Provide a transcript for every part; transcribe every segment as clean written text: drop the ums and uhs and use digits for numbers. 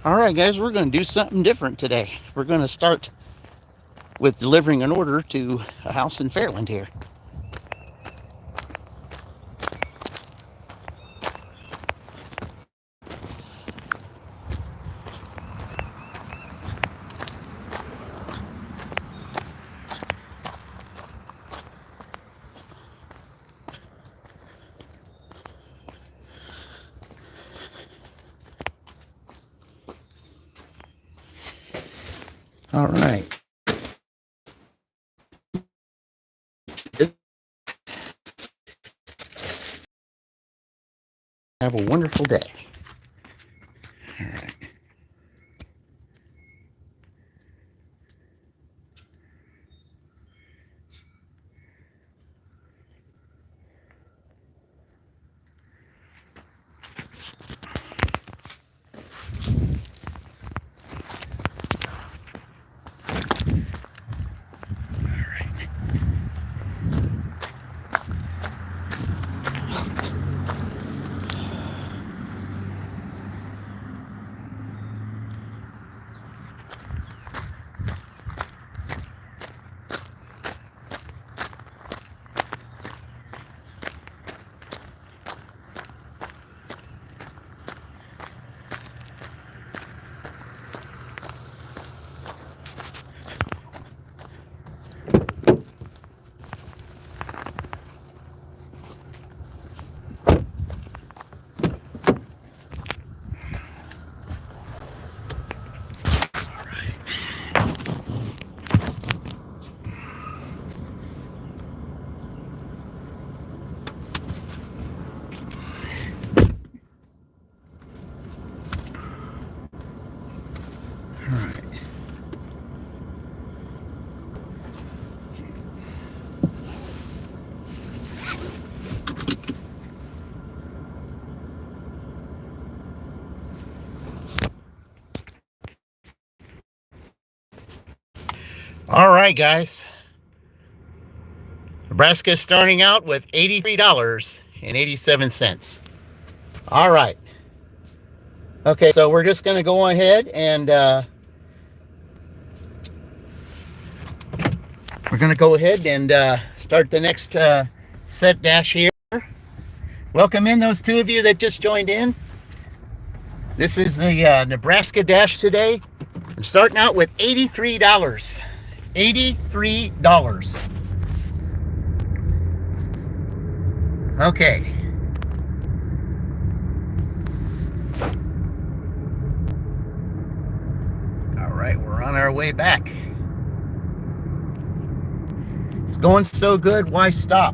All right, guys, we're going to do something different today. We're going to start with delivering an order to a house in Fairland here. All right. Have a wonderful day. All right. All right, guys. Nebraska is starting out with $83.87. All right. Okay, so we're just going to go ahead and start the next set dash here. Welcome in those two of you that just joined in. This is the Nebraska dash today. I'm starting out with $83. $83. Okay. All right, we're on our way back. It's going so good, why stop?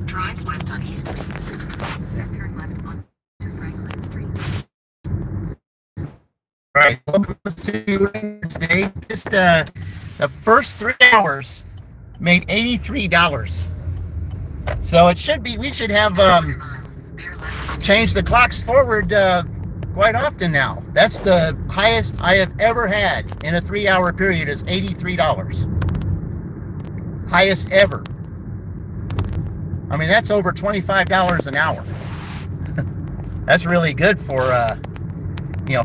Drive west on East Main Street. Turn left on to Franklin Street. All right, welcome to today. Just the first 3 hours made $83. So it should be, we should have changed the clocks forward quite often now. That's the highest I have ever had in a 3-hour period is $83. Highest ever. I mean, that's over $25 an hour. That's really good for,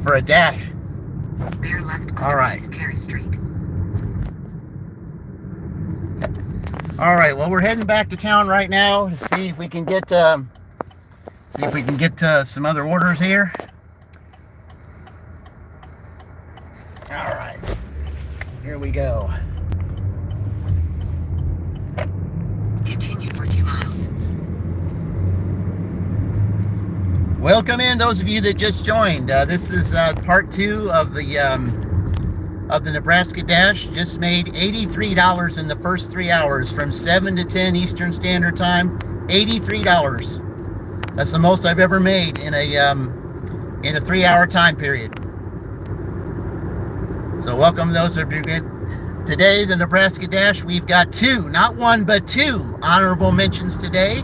for a dash. Bear left onto All right. East Carey Street. All right. Well, we're heading back to town right now to see if we can get some other orders here. All right. Here we go. Continue for 2 miles. Welcome in, those of you that just joined. This is part 2 of the Nebraska Dash. Just made $83 in the first 3 hours from 7 to 10 Eastern Standard Time. $83. That's the most I've ever made in a 3-hour time period. So welcome those of you. Today, the Nebraska Dash, we've got 2, not 1, but 2 honorable mentions today.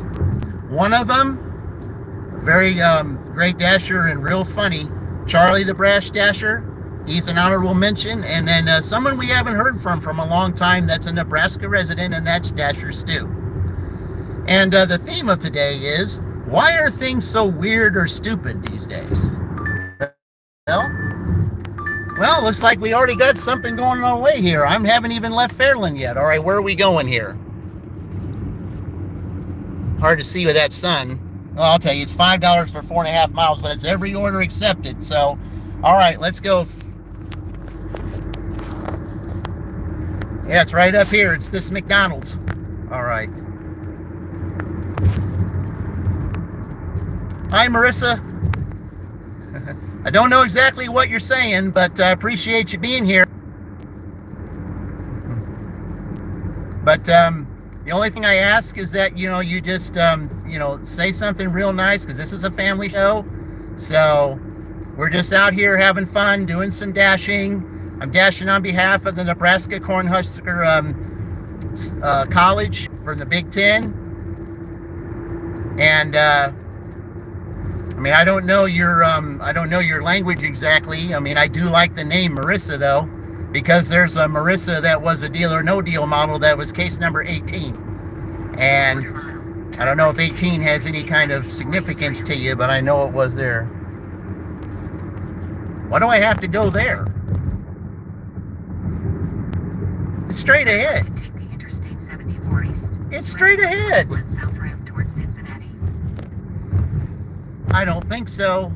One of them, very great dasher and real funny, Charlie the Brash Dasher. He's an honorable mention. And then someone we haven't heard from a long time, that's a Nebraska resident, and that's Dasher Stu. And the theme of today is, why are things so weird or stupid these days? Well, looks like we already got something going on way here. I haven't even left Fairland yet. All right, where are we going here? Hard to see with that sun. Well, I'll tell you, it's $5 for 4.5 miles, but it's every order accepted. So, all right, let's go. Yeah, it's right up here. It's this McDonald's. All right. Hi, Marissa. I don't know exactly what you're saying, but I appreciate you being here. But the only thing I ask is that, you just, say something real nice, because this is a family show. So we're just out here having fun, doing some dashing. I'm dashing on behalf of the Nebraska Cornhusker College for the Big Ten. And I don't know your language exactly. I do like the name Marissa though, because there's a Marissa that was a Deal or No Deal model that was case number 18. And I don't know if 18 has any kind of significance to you, but I know it was there. Why do I have to go there? It's straight ahead. Take the Interstate 74 east. It's straight ahead. One south route towards Cincinnati. I don't think so.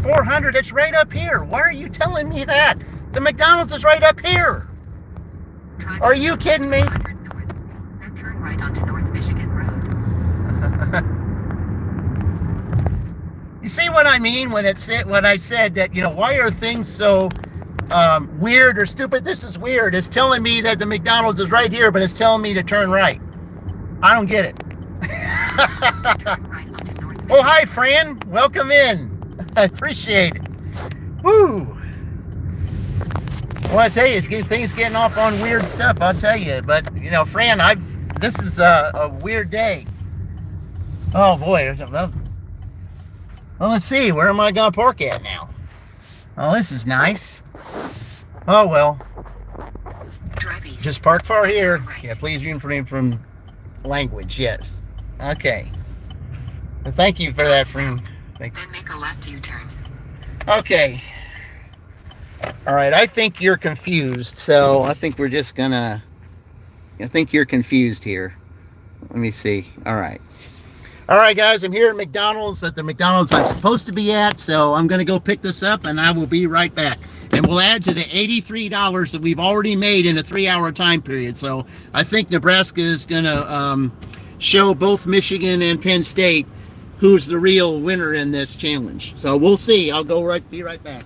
400, it's right up here. Why are you telling me that? The McDonald's is right up here. Are you kidding me? North, then turn right onto North Michigan Road. You see what I mean when I said that, why are things so weird or stupid? This is weird. It's telling me that the McDonald's is right here, but it's telling me to turn right. I don't get it. Oh, hi, Fran. Welcome in. I appreciate it. Woo. Well, I tell you, things getting off on weird stuff, I'll tell you. But, Fran, this is a weird day. Oh, boy. Well, let's see. Where am I going to park at now? Oh, this is nice. Oh, well. Just park far here. Yeah, please refrain from language. Yes. Okay. Well, thank you for that, Fran. Then make a left U-turn. Okay. All right. I think you're confused. So I think we're just going to... I think you're confused here. Let me see. All right. All right, guys. I'm here at McDonald's, at the McDonald's I'm supposed to be at. So I'm going to go pick this up, and I will be right back. And we'll add to the $83 that we've already made in a 3-hour time period. So I think Nebraska is going to show both Michigan and Penn State who's the real winner in this challenge. So we'll see. I'll be right back.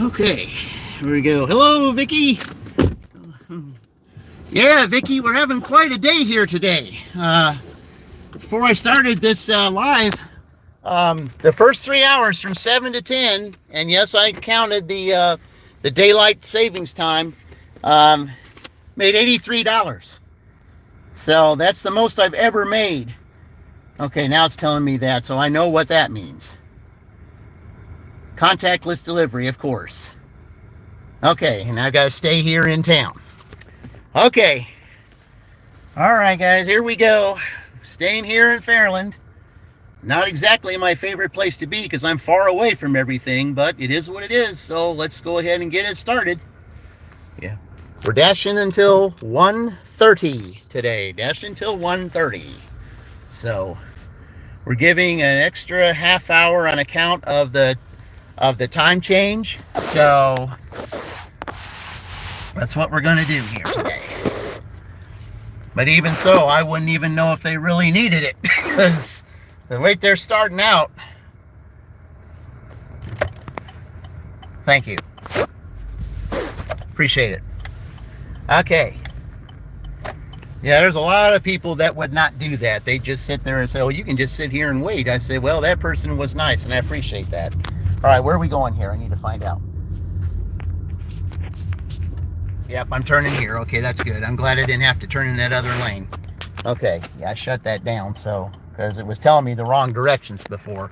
Okay, here we go. Hello, Vicky. Yeah, Vicky, we're having quite a day here today. Before I started this live, the first 3 hours from 7 to 10, and yes, I counted the daylight savings time, made $83. So that's the most I've ever made. Okay, now it's telling me that, so I know what that means. Contactless delivery, of course. Okay, and I've got to stay here in town. Okay. All right, guys, here we go. Staying here in Fairland. Not exactly my favorite place to be because I'm far away from everything, but it is what it is. So let's go ahead and get it started. Yeah. We're dashing until 1:30 today. Dashing until 1:30. So we're giving an extra half hour on account of the time change. So that's what we're going to do here today. But even so, I wouldn't even know if they really needed it because the way they're starting out. Thank you. Appreciate it. Okay. Yeah, there's a lot of people that would not do that. They just sit there and say, oh, you can just sit here and wait. I say, well, that person was nice, and I appreciate that. All right, where are we going here? I need to find out. Yep, I'm turning here. Okay, that's good. I'm glad I didn't have to turn in that other lane. Okay, yeah, I shut that down, so, because it was telling me the wrong directions before.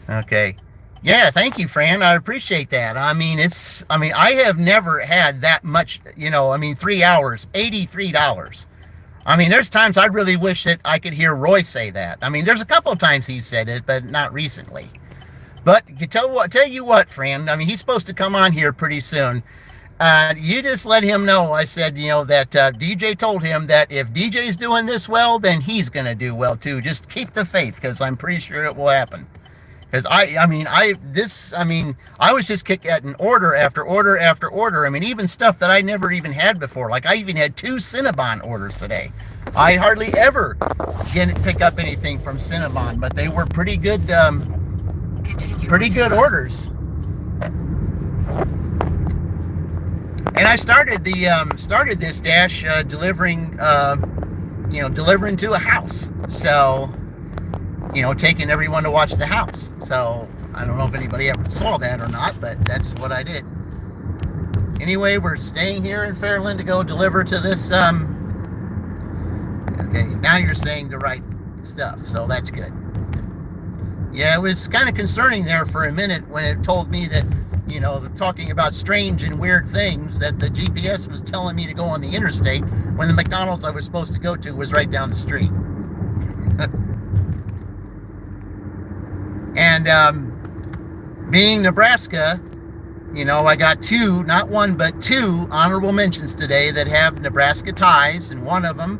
Okay. Yeah, thank you, Fran. I appreciate that. I mean, I have never had that much, 3 hours, $83. I mean, there's times I really wish that I could hear Roy say that. I mean, there's a couple of times he said it, but not recently. But tell you what, Fran, I mean, he's supposed to come on here pretty soon. You just let him know, I said, that DJ told him that if DJ's doing this well, then he's going to do well too. Just keep the faith, because I'm pretty sure it will happen. Because I was just getting order after order after order. I mean, even stuff that I never even had before. Like I even had 2 Cinnabon orders today. I hardly ever pick up anything from Cinnabon, but they were pretty good, orders. And I started this dash delivering to a house. So, taking everyone to watch the house. So I don't know if anybody ever saw that or not, but that's what I did. Anyway, we're staying here in Fairland to go deliver to this. Okay, now you're saying the right stuff, so that's good. Yeah, it was kind of concerning there for a minute when it told me that, talking about strange and weird things, that the GPS was telling me to go on the interstate when the McDonald's I was supposed to go to was right down the street. And being Nebraska, I got 2, not 1, but 2 honorable mentions today that have Nebraska ties, and one of them,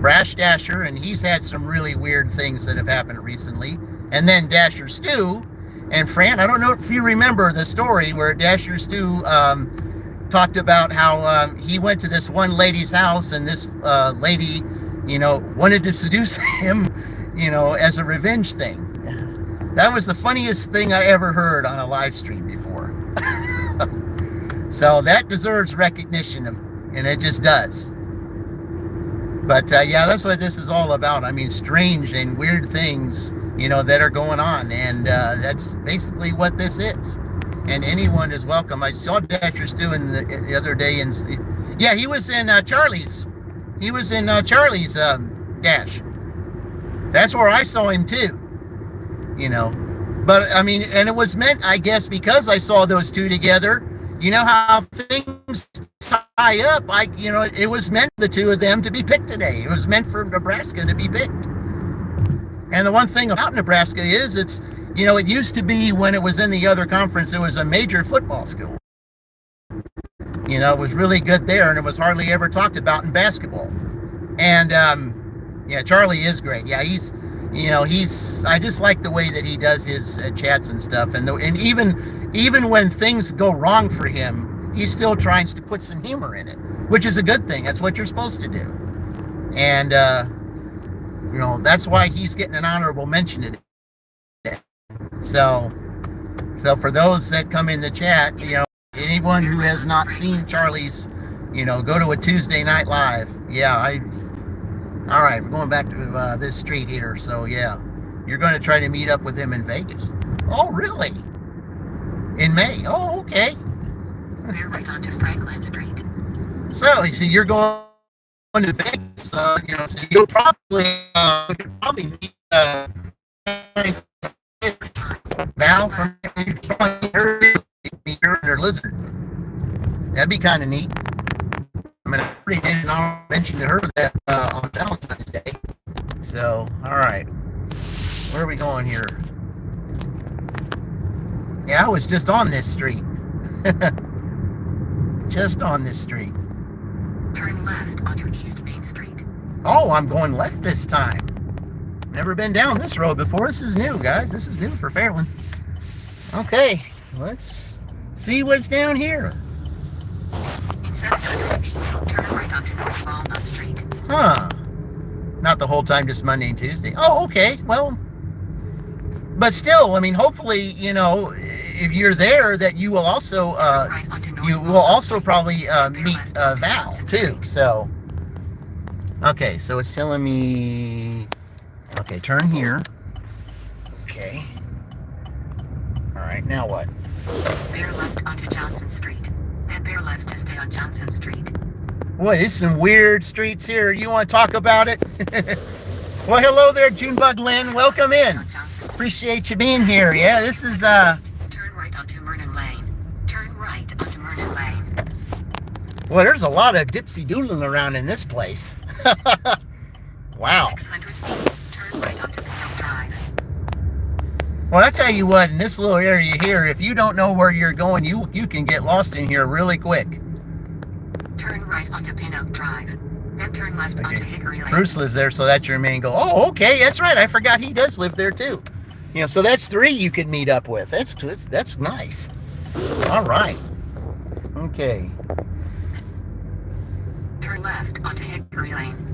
Brash Dasher, and he's had some really weird things that have happened recently. And then Dasher Stu. And Fran, I don't know if you remember the story where Dasher Stu talked about how he went to this one lady's house, and this lady, wanted to seduce him, as a revenge thing. That was the funniest thing I ever heard on a live stream before. So that deserves recognition, and it just does. But yeah, that's what this is all about. I mean, strange and weird things, that are going on, and that's basically what this is. And anyone is welcome. I saw Dasher Stu the other day, and yeah, he was in Charlie's. He was in Charlie's dash. That's where I saw him too. But I mean, and it was meant, I guess, because I saw those 2 together. You know how things tie up. It was meant for the 2 of them to be picked today. It was meant for Nebraska to be picked. And the one thing about Nebraska is it used to be, when it was in the other conference, it was a major football school. It was really good there, and it was hardly ever talked about in basketball. And yeah, Charlie is great. Yeah, I just like the way that he does his chats and stuff. And even when things go wrong for him, he still tries to put some humor in it, which is a good thing. That's what you're supposed to do. And that's why he's getting an honorable mention today. So So for those that come in the chat, anyone who has not seen Charlie's, go to a Tuesday Night Live. Yeah, all right, we're going back to this street here. So yeah, you're going to try to meet up with him in Vegas. Oh, really? In May? Oh, okay. Bear right onto Franklin Street. So you see, you're going to Vegas. So you'll probably meet Val from her lizard. That'd be kind of neat. I mean, I already did an mention to her that on Valentine's Day. So, all right, where are we going here? Yeah, I was just on this street. Just on this street. Turn left onto East Main Street. Oh, I'm going left this time. Never been down this road before. This is new, guys. This is new for Fairland. Okay, let's see what's down here. In 700 feet, turn right onto North Walnut Street. Huh. Not the whole time, just Monday and Tuesday. Oh, okay. Well, but still, I mean, hopefully, if you're there, that you will also probably meet Val too. So, okay, so it's telling me, okay, turn here. Okay. All right, now what? Bear left onto Johnson Street. Then bear left to stay on Johnson Street. Boy, there's some weird streets here. You want to talk about it? Well, hello there, Junebug Lynn. Welcome in. Appreciate you being here. Yeah, this is Turn right onto Mernon Lane. Turn right onto Mernon Lane. Well, there's a lot of dipsy doodling around in this place. Wow. 600 feet, turn right onto Pinot Drive. Well, I tell you what, in this little area here, if you don't know where you're going, you can get lost in here really quick. Turn right onto Pinot Drive. Then turn left onto Hickory Lane. Bruce lives there, so that's your main goal. Oh, okay, that's right. I forgot he does live there too. So that's 3 you could meet up with. That's nice. All right. Okay. Turn left onto Hickory Lane.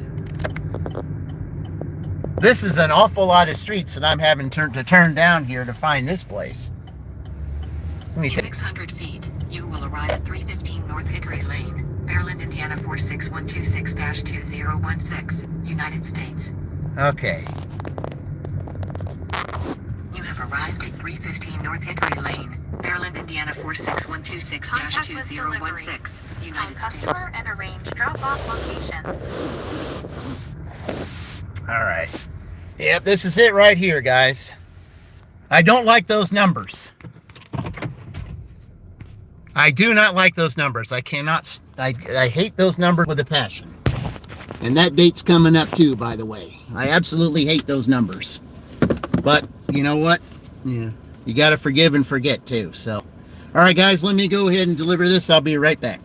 This is an awful lot of streets that I'm having to turn down here to find this place. In 600 feet, you will arrive at 315 North Hickory Lane, Fairland, Indiana 46126-2016, United States. Okay. You have arrived at 315 North Hickory Lane, Fairland, Indiana 46126-2016, United States. Customer and arrange drop-off location. All right. Yep, this is it right here, guys. I don't like those numbers. I do not like those numbers. I hate those numbers with a passion. And that date's coming up too, by the way. I absolutely hate those numbers. But you know what? Yeah, you got to forgive and forget too. So, all right, guys, let me go ahead and deliver this. I'll be right back.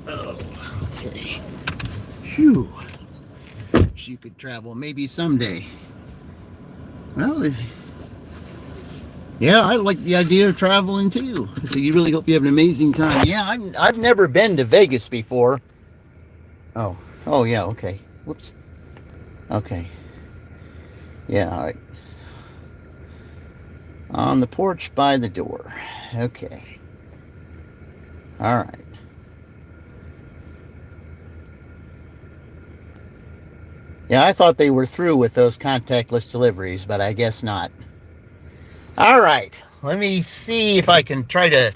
Okay. Phew. Wish you could travel maybe someday. Well, yeah, I like the idea of traveling too. So you really hope you have an amazing time. Yeah, I've never been to Vegas before. Oh yeah, okay. Whoops. Okay. Yeah, all right. On the porch by the door. Okay. All right. Yeah, I thought they were through with those contactless deliveries, but I guess not. All right, let me see if I can try to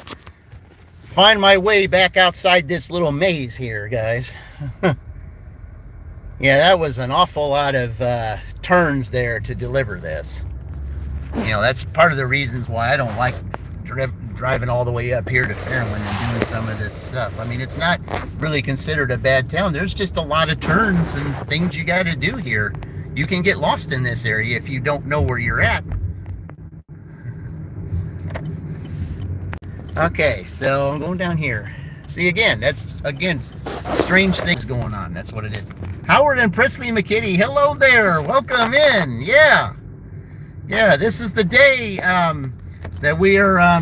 find my way back outside this little maze here, guys. Yeah, that was an awful lot of turns there to deliver this. You know, that's part of the reasons why I don't like driving all the way up here to Fairland and doing some of this stuff. I mean, it's not really considered a bad town. There's just a lot of turns and things you got to do here. You can get lost in this area if you don't know where you're at. Okay, so I'm going down here. See, again, that's, strange things going on. That's what it is. Howard and Presley McKitty, hello there. Welcome in. Yeah, this is the day that we are,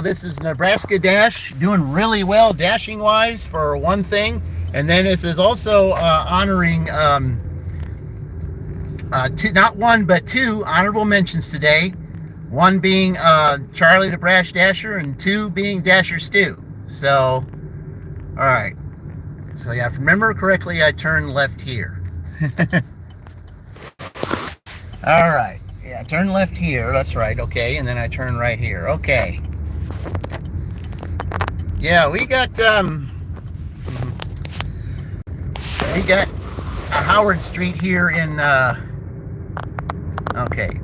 this is Nebraska Dash, doing really well dashing-wise for one thing. And then this is also honoring not one, but two honorable mentions today. One being Charlie the Brash Dasher, and two being Dasher Stu. So, all right. So yeah, if I remember correctly, I turned left here. All right. Yeah, turn left here. That's right. Okay, and then I turn right here. Okay. Yeah, we got a Howard Street here in okay,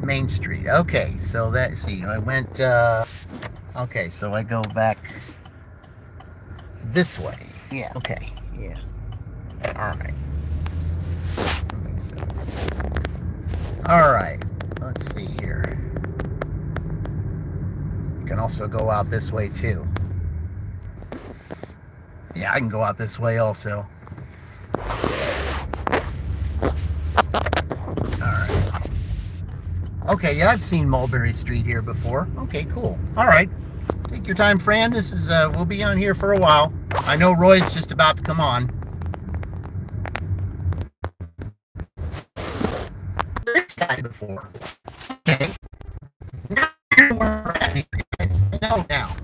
Main Street. Okay, so that, see, I went okay, so I go back this way. Yeah, okay. Yeah. All right. I think so. All right. Let's see here. You can also go out this way too. Yeah, I can go out this way also. All right. Okay, yeah, I've seen Mulberry Street here before. Okay, cool. All right. Take your time, Fran. This is, we'll be on here for a while. I know Roy's just about to come on. This guy before. Okay. Now we're at it, guys. No, now.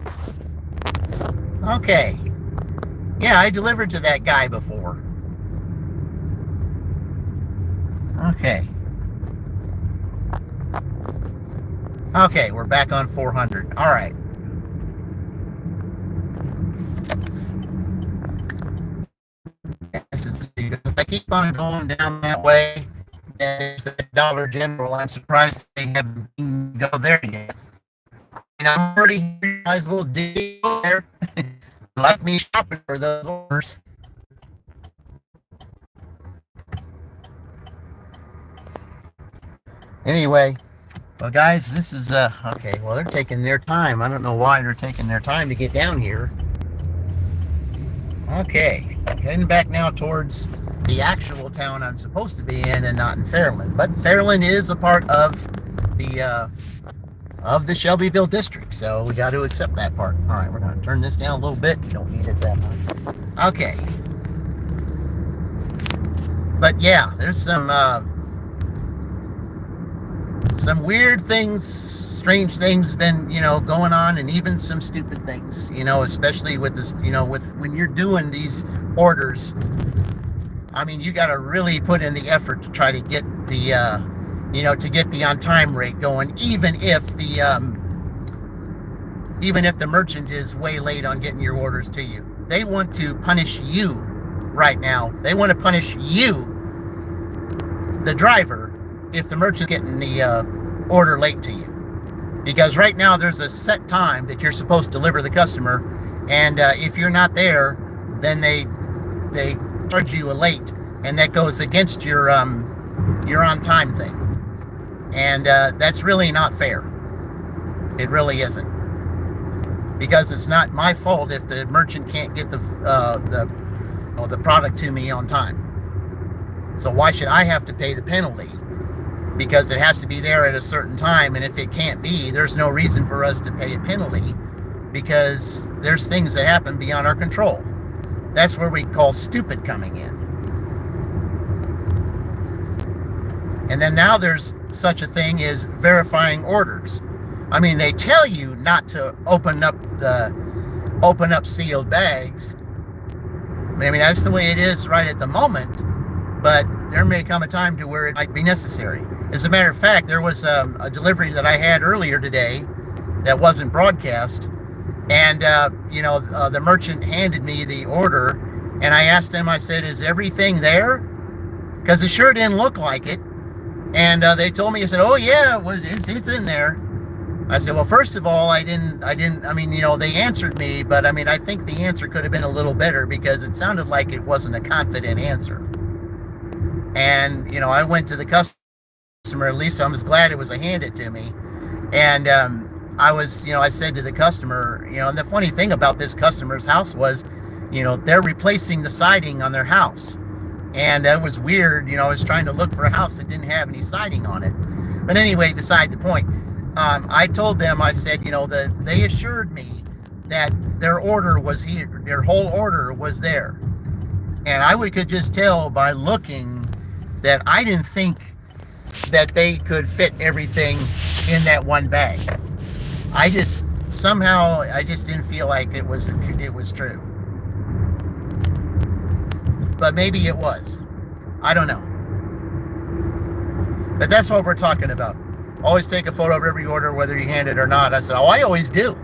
Okay. Yeah, I delivered to that guy before. Okay. Okay, we're back on 400. All right. If I keep on going down that way, there's the Dollar General. I'm surprised they haven't even go there yet. And I'm already here. Might as well dig there. Like me shopping for those orders. Anyway, well, guys, this is okay. Well, they're taking their time. I don't know why they're taking their time to get down here. Okay, heading back now towards the actual town I'm supposed to be in, and not in Fairland. But Fairland is a part of the Shelbyville district, so we got to accept that part. All right, we're going to turn this down a little bit. You don't need it that much. Okay. But yeah, there's some weird things, strange things been, going on, and even some stupid things, especially with this, with when you're doing these orders. I mean, you got to really put in the effort to try to get the, to get the on-time rate going, even if the merchant is way late on getting your orders to you. They want to punish you right now. They want to punish you, the driver, if the merchant's getting the order late to you. Because right now there's a set time that you're supposed to deliver the customer, and if you're not there, then they charge you a late, and that goes against your on-time thing. And that's really not fair. It really isn't. Because it's not my fault if the merchant can't get the product to me on time. So why should I have to pay the penalty? Because it has to be there at a certain time, and if it can't be, there's no reason for us to pay a penalty, because there's things that happen beyond our control. That's where we call stupid coming in. And then now there's such a thing as verifying orders. I mean, they tell you not to open up sealed bags. I mean, that's the way it is right at the moment. but there may come a time to where it might be necessary. As a matter of fact, there was a delivery that I had earlier today that wasn't broadcast, and the merchant handed me the order, and I asked them, I said, is everything there? Because it sure didn't look like it. And they told me, I said, oh yeah, it's in there. I said, well, first of all, I mean, they answered me, but I mean, I think the answer could have been a little better, because it sounded like it wasn't a confident answer. And, I went to the customer, at least I was glad it was handed to me. And I said to the customer, and the funny thing about this customer's house was, they're replacing the siding on their house. And that was weird. I was trying to look for a house that didn't have any siding on it. But anyway, beside the point. I told them, I said, they assured me that their order was here, their whole order was there. And we could just tell by looking that I didn't think that they could fit everything in that one bag. I just didn't feel like it was true. But maybe it was. I don't know. But that's what we're talking about. Always take a photo of every order, whether you hand it or not. I said, oh, I always do.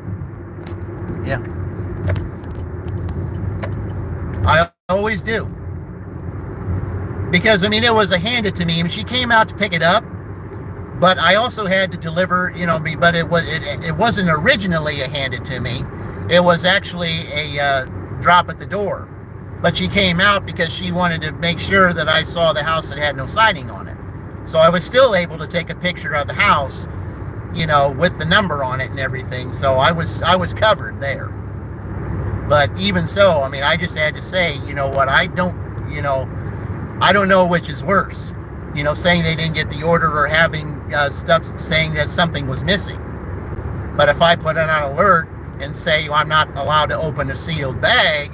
Yeah. I always do. Because, it was handed to me. She came out to pick it up, but I also had to deliver, but it wasn't originally handed to me. It was actually a drop at the door. But she came out because she wanted to make sure that I saw the house that had no siding on it. So I was still able to take a picture of the house, with the number on it and everything. So I was covered there. But even so, I just had to say, what, I don't know which is worse. Saying they didn't get the order, or having stuff saying that something was missing. But if I put it on alert and say, I'm not allowed to open a sealed bag,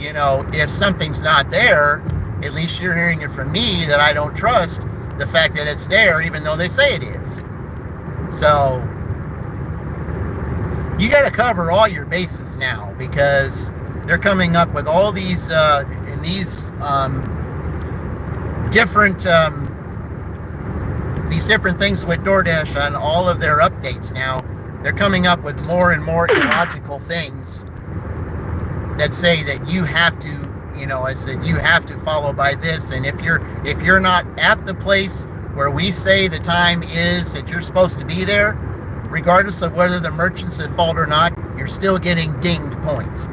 if something's not there, at least you're hearing it from me that I don't trust the fact that it's there, even though they say it is. So you got to cover all your bases now, because they're coming up with all these different things with DoorDash on all of their updates now. They're coming up with more and more illogical things that say that you have to, I said, you have to follow by this. And if you're not at the place where we say the time is that you're supposed to be there, regardless of whether the merchant's at fault or not, you're still getting dinged points.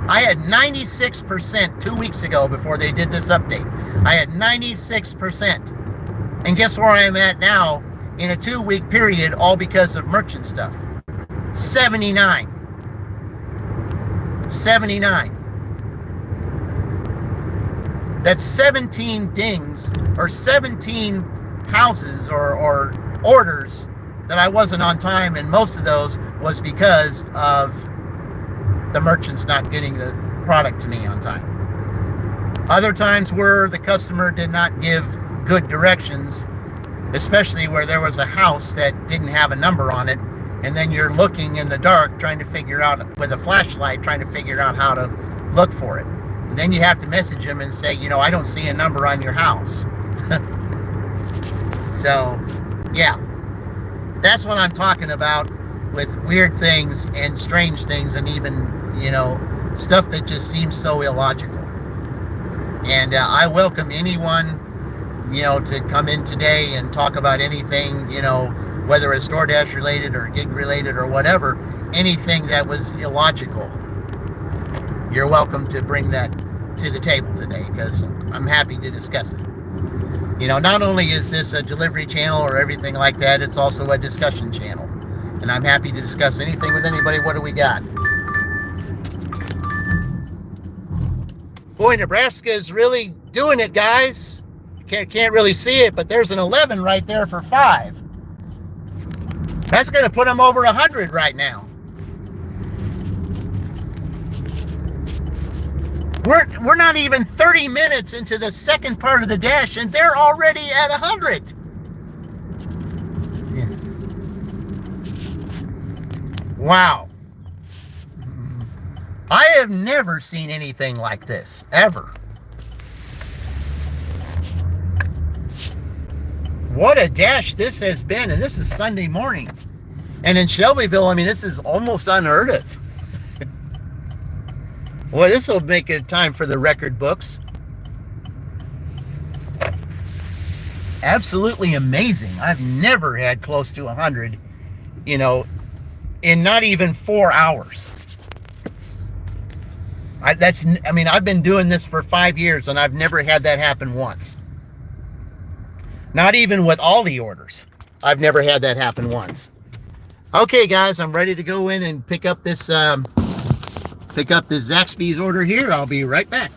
I had 96% 2 weeks ago before they did this update. I had 96%. And guess where I'm at now in a 2-week period, all because of merchant stuff? 79. 79. That's 17 dings, or 17 houses or orders that I wasn't on time, and most of those was because of the merchants not getting the product to me on time. Other times where the customer did not give good directions, especially where there was a house that didn't have a number on it, and then you're looking in the dark trying to figure out, with a flashlight, trying to figure out how to look for it. And then you have to message them and say, I don't see a number on your house. So, yeah. That's what I'm talking about with weird things and strange things, and even, stuff that just seems so illogical. And I welcome anyone, to come in today and talk about anything, whether it's DoorDash related or gig related or whatever, anything that was illogical. You're welcome to bring that to the table today, because I'm happy to discuss it. Not only is this a delivery channel or everything like that, it's also a discussion channel. And I'm happy to discuss anything with anybody. What do we got? Boy, Nebraska is really doing it, guys. Can't really see it, but there's an 11 right there for 5. That's going to put them over 100 right now. We're not even 30 minutes into the second part of the dash, and they're already at 100. Yeah. Wow. I have never seen anything like this, ever. what a dash this has been. And this is Sunday morning. And in Shelbyville, I mean, this is almost unheard of. Well, this will make it time for the record books. Absolutely amazing. I've never had close to 100, you know, in not even 4 hours. I mean, I've been doing this for 5 years and I've never had that happen once. Not even with all the orders. I've never had that happen once. Okay, guys, I'm ready to go in and pick up this Zaxby's order here. I'll be right back.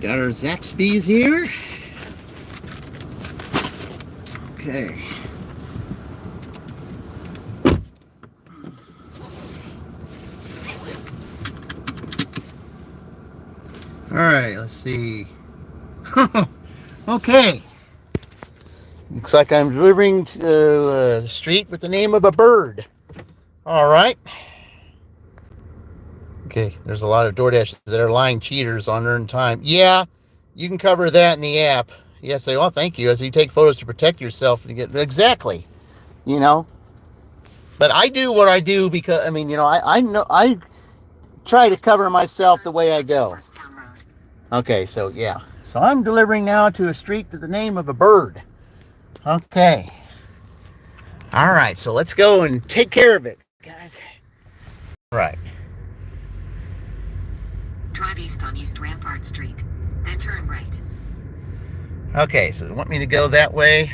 got our Zaxby's here. Okay. All right, let's see. Okay. Looks like I'm delivering to a street with the name of a bird. All right. Okay, there's a lot of DoorDash that are lying cheaters on earned time. Yeah, you can cover that in the app. Yeah, say, well, thank you. As you take photos to protect yourself and get exactly, you know. But I do what I do because I mean, you know, I know I try to cover myself the way I go. Morristown Road. Okay, so yeah. So I'm delivering now to a street with the name of a bird. Okay. All right, so let's go and take care of it, guys. All right. Drive east on East Rampart Street, then turn right. Okay, so you want me to go that way?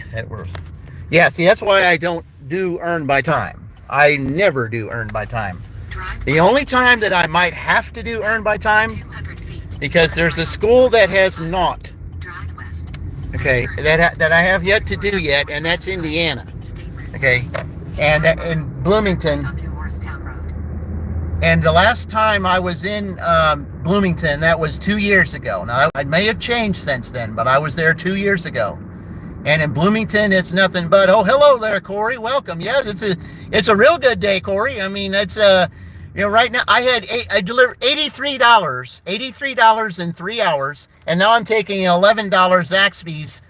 Yeah, see, that's why I don't do earn by time. I never do earn by time. Drive The only time that I might have to do earn by time, 200 feet. because there's a school that has not, Drive west. okay, that I have yet to do yet, and that's Indiana, State Route. okay, and in Bloomington. Onto Morristown Road. And the last time I was in Bloomington, that was 2 years ago. Now, I may have changed since then, but I was there 2 years ago. And in Bloomington, it's nothing but, oh, hello there, Corey. Welcome. Yeah, it's a real good day, Corey. I mean, it's you know, right now I delivered $83 in 3 hours, and now I'm taking $11 Zaxby's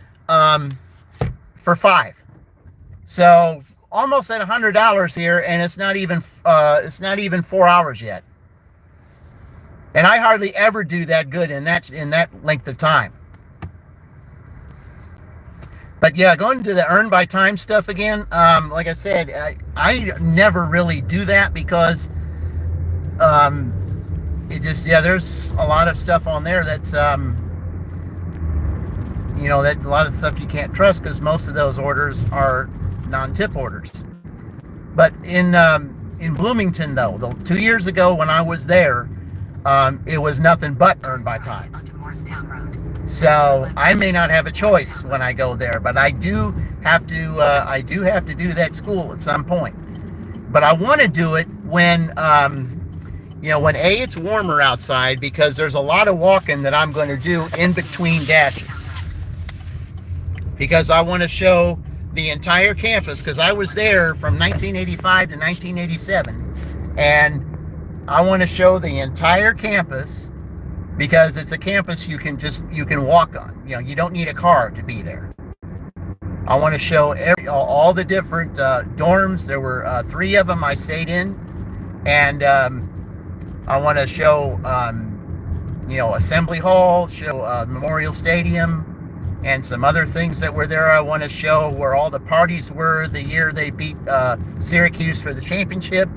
for 5. So almost at $100 here, and it's not even 4 hours yet. And I hardly ever do that good in that length of time. But yeah, going to the earn by time stuff again. Like I said, I never really do that because it just, yeah, there's a lot of stuff on there that's you know, that a lot of stuff you can't trust because most of those orders are non-tip orders. But in Bloomington though, 2 years ago when I was there, it was nothing but earn by time. Onto Morristown Road. So I may not have a choice when I go there, but I do have to do that school at some point. But I want to do it when you know, when it's warmer outside, because there's a lot of walking that I'm going to do in between dashes, because I want to show the entire campus, because I was there from 1985 to 1987, and I want to show the entire campus because it's a campus you can walk on. You know, you don't need a car to be there. I want to show all the different dorms. There were 3 of them I stayed in, and I want to show you know, Assembly Hall, show Memorial Stadium, and some other things that were there. I want to show where all the parties were the year they beat Syracuse for the championship.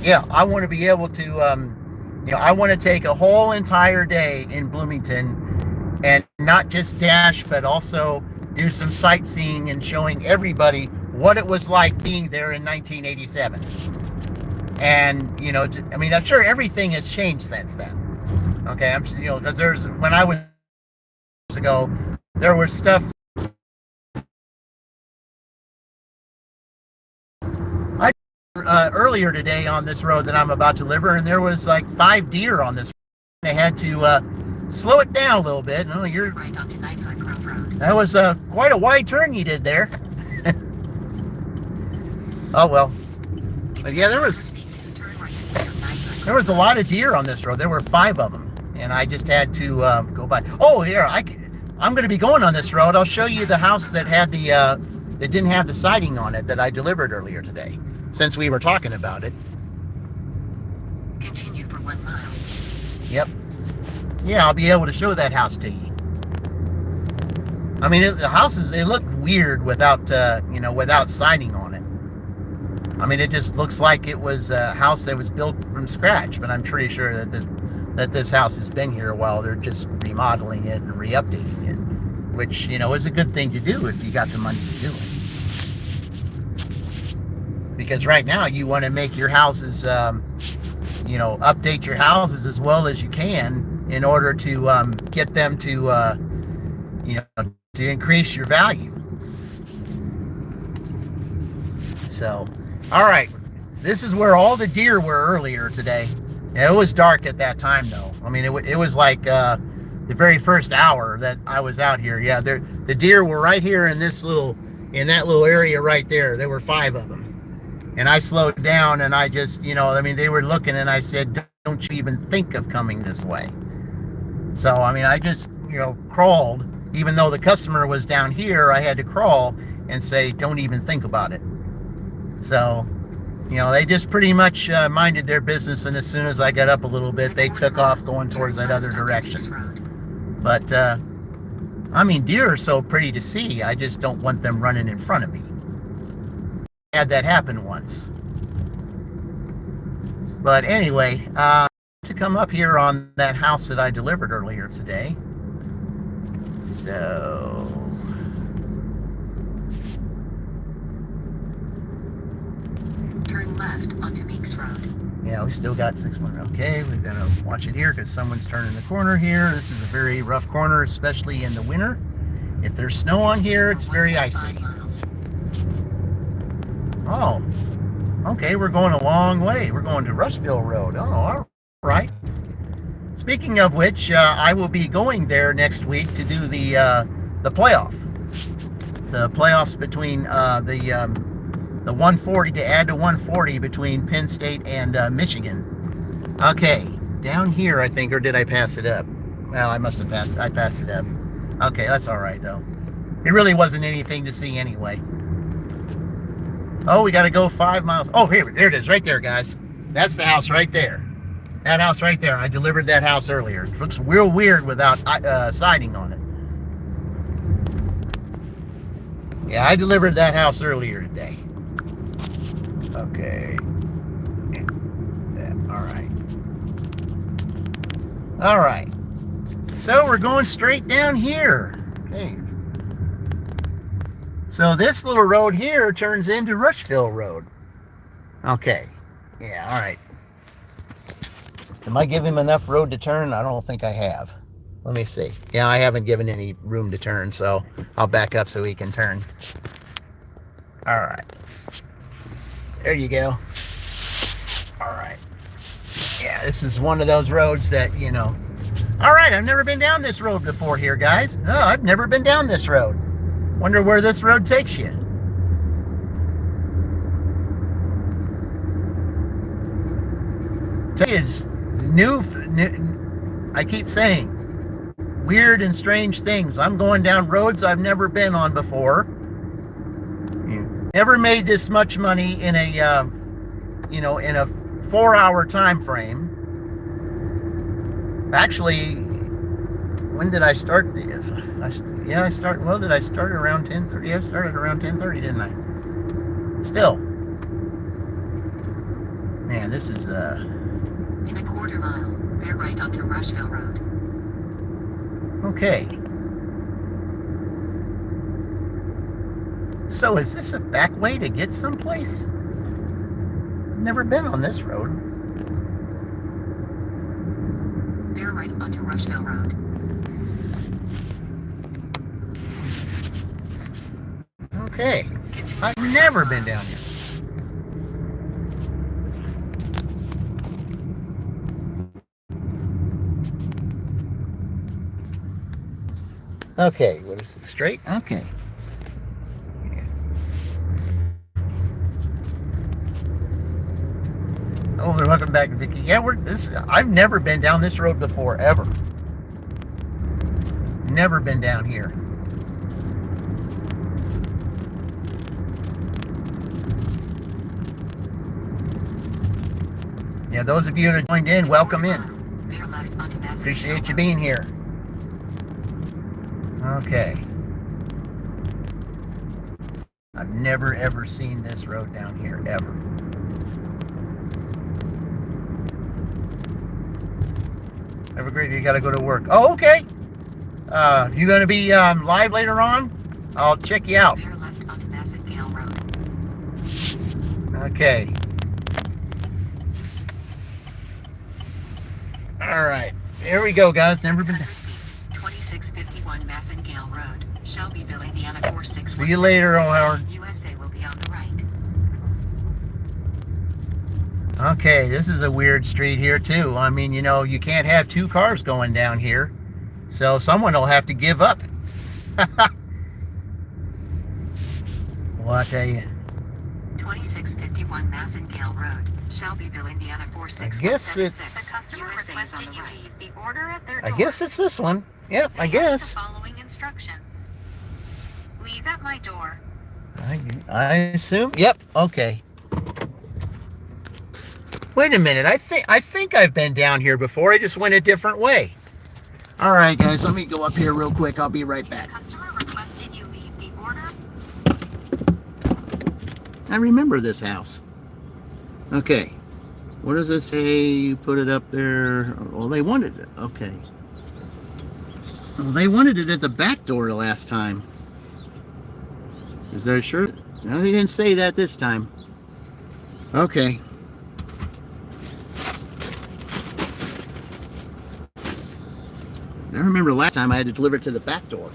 Yeah, I want to be able to, you know, I want to take a whole entire day in Bloomington and not just dash, but also do some sightseeing and showing everybody what it was like being there in 1987. And, you know, I mean, I'm sure everything has changed since then. Okay, I'm, you know, because when I was ago, there was stuff. Earlier today on this road that I'm about to deliver, and there was like 5 deer on this. I had to slow it down a little bit. No, you're Right onto Knighthood Grove Road. that was quite a wide turn you did there. Oh well. But yeah, there was a lot of deer on this road. There were 5 of them, and I just had to go by. Oh, here I'm going to be going on this road. I'll show you the house that had that didn't have the siding on it that I delivered earlier today, since we were talking about it. Continue for 1 mile. Yep. Yeah, I'll be able to show that house to you. I mean, the houses, they look weird without, you know, without siding on it. I mean, it just looks like it was a house that was built from scratch, but I'm pretty sure that this house has been here a while. They're just remodeling it and re-updating it, which, you know, is a good thing to do if you got the money to do it. Because right now you want to make your houses, you know, update your houses as well as you can in order to get them to, to increase your value. So, all right, this is where all the deer were earlier today. It was dark at that time, though. I mean, it was like the very first hour that I was out here. Yeah, the deer were right here in that little area right there. There were 5 of them, and I slowed down and I just, they were looking, and I said, "Don't you even think of coming this way." So, I just, crawled. Even though the customer was down here, I had to crawl and say, "Don't even think about it." So, they just pretty much minded their business, and as soon as I got up a little bit, they took off going towards that other direction. But, deer are so pretty to see. I just don't want them running in front of me. I had that happen once. But anyway, to come up here on that house that I delivered earlier today. So... Turn left onto Meeks Road. Yeah, we still got 6 more. Okay, we're going to watch it here because someone's turning the corner here. This is a very rough corner, especially in the winter. If there's snow on here, it's very icy. Oh, okay, we're going a long way. We're going to Rushville Road. Oh, all right. Speaking of which, I will be going there next week to do the playoff. The playoffs between the 140, to add to 140 between Penn State and Michigan. Okay, down here, I think, or did I pass it up? Well, I must have passed it up. Okay, that's all right, though. It really wasn't anything to see anyway. Oh, we got to go 5 miles. Oh, there it is, right there, guys. That's the house right there. That house right there. I delivered that house earlier. It looks real weird without siding on it. Yeah, I delivered that house earlier today. Okay. All right. So we're going straight down here. Okay. So this little road here turns into Rushville Road. Okay. Yeah, all right. Am I giving him enough road to turn? I don't think I have. Let me see. Yeah, I haven't given any room to turn, so I'll back up so he can turn. All right. There you go. All right. Yeah, this is one of those roads that, All right, I've never been down this road before here, guys. No, I've never been down this road. Wonder where this road takes you. It's new, I keep saying, weird and strange things. I'm going down roads I've never been on before. Never made this much money in a, in a 4-hour time frame. Actually, when did I start this? Did I start around 10:30? I started around 10:30, didn't I? Still. Man, this is, In a quarter mile, bear right onto Rushville Road. Okay. So is this a back way to get someplace? Never been on this road. Bear right onto Rushville Road. Okay. I've never been down here. Okay, what is it? Straight? Okay. Yeah. Oh, they're welcome back, Vicky. Yeah, I've never been down this road before, ever. Never been down here. Yeah, those of you that joined in, welcome in. Appreciate you being here. Okay. I've never ever seen this road down here, ever. Have a great day. You gotta go to work. Oh, okay. You gonna be live later on? I'll check you out. Bear left onto Massett-Gale Road. Okay. All right. here we go, guys. Never been. 2651 Massengale Road, Shelbyville, Indiana 4616. See you later, Howard. USA will be on the right. Okay, this is a weird street here too. I mean, you know, you can't have two cars going down here, so someone will have to give up. Well, I tell you. 2651 Massengale Road, Shelbyville, Indiana 46176. I guess it's. The customer USA is on requested the you right. leave the order at their I door. guess it's this one. Yep, I Adhere to guess. the following instructions. Leave at my door. I assume. Yep. Okay. Wait a minute. I think I've been down here before. I just went a different way. All right, guys. Let me go up here real quick. I'll be right back. Customer requested you leave the order. I remember this house. Okay. What does it say? You put it up there. Well, they wanted it. Okay. Well, they wanted it at the back door the last time. Is there a shirt? No, they didn't say that this time. Okay. I remember last time I had to deliver it to the back door.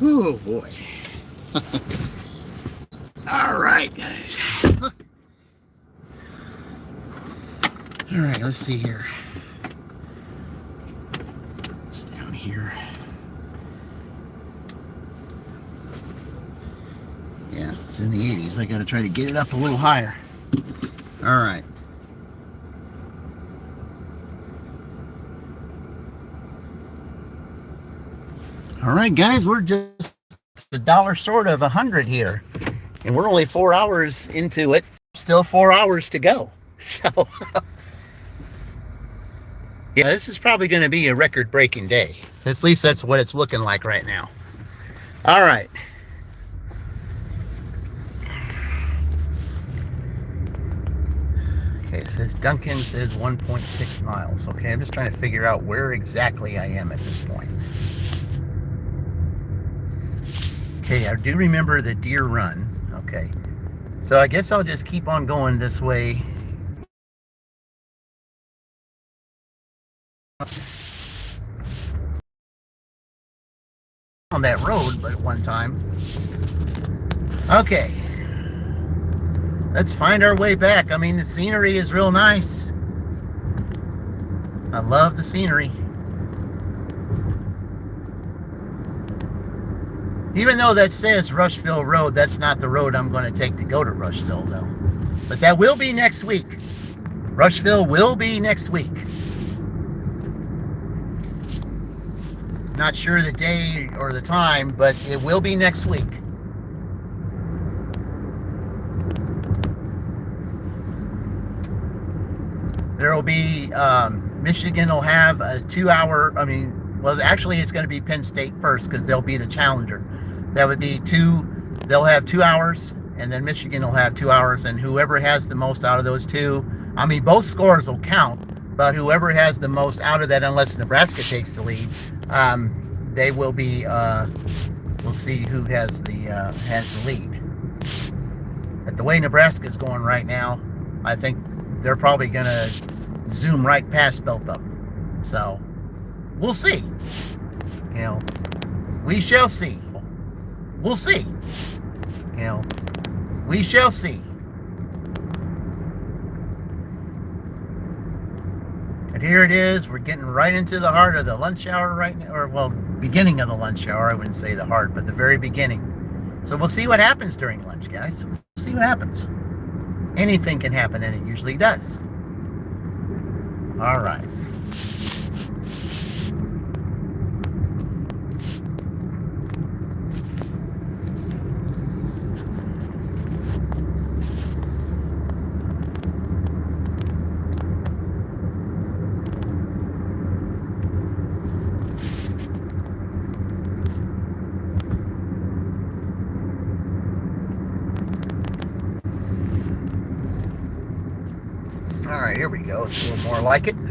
Oh boy. All right, guys. All right, let's see here. It's down here. Yeah, it's in the 80s. I got to try to get it up a little higher. All right. All right, guys, we're just a dollar short of 100 here, and we're only 4 hours into it. Still 4 hours to go. So, yeah, this is probably going to be a record-breaking day. At least that's what it's looking like right now. All right. Okay, it says Duncan says 1.6 miles. Okay, I'm just trying to figure out where exactly I am at this point. Okay, I do remember the Deer Run. Okay, so I guess I'll just keep on going this way. On that road, but at one time. Okay, let's find our way back. I mean, the scenery is real nice. I love the scenery. Even though that says Rushville Road, that's not the road I'm going to take to go to Rushville, though. But that will be next week. Rushville will be next week. Not sure the day or the time, but it will be next week. There will be, Michigan will have a 2 hour, well, actually it's going to be Penn State first because they'll be the challenger. That would be they'll have 2 hours, and then Michigan will have 2 hours, and whoever has the most out of those two, both scores will count, but whoever has the most out of that, unless Nebraska takes the lead, they will be, we'll see who has the lead. But the way Nebraska's going right now, I think they're probably going to zoom right past both of them. So we'll see. You know, we shall see. We'll see. You know, we shall see. And here it is. We're getting right into the heart of the lunch hour right now, or well, beginning of the lunch hour. I wouldn't say the heart, but the very beginning. So we'll see what happens during lunch, guys. We'll see what happens. Anything can happen, and it usually does. All right. All right, here we go. It's a little more like it. Okay,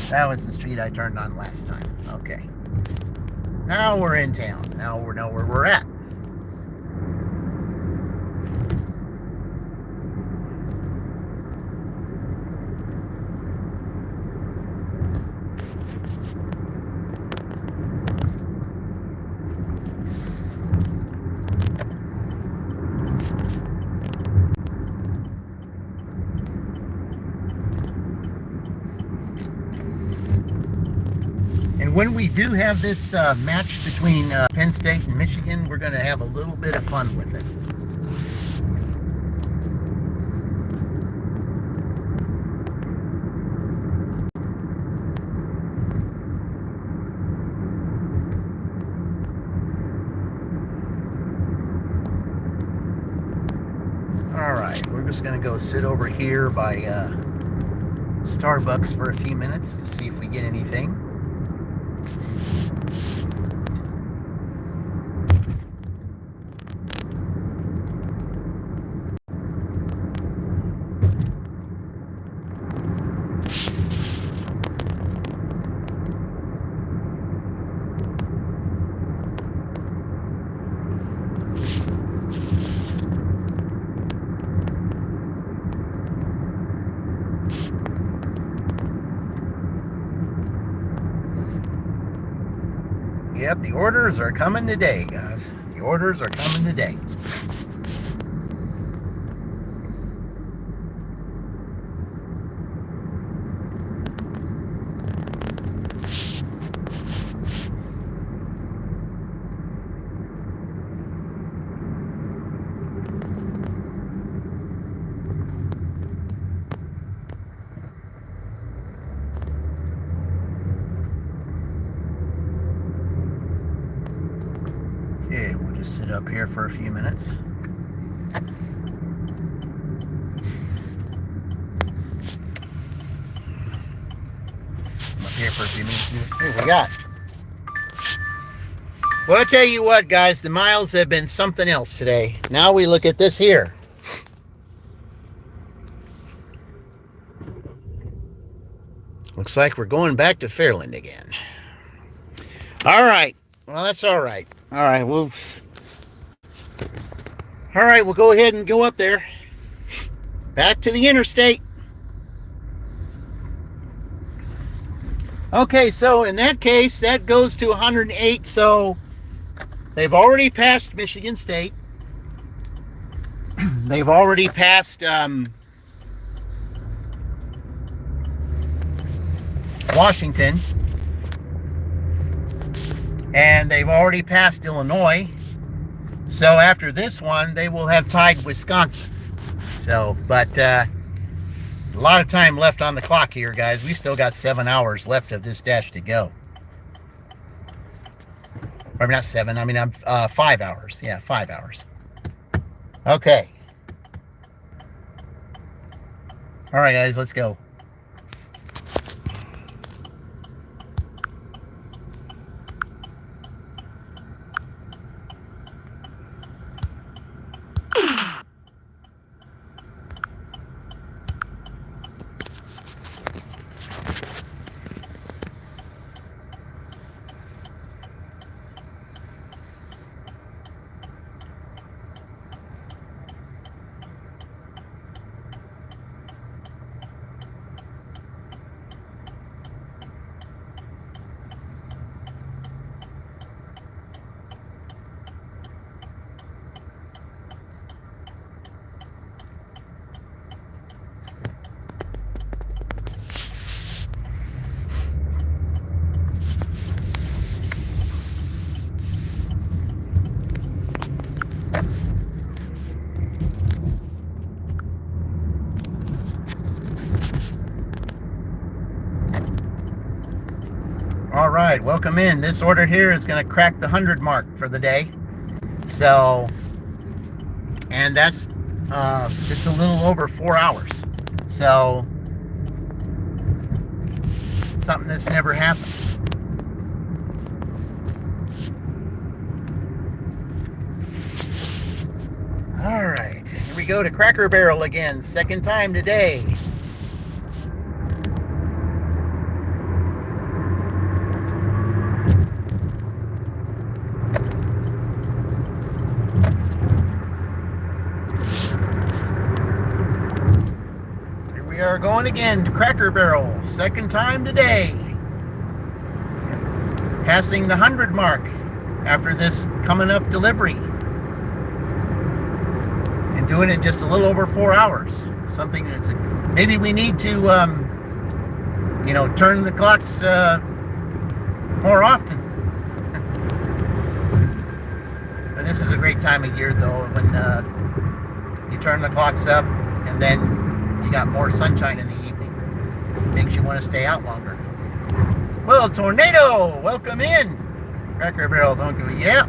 that was the street I turned on last time. Okay. Now we're in town. Now we know where we're at. And when we do have this match between Penn State and Michigan, we're going to have a little bit of fun with it. All right, we're just going to go sit over here by Starbucks for a few minutes to see if we get anything. Yep, the orders are coming today, guys. The orders are coming today. Okay, we'll just sit up here for a few minutes. I'm up here for a few minutes. What do we got? Well, I'll tell you what, guys, the miles have been something else today. Now we look at this here. Looks like we're going back to Fairland again. All right. Well, that's all right. All right, we'll go ahead and go up there. Back to the interstate. Okay, so in that case, that goes to 108. So they've already passed Michigan State. They've already passed Washington. And they've already passed Illinois. So after this one, they will have tied Wisconsin. So, but a lot of time left on the clock here, guys. We still got 7 hours left of this dash to go. Or not 7, I mean, 5 hours. Yeah, 5 hours. Okay. All right, guys, let's go. right, welcome in. This order here is going to crack the 100 mark for the day. So, and that's just a little over 4 hours. So, something that's never happened. All right, here we go to Cracker Barrel again, second time today. Here we are going again to Cracker Barrel, second time today. Passing the 100 mark after this coming up delivery. And doing it just a little over 4 hours. Something that's, maybe we need to, turn the clocks more often. But this is a great time of year, though, when you turn the clocks up and then you got more sunshine in the evening. Makes you want to stay out longer. Well, Tornado, welcome in. Cracker Barrel, don't give a yeah.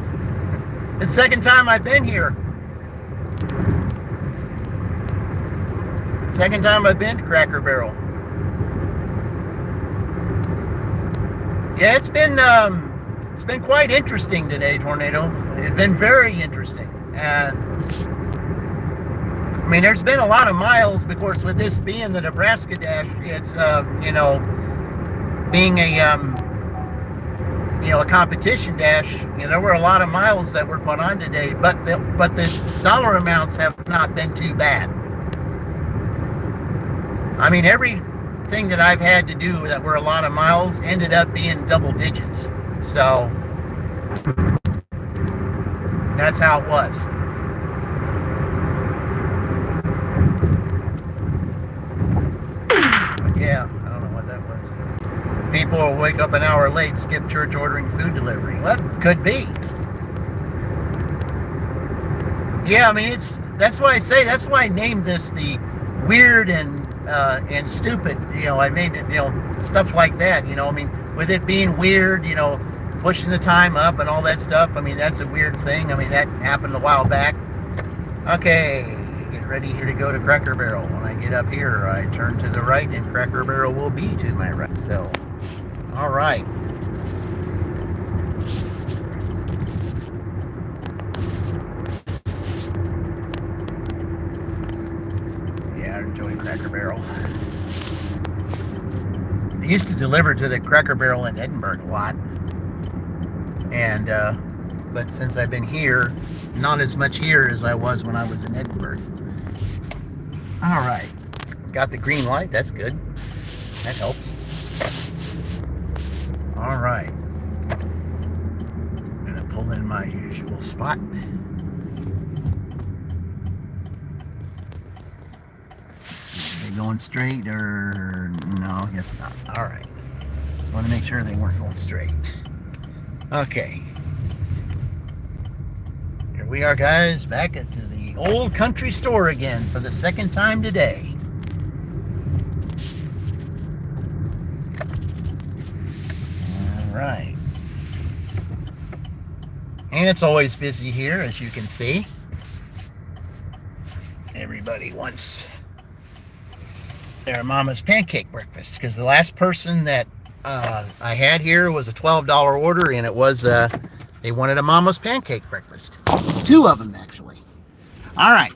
It's the second time I've been here. Second time I've been to Cracker Barrel. Yeah, it's been quite interesting today, Tornado. It's been very interesting. And I mean, there's been a lot of miles, of course, with this being the Nebraska Dash. It's being a competition dash. There were a lot of miles that were put on today, but the dollar amounts have not been too bad. I mean, everything that I've had to do that were a lot of miles ended up being double digits. So that's how it was. But yeah, I don't know what that was. People will wake up an hour late, skip church ordering food delivery. Well, that could be. Yeah, I mean, that's why I named this the weird and stupid, I made it, stuff like that, I mean, with it being weird, pushing the time up and all that stuff. I mean, that's a weird thing. I mean, that happened a while back. Okay, get ready here to go to Cracker Barrel. When I get up here, I turn to the right and Cracker Barrel will be to my right. So, all right. Enjoy Cracker Barrel. I used to deliver to the Cracker Barrel in Edinburgh a lot, and but since I've been here, not as much here as I was when I was in Edinburgh. All right, got the green light. That's good. That helps. All right, I'm gonna pull in my usual spot. Going straight, or no, I guess not. All right, just want to make sure they weren't going straight. Okay, here we are, guys, back at the old country store again for the second time today. All right, and it's always busy here, as you can see. Everybody wants their mama's pancake breakfast, because the last person that I had here was a $12 order, and it was they wanted a mama's pancake breakfast. Two of them, actually. All right,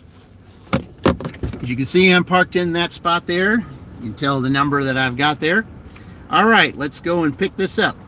as you can see, I'm parked in that spot there. You can tell the number that I've got there. All right, let's go and pick this up.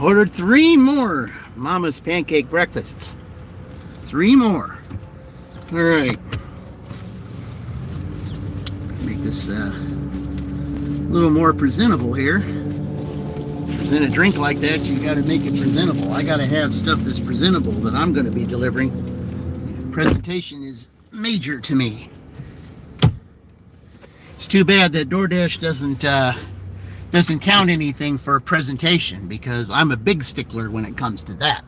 Ordered 3 more Mama's pancake breakfasts. 3 more. All right. Make this a little more presentable here. Present a drink like that, you got to make it presentable. I got to have stuff that's presentable that I'm going to be delivering. Presentation is major to me. It's too bad that DoorDash doesn't count anything for presentation, because I'm a big stickler when it comes to that.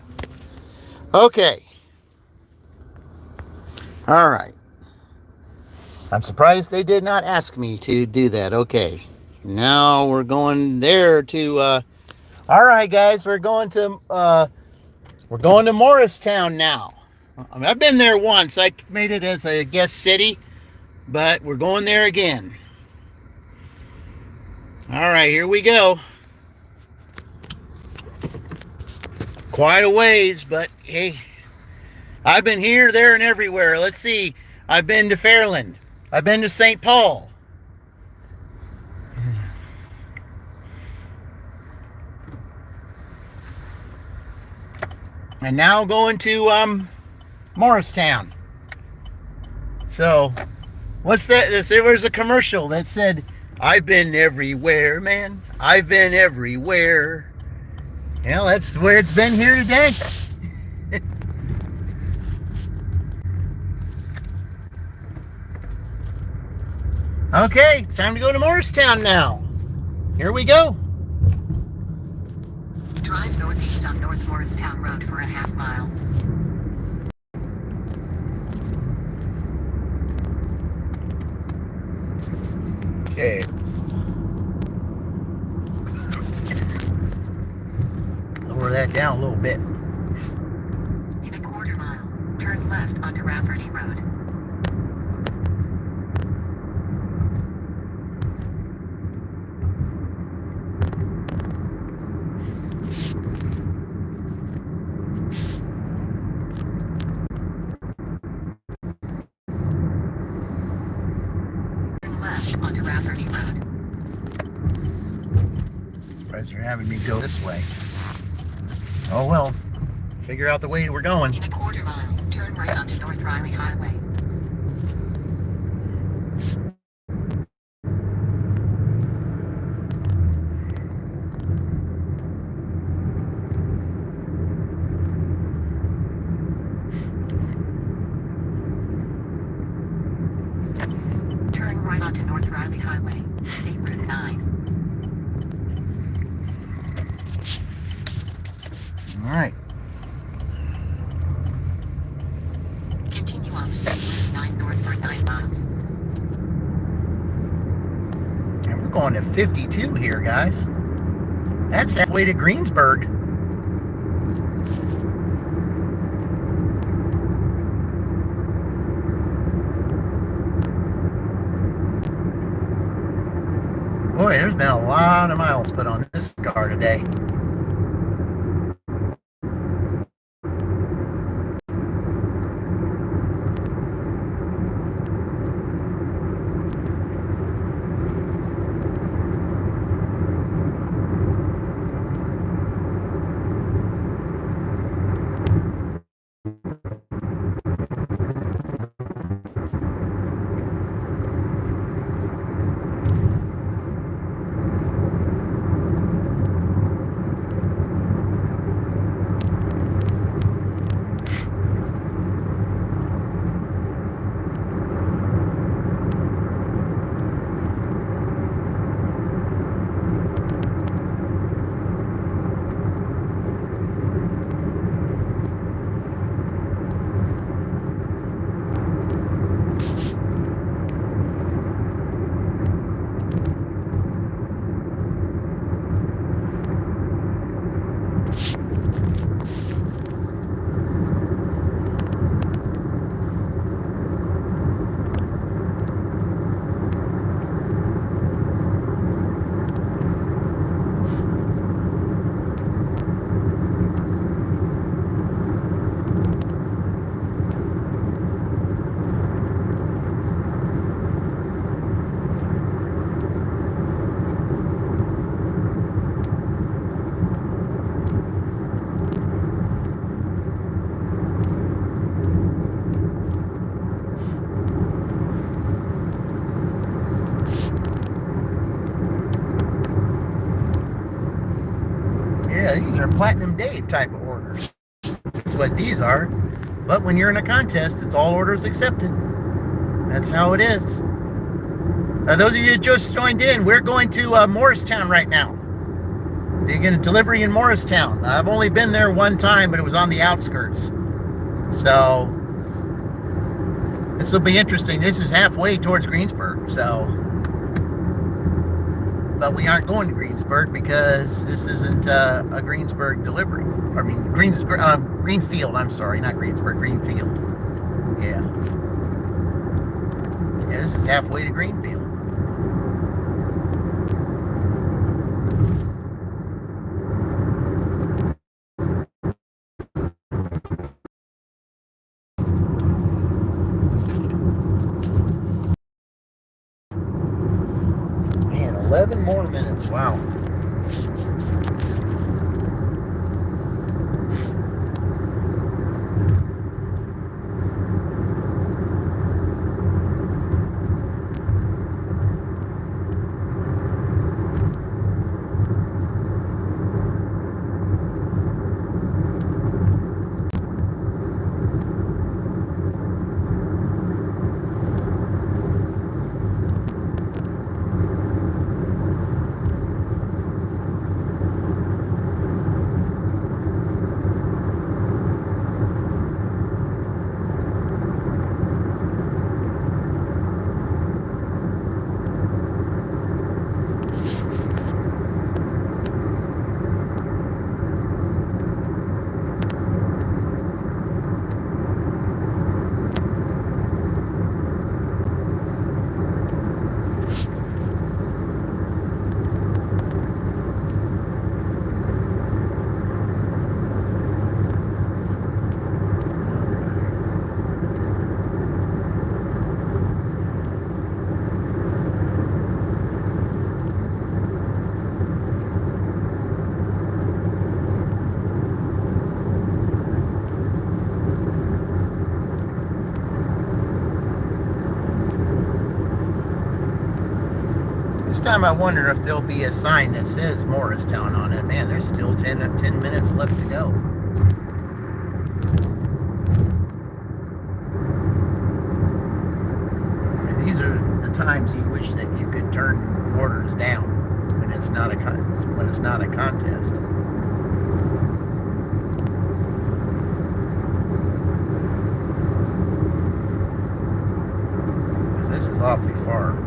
Okay. All right. I'm surprised they did not ask me to do that. Okay. Now we're going there to all right, guys, we're going to Morristown now. I mean, I've been there once. I made it as a guest city, but we're going there again. All right, here we go. Quite a ways, but hey, I've been here, there, and everywhere. Let's see. I've been to Fairland. I've been to St. Paul. And now going to Morristown. So, what's that? There was a commercial that said, "I've been everywhere, man. I've been everywhere." Well, that's where it's been here today. Okay, time to go to Morristown now. Here we go. Drive northeast on North Morristown Road for a half mile. Okay. Lower that down a little bit. In a quarter mile, turn left onto Rafferty Road. Turn left onto Rafferty Road. Surprised they're having me go this way. Oh well, figure out the way we're going. In a quarter mile, turn right onto North Riley Highway. Turn right onto North Riley Highway, State Route 9. All right. Continue on State Route 9 north for 9 miles. And we're going to 52 here, guys. That's halfway to Greensburg. Boy, there's been a lot of miles put on this car today. Yeah, these are Platinum Dave type of orders. That's what these are. But when you're in a contest, it's all orders accepted. That's how it is. Those of you that just joined in, we're going to Morristown right now. You're going to delivery in Morristown. I've only been there one time, but it was on the outskirts. So this will be interesting. This is halfway towards Greensburg. So, but we aren't going to Greensburg because this isn't a Greensburg delivery. I mean, Greenfield. I'm sorry, not Greensburg. Greenfield. Yeah. Yeah, this is halfway to Greenfield. Man, 11 more minutes. Wow. This time I wonder if there'll be a sign that says Morristown on it. Man, there's still 10 minutes left to go. I mean, these are the times you wish that you could turn orders down when it's not a contest. Because this is awfully far.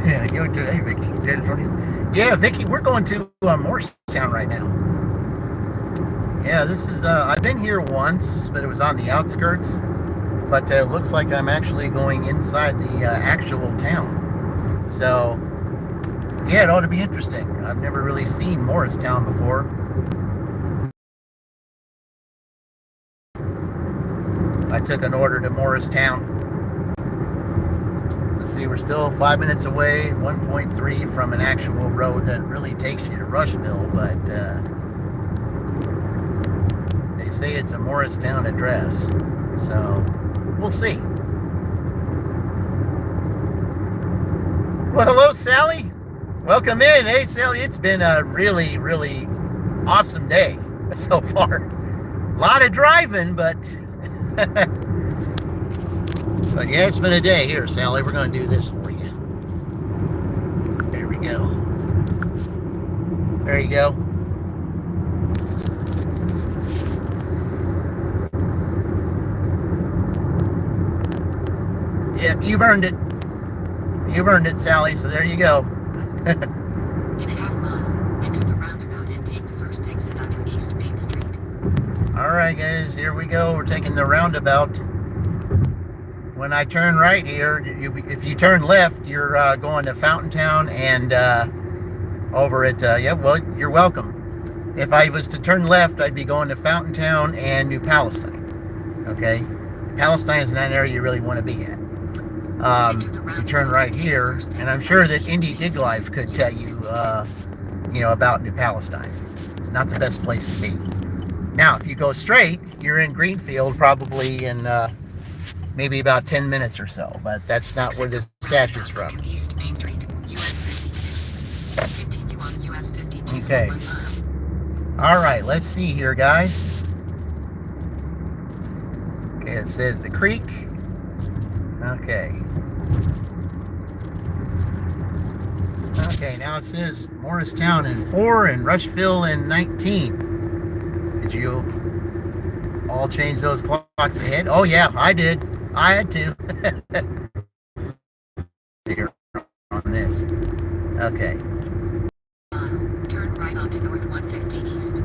Yeah, you do. Hey, Vicky. Yeah, Vicky, we're going to Morristown right now. Yeah, this is. I've been here once, but it was on the outskirts. But it looks like I'm actually going inside the actual town. So, yeah, it ought to be interesting. I've never really seen Morristown before. I took an order to Morristown. Let's see, we're still 5 minutes away, 1.3 from an actual road that really takes you to Rushville, but they say it's a Morristown address, so we'll see. Well, hello, Sally. Welcome in. Hey, Sally, it's been a really, really awesome day so far. A lot of driving, but but yeah, it's been a day. Here, Sally, we're going to do this for you. There we go. There you go. Yep, you've earned it. You've earned it, Sally, so there you go. In a half mile, enter the roundabout and take the first exit onto East Main Street. All right, guys, here we go. We're taking the roundabout. When I turn right here, if you turn left, you're going to Fountaintown and over at, yeah, well, you're welcome. If I was to turn left, I'd be going to Fountaintown and New Palestine. Okay? Palestine is not an area you really want to be at. You turn right here, and I'm sure that Indy Dig Life could tell you, you know, about New Palestine. It's not the best place to be. Now, if you go straight, you're in Greenfield, probably in maybe about 10 minutes or so, but that's not where this stash is from. East Main Street, US 52. Continue on US 52 Okay. for 1 mile. All right, let's see here, guys. Okay, it says the creek. Okay. Okay, now it says Morristown in 4 and Rushville in 19. Did you all change those clocks ahead? Oh, yeah, I did. I had to. Here on this. Okay. Turn right onto North 150 East.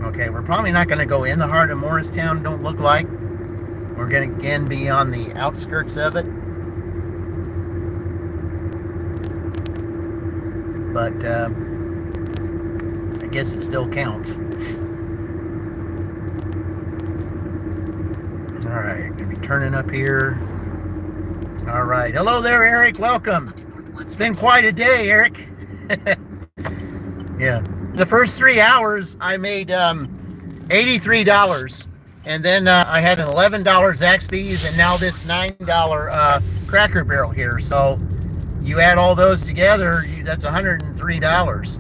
Okay, we're probably not going to go in the heart of Morristown, don't look like. We're going to again be on the outskirts of it. But I guess it still counts. All right, going to be turning up here. All right, hello there, Eric. Welcome. It's been quite a day, Eric. Yeah. The first 3 hours, I made $83, and then I had an $11 Zaxby's, and now this $9 Cracker Barrel here. So you add all those together, that's $103.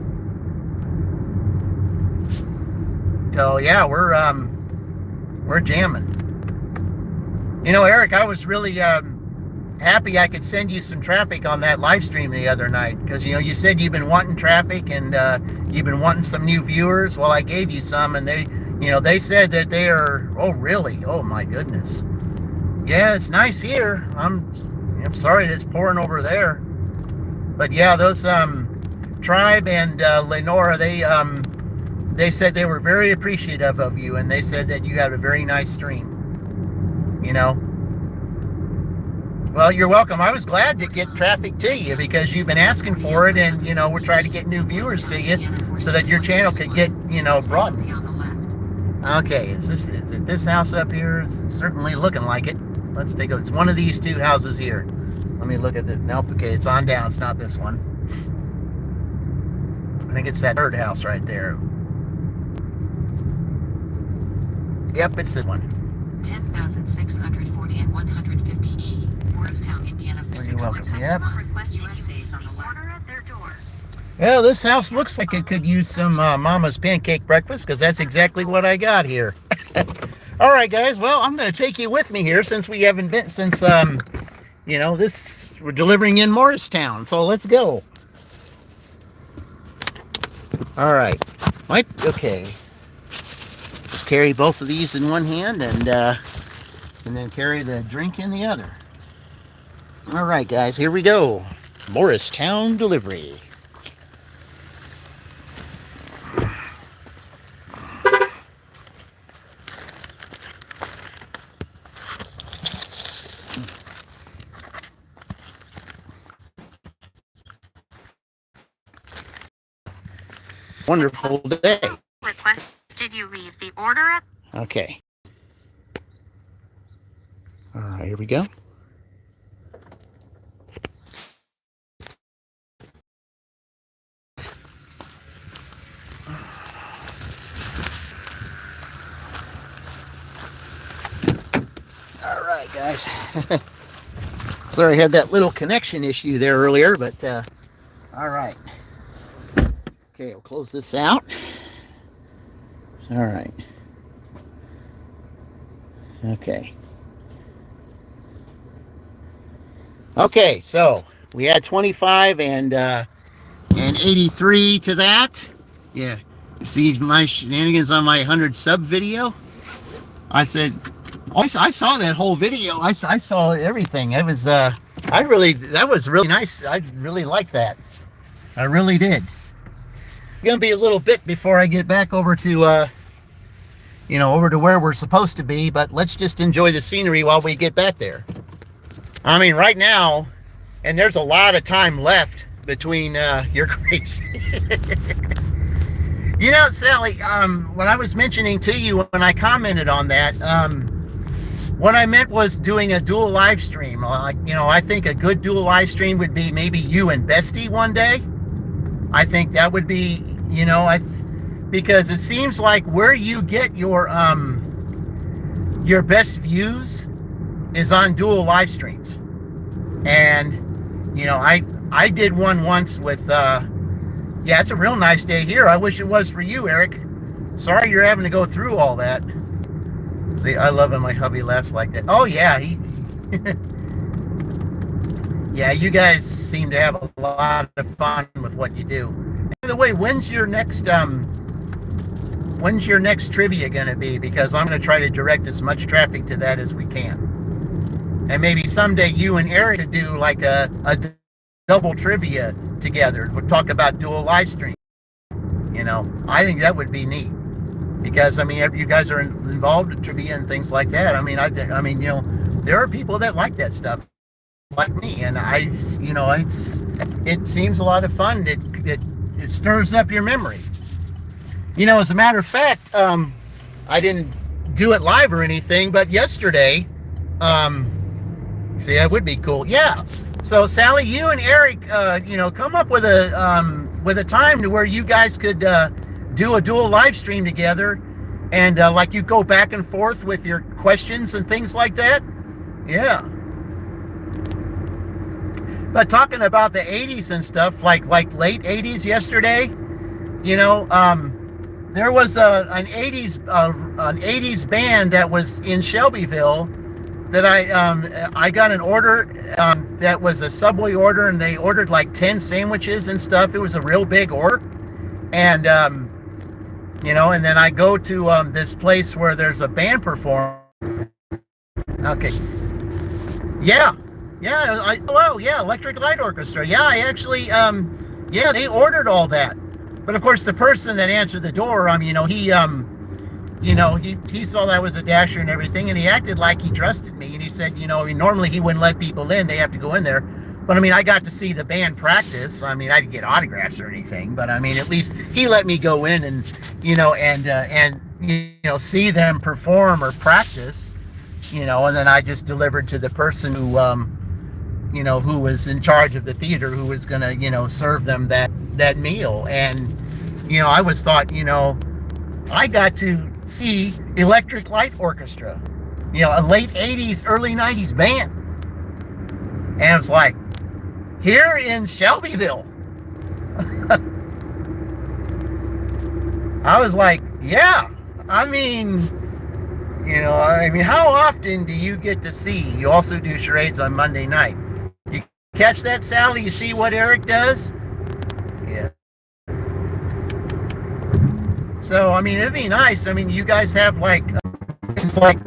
So yeah, we're jamming. You know, Eric, I was really happy I could send you some traffic on that live stream the other night, because you know you said you've been wanting traffic and you've been wanting some new viewers. Well, I gave you some, and they said that they are. Oh, really? Oh my goodness. Yeah, it's nice here. I'm sorry that it's pouring over there, but yeah, those Tribe and Lenora, they said they were very appreciative of you, and they said that you had a very nice stream. You know. Well, you're welcome. I was glad to get traffic to you because you've been asking for it, and you know we're trying to get new viewers to you so that your channel could get broadened. Okay, is it this house up here? It's certainly looking like it. Let's take a look. It's one of these two houses here. Let me look at it. Nope. Okay, it's on down. It's not this one. I think it's that third house right there. Yep, it's this one. 10,640 and 150E. Morristown, Indiana for You're welcome. Yep. USA's on the left. Order at their door. Well, this house looks like it could use some Mama's pancake breakfast, because that's exactly what I got here. All right, guys. Well, I'm going to take you with me here since we haven't been since we're delivering in Morristown. So let's go. All right. Okay. Just carry both of these in one hand, and and then carry the drink in the other. All right, guys, here we go. Morristown delivery. Wonderful day. Requested you leave the order at. Okay. All right, here we go. All right, guys. Sorry, I had that little connection issue there earlier, but all right. Okay, we'll close this out. All right. Okay. Okay, so we had 25 and 83 to that. Yeah. You see my shenanigans on my 100 sub video? I said, I saw that whole video. I saw everything. It was that was really nice. I really liked that. I really did. It's gonna be a little bit before I get back over to over to where we're supposed to be, but let's just enjoy the scenery while we get back there. I mean, right now, and there's a lot of time left between your crazy. Sally, what I was mentioning to you when I commented on that, what I meant was doing a dual live stream. I think a good dual live stream would be maybe you and Bestie one day. I think that would be, because it seems like where you get your best views is on dual live streams. And, I did one once with, it's a real nice day here. I wish it was for you, Eric. Sorry you're having to go through all that. See, I love when my hubby laughs like that. Oh, yeah, yeah, you guys seem to have a lot of fun with what you do. By the way, when's your next trivia gonna be? Because I'm gonna try to direct as much traffic to that as we can. And maybe someday you and Eric could do like a double trivia together. We'll talk about dual live stream. I think that would be neat. Because you guys are involved in trivia and things like that. There are people that like that stuff, like me, and it seems a lot of fun. It stirs up your memory. As a matter of fact, I didn't do it live or anything, but yesterday, see, that would be cool. Yeah. So Sally, you and Eric, come up with a time to where you guys could do a dual live stream together, and like you go back and forth with your questions and things like that. Yeah. But talking about the 80s and stuff, like late 80s yesterday, there was an 80s band that was in Shelbyville that I got an order that was a Subway order, and they ordered like 10 sandwiches and stuff. It was a real big order. And and then I go to this place where there's a band performing. Okay. Yeah. Yeah. Hello. Yeah. Electric Light Orchestra. Yeah. I actually, they ordered all that. But of course, the person that answered the door, he saw that I was a dasher and everything, and he acted like he trusted me. And he said, normally he wouldn't let people in. They have to go in there. But I got to see the band practice. I didn't get autographs or anything, but at least he let me go in and, see them perform or practice, and then I just delivered to the person who, who was in charge of the theater, who was going to, serve them that meal. And, I was thought, I got to see Electric Light Orchestra, a late 80s, early 90s band. And it was like, here in Shelbyville. I was like, yeah, how often do you get to see? You also do charades on Monday night. You catch that, Sally? You see what Eric does? Yeah. So, it'd be nice. You guys have it's like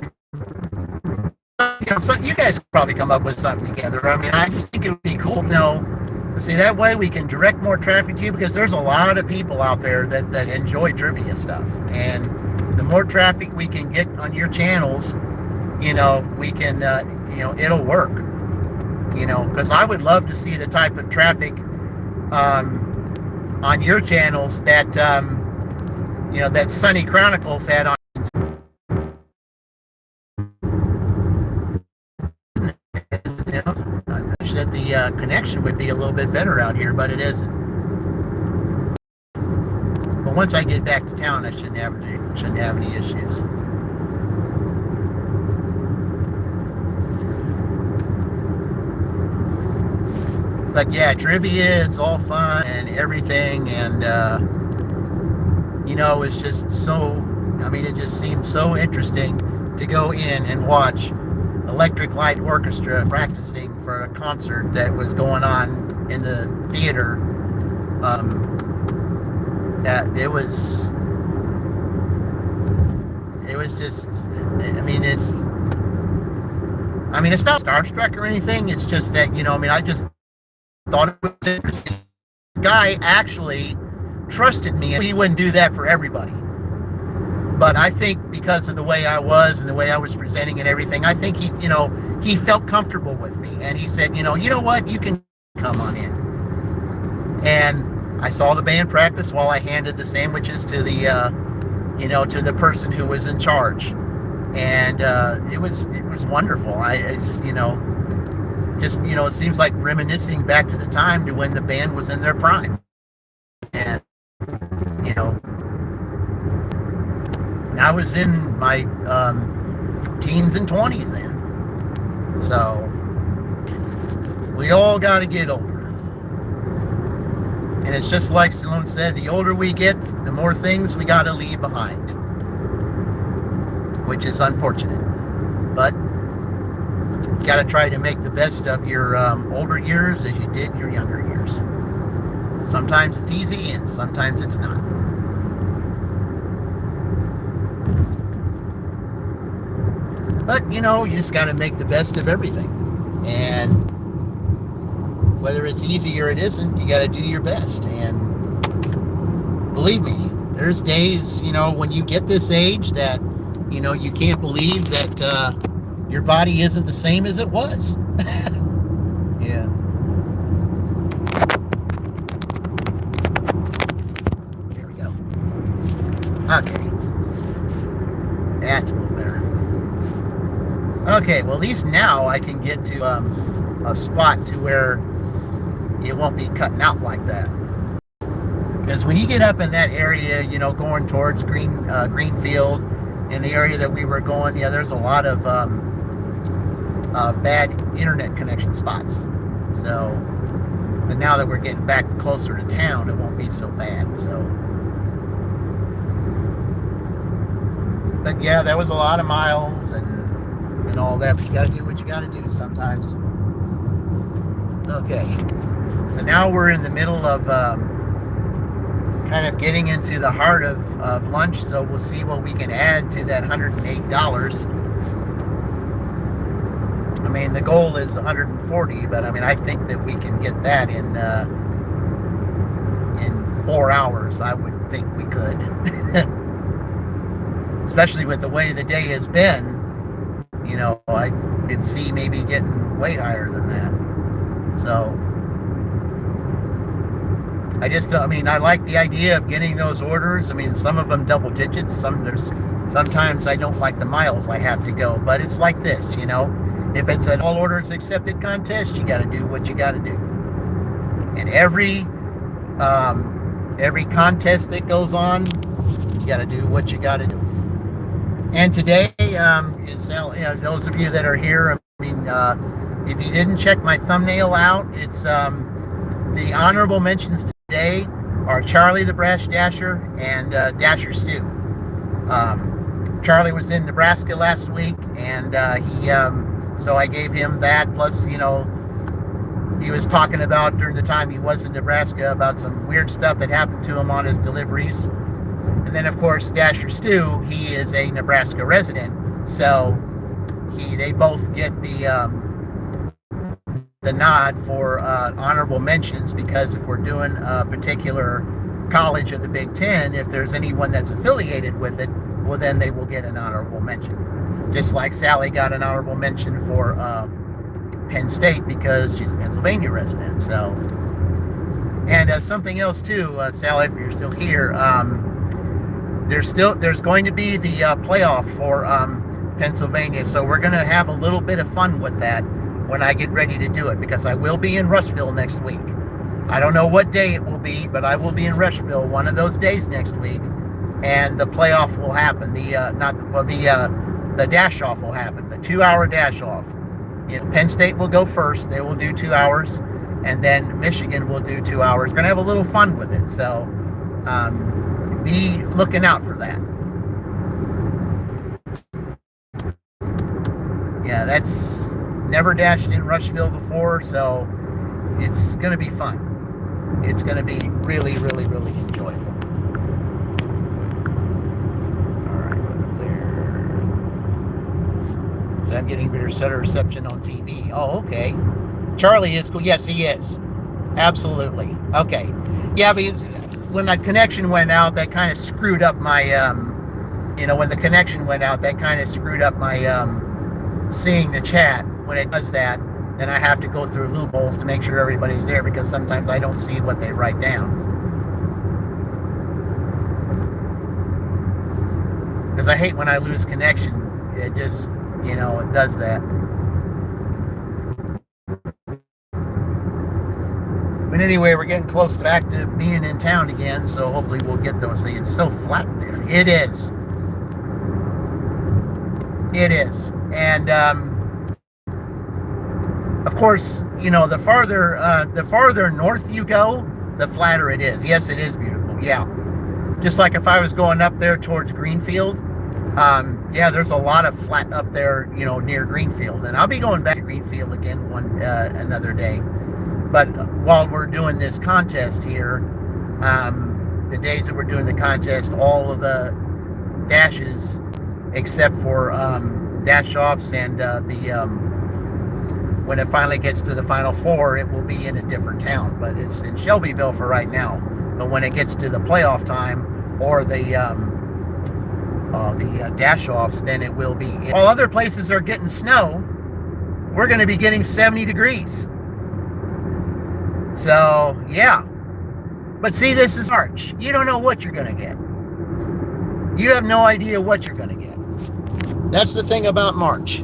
So you guys could probably come up with something together. I mean, I just think it would be cool, see, that way we can direct more traffic to you, because there's a lot of people out there that enjoy trivia stuff. And the more traffic we can get on your channels, we can, it'll work. Because I would love to see the type of traffic on your channels that, that Sunny Chronicles had on. I wish that the connection would be a little bit better out here, but it isn't. But once I get back to town, I shouldn't have any issues. But yeah, trivia, it's all fun and everything, and it's just so, it just seems so interesting to go in and watch Electric Light Orchestra practicing for a concert that was going on in the theater. It was just, it's not starstruck or anything. It's just that, I just thought it was interesting. The guy actually trusted me, and he wouldn't do that for everybody. But I think because of the way I was and the way I was presenting and everything, I think he felt comfortable with me, and he said, you know what, you can come on in. And I saw the band practice while I handed the sandwiches to the, to the person who was in charge, and it was wonderful. It seems like reminiscing back to the time to when the band was in their prime, and and I was in my teens and 20s then. So we all got to get older. And it's just like Stallone said, the older we get, the more things we got to leave behind. Which is unfortunate. But you got to try to make the best of your older years as you did your younger years. Sometimes it's easy and sometimes it's not. But, you just got to make the best of everything. And whether it's easy or it isn't, you got to do your best. And believe me, there's days, when you get this age that, you can't believe that your body isn't the same as it was. Yeah. There we go. Okay. That's a little better. Okay, well, at least now I can get to a spot to where it won't be cutting out like that. Because when you get up in that area, going towards Greenfield, in the area that we were going, there's a lot of bad internet connection spots. So, but now that we're getting back closer to town, it won't be so bad. So, but yeah, that was a lot of miles and all that, but you got to do what you got to do sometimes. Okay, so now we're in the middle of kind of getting into the heart of lunch, so we'll see what we can add to that $108. The goal is 140, but I think that we can get that in 4 hours. I would think we could. Especially with the way the day has been, I could see maybe getting way higher than that. So, I like the idea of getting those orders. Some of them double digits. Sometimes I don't like the miles I have to go, but it's like this, if it's an all orders accepted contest, you got to do what you got to do. And every contest that goes on, you got to do what you got to do. And today, those of you that are here, if you didn't check my thumbnail out, it's the honorable mentions today are Charlie the Brash Dasher and Dasher Stew. Charlie was in Nebraska last week, and so I gave him that. Plus, he was talking about during the time he was in Nebraska about some weird stuff that happened to him on his deliveries. And then, of course, Dasher Stew, he is a Nebraska resident, so they both get the nod for honorable mentions, because if we're doing a particular college of the Big Ten, if there's anyone that's affiliated with it, well, then they will get an honorable mention. Just like Sally got an honorable mention for Penn State because she's a Pennsylvania resident. So, and something else too, Sally, if you're still here, there's going to be the playoff for Pennsylvania. So we're going to have a little bit of fun with that when I get ready to do it, because I will be in Rushville next week. I don't know what day it will be, but I will be in Rushville one of those days next week, and the playoff will happen. The dash off will happen, the 2-hour dash off. Penn State will go first; they will do 2 hours, and then Michigan will do 2 hours. We're gonna have a little fun with it, so be looking out for that. Yeah, that's never dashed in Rushville before, so it's gonna be fun. It's going to be really, really, really enjoyable. All right, right up there. So I'm getting better center reception on TV. Oh, okay. Charlie is cool. Yes, he is. Absolutely. Okay. Yeah, because when that connection went out, that kind of screwed up my, when the connection went out, that kind of screwed up my seeing the chat. When it does that, then I have to go through loopholes to make sure everybody's there, because sometimes I don't see what they write down. Because I hate when I lose connection. It just, it does that. But anyway, we're getting close back to being in town again, so hopefully we'll get those. See, it's so flat there. It is. It is. And, of course, the farther north you go, the flatter it is. Yes, it is beautiful. Yeah. Just like if I was going up there towards Greenfield, yeah, there's a lot of flat up there, near Greenfield. And I'll be going back to Greenfield again another day. But while we're doing this contest here, the days that we're doing the contest, all of the dashes, except for dash offs and when it finally gets to the Final Four, it will be in a different town. But it's in Shelbyville for right now. But when it gets to the playoff time or the dash offs, then it will be. While other places are getting snow, we're going to be getting 70 degrees. So, yeah. But see, this is March. You don't know what you're going to get. You have no idea what you're going to get. That's the thing about March.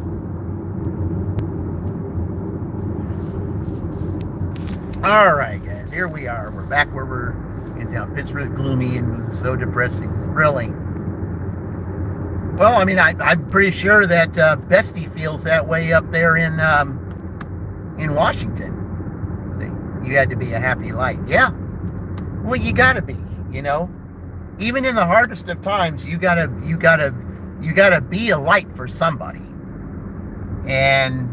All right, guys, here we are. We're back where we're in town. Pittsburgh, gloomy and so depressing. Really. Well, I mean, I'm pretty sure that Bestie feels that way up there in Washington. See, you had to be a happy light. Yeah. Well, you gotta be. Even in the hardest of times, you gotta be a light for somebody. And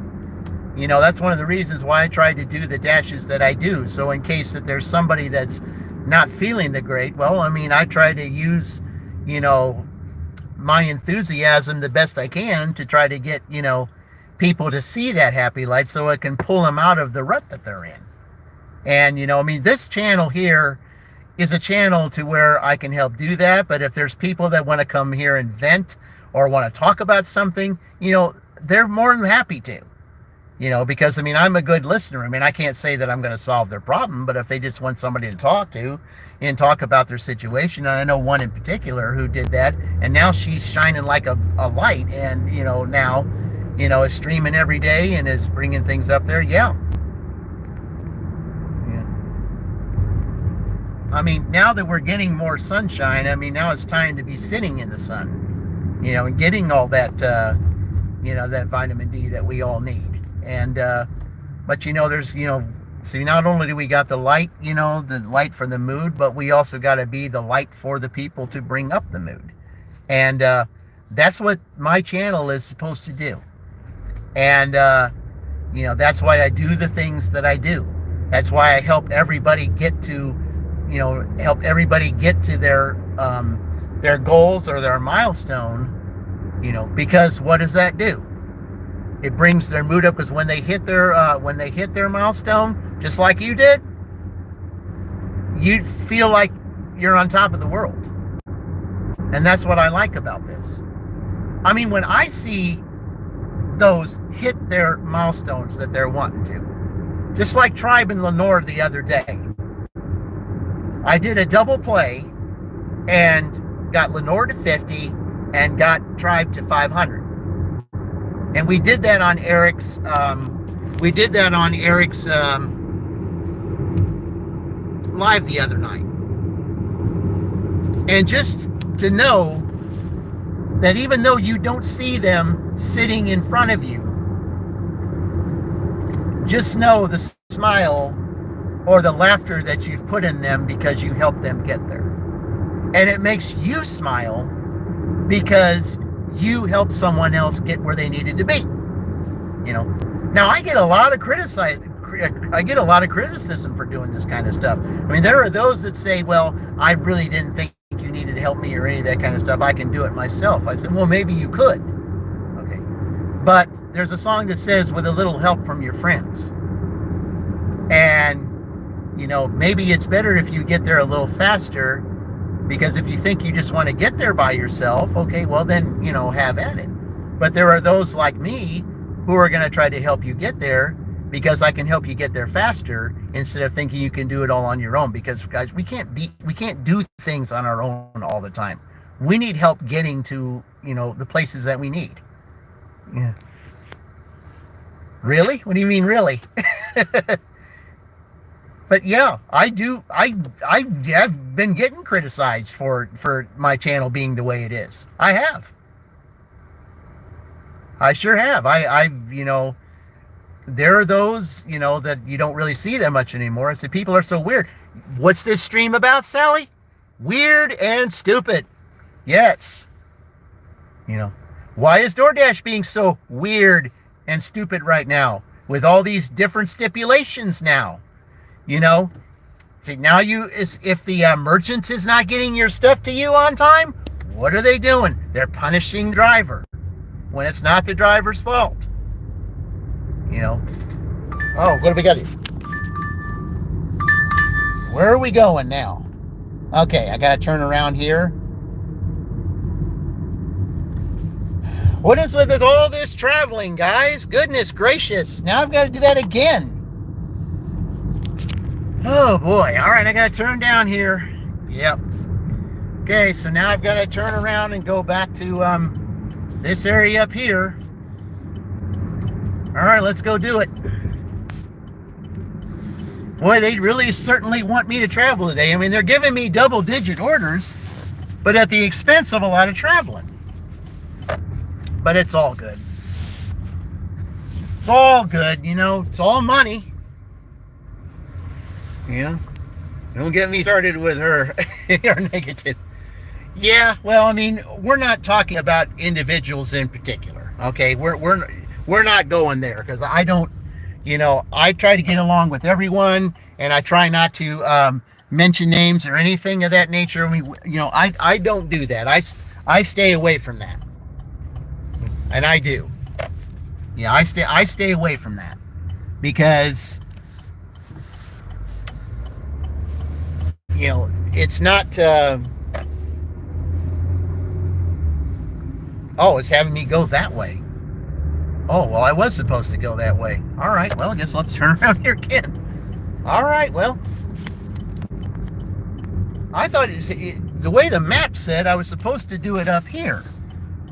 that's one of the reasons why I try to do the dashes that I do. So in case that there's somebody that's not feeling the great, well, I mean, I try to use, my enthusiasm the best I can to try to get, people to see that happy light so it can pull them out of the rut that they're in. And, I mean, this channel here is a channel to where I can help do that. But if there's people that want to come here and vent or want to talk about something, they're more than happy to. Because, I mean, I'm a good listener. I mean, I can't say that I'm going to solve their problem, but if they just want somebody to talk to and talk about their situation, and I know one in particular who did that, and now she's shining like a light, and, now, is streaming every day and is bringing things up there. Yeah. I mean, now that we're getting more sunshine, I mean, now it's time to be sitting in the sun, and getting all that, that vitamin D that we all need. And, but there's, see, not only do we got the light, the light for the mood, but we also got to be the light for the people to bring up the mood. And, that's what my channel is supposed to do. And, that's why I do the things that I do. That's why I help everybody get to, their goals or their milestone, because what does that do? It brings their mood up because when they hit their milestone, just like you did, you feel like you're on top of the world. And that's what I like about this. I mean, when I see those hit their milestones that they're wanting to, just like Tribe and Lenore the other day, I did a double play and got Lenore to 50 and got Tribe to 500. And we did that on Eric's live the other night. And just to know that even though you don't see them sitting in front of you, just know the smile or the laughter that you've put in them because you helped them get there. And it makes you smile because you helped someone else get where they needed to be. You know, now I get a lot of criticism for doing this kind of stuff. I mean, there are those that say, well, I really didn't think you needed to help me or any of that kind of stuff. I can do it myself. I said, well, maybe you could. Okay. But there's a song that says, with a little help from your friends. And, you know, maybe it's better if you get there a little faster, because if you think you just want to get there by yourself, okay, well then, you know, have at it. But there are those like me who are going to try to help you get there because I can help you get there faster instead of thinking you can do it all on your own. Because guys, we can't do things on our own all the time. We need help getting to, you know, the places that we need. Yeah. Really? What do you mean, really? But yeah, I do. I have been getting criticized for my channel being the way it is. I have. I sure have. I've, you know, there are those, you know, that you don't really see that much anymore. I said, people are so weird. What's this stream about, Sally? Weird and stupid. Yes. You know, why is DoorDash being so weird and stupid right now with all these different stipulations now? You know, see, now if the merchant is not getting your stuff to you on time, what are they doing? They're punishing the driver when it's not the driver's fault. You know, oh, what do we got here? Where are we going now? Okay, I got to turn around here. What is with all this traveling, guys? Goodness gracious. Now I've got to do that again. Oh boy. All right, I got to turn down here. Yep. Okay, so now I've got to turn around and go back to this area up here. All right, let's go do it. Boy, they really certainly want me to travel today. I mean, they're giving me double-digit orders, but at the expense of a lot of traveling. But it's all good. It's all good, you know. It's all money. Yeah. Don't get me started with her. You're negative. Yeah, well, I mean, we're not talking about individuals in particular. Okay, we're not going there because I don't, you know, I try to get along with everyone and I try not to mention names or anything of that nature. I mean, you know, I don't do that. I stay away from that. And I do. Yeah, I stay away from that because, you know, it's not oh, it's having me go that way. Oh, well, I was supposed to go that way. All right, well, I guess I'll have to turn around here again. All right, well, I thought the way the map said I was supposed to do it up here.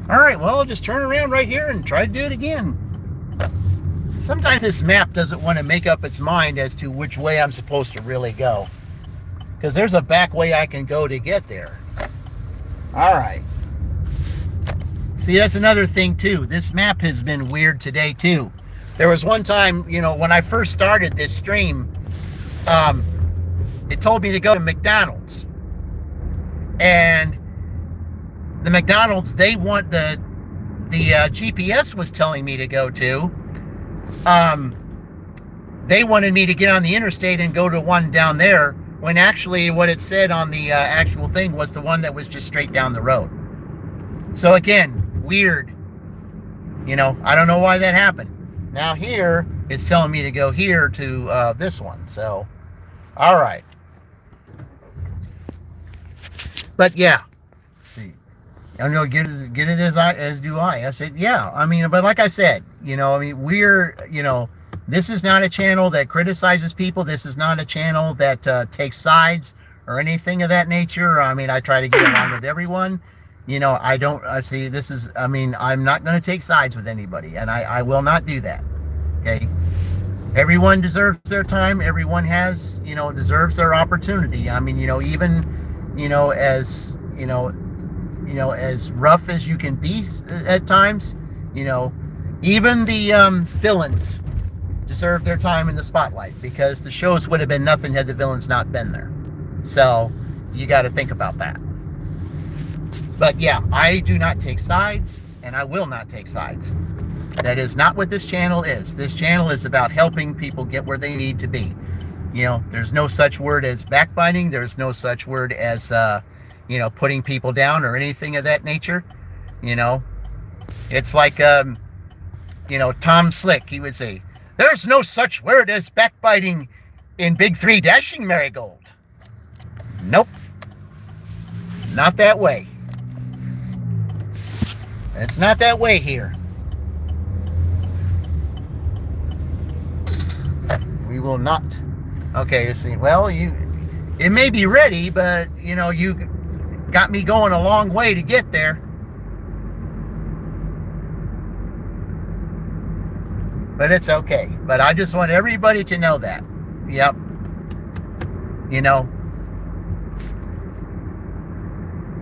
All right, well, I'll just turn around right here and try to do it again. Sometimes this map doesn't want to make up its mind as to which way I'm supposed to really go, because there's a back way I can go to get there. All right. See, that's another thing, too. This map has been weird today, too. There was one time, you know, when I first started this stream, it told me to go to McDonald's. And the McDonald's they want the GPS was telling me to go to, they wanted me to get on the interstate and go to one down there, when actually what it said on the actual thing was the one that was just straight down the road. So again, weird. I don't know why that happened. Now here, it's telling me to go here to this one. So, all right. But yeah, see, I know get it as do I. I said, yeah. I mean, but like I said, we're, this is not a channel that criticizes people. This is not a channel that takes sides or anything of that nature. I mean, I try to get along with everyone. I don't, see, this is, I mean, I'm not going to take sides with anybody, and I will not do that. Okay. Everyone deserves their time. Everyone has, deserves their opportunity. I mean, even, as, as rough as you can be at times, even the villains deserve their time in the spotlight, because the shows would have been nothing had the villains not been there. So you got to think about that. But yeah, I do not take sides, and I will not take sides. That is not what this channel is. This channel is about helping people get where they need to be. There's no such word as backbiting. There's no such word as, putting people down or anything of that nature. It's like, Tom Slick, he would say, there's no such word as backbiting in Big 3 Dashing Marigold. Nope. Not that way. It's not that way here. We will not. Okay, you see, well, it may be ready, but, you got me going a long way to get there. But it's okay. But I just want everybody to know that. Yep.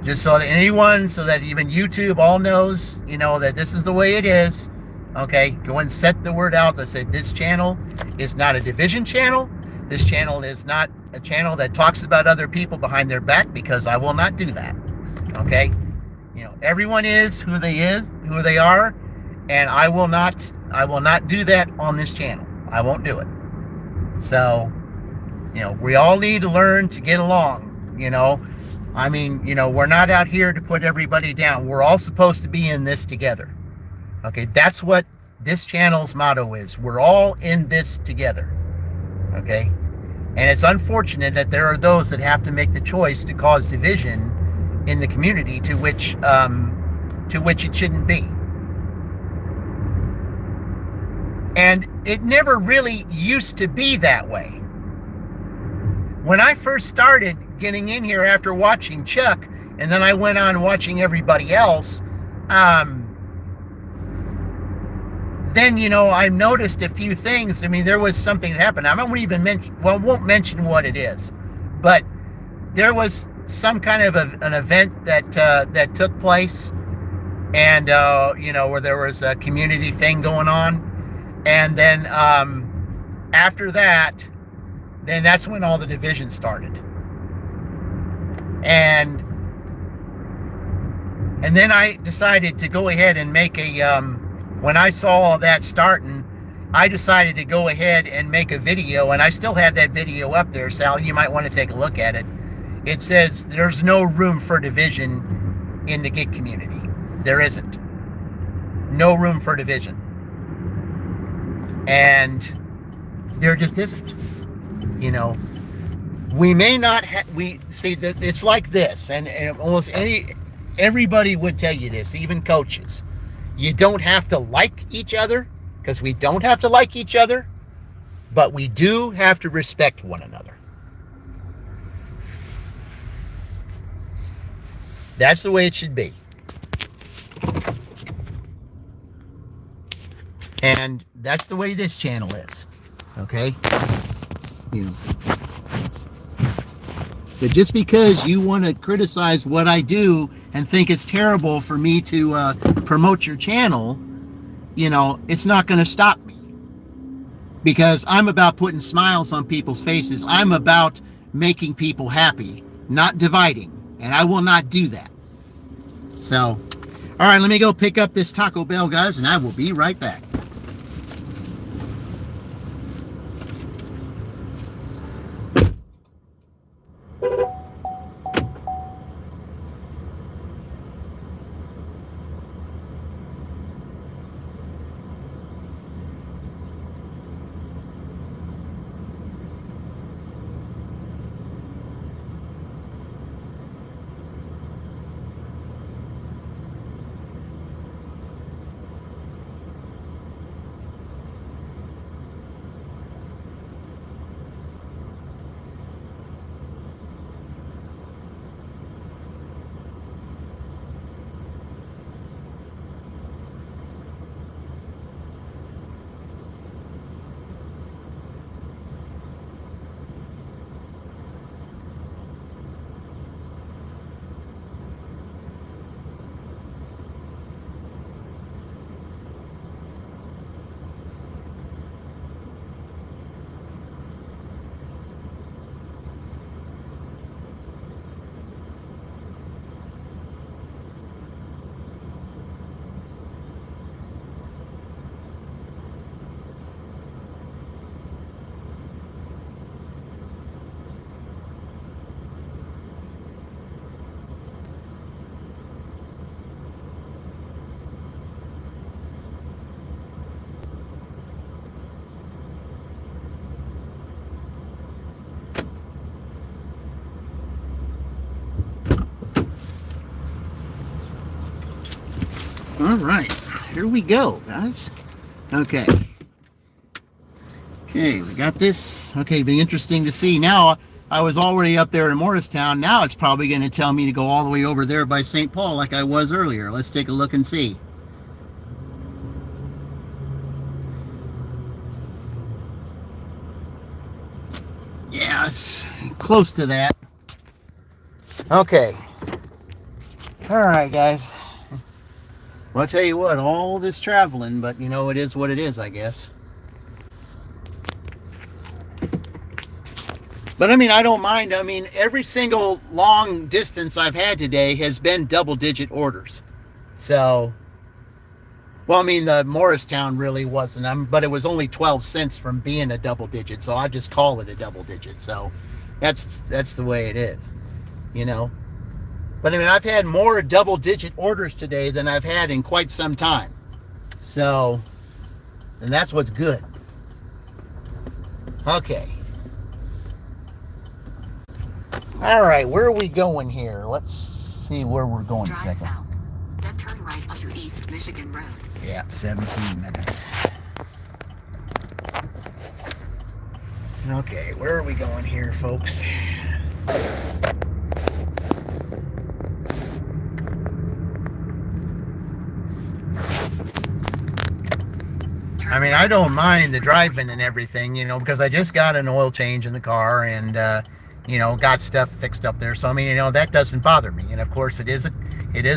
Just so that even YouTube all knows, that this is the way it is. Okay, go and set the word out that say this channel is not a division channel. This channel is not a channel that talks about other people behind their back, because I will not do that. Okay, everyone is who they are, and I will not do that on this channel. I won't do it. So, we all need to learn to get along. I mean, we're not out here to put everybody down. We're all supposed to be in this together. Okay, that's what this channel's motto is. We're all in this together. Okay, and it's unfortunate that there are those that have to make the choice to cause division in the community to which it shouldn't be. And it never really used to be that way. When I first started getting in here after watching Chuck, and then I went on watching everybody else, then, I noticed a few things. I mean, there was something that happened. I won't mention what it is, but there was some kind of an event that took place, and, where there was a community thing going on. And then after that, then that's when all the division started. And then I decided to go ahead and make when I saw all that starting, I decided to go ahead and make a video, and I still have that video up there, Sal. You might want to take a look at it. It says there's no room for division in the gig community. There isn't. No room for division. And there just isn't. We may not we see that it's like this, and almost everybody would tell you this, even coaches. You don't have to like each other, because we don't have to like each other, but we do have to respect one another. That's the way it should be. And that's the way this channel is. Okay? But just because you want to criticize what I do and think it's terrible for me to promote your channel, it's not going to stop me. Because I'm about putting smiles on people's faces. I'm about making people happy, not dividing. And I will not do that. So, all right, let me go pick up this Taco Bell, guys, and I will be right back. All right, here we go, guys. Okay. Okay, we got this. Okay, it'll be interesting to see. Now, I was already up there in Morristown. Now it's probably going to tell me to go all the way over there by St. Paul like I was earlier. Let's take a look and see. Yeah, it's close to that. Okay. All right, guys. Well, I'll tell you what, all this traveling, but you know, it is what it is, I guess. But I mean, I don't mind. I mean, every single long distance I've had today has been double-digit orders. So, well, I mean, the Morristown really wasn't, but it was only 12 cents from being a double-digit, so I just call it a double-digit. So, that's the way it is, you know. But I mean, I've had more double-digit orders today than I've had in quite some time. So, and that's what's good. Okay. All right, where are we going here? Let's see where we're going. Drive south, then turn right onto East Michigan Road. Yeah, 17 minutes. Okay, where are we going here, folks? I mean, I don't mind the driving and everything, you know, because I just got an oil change in the car and, you know, got stuff fixed up there. So, I mean, you know, that doesn't bother me. And, of course, it is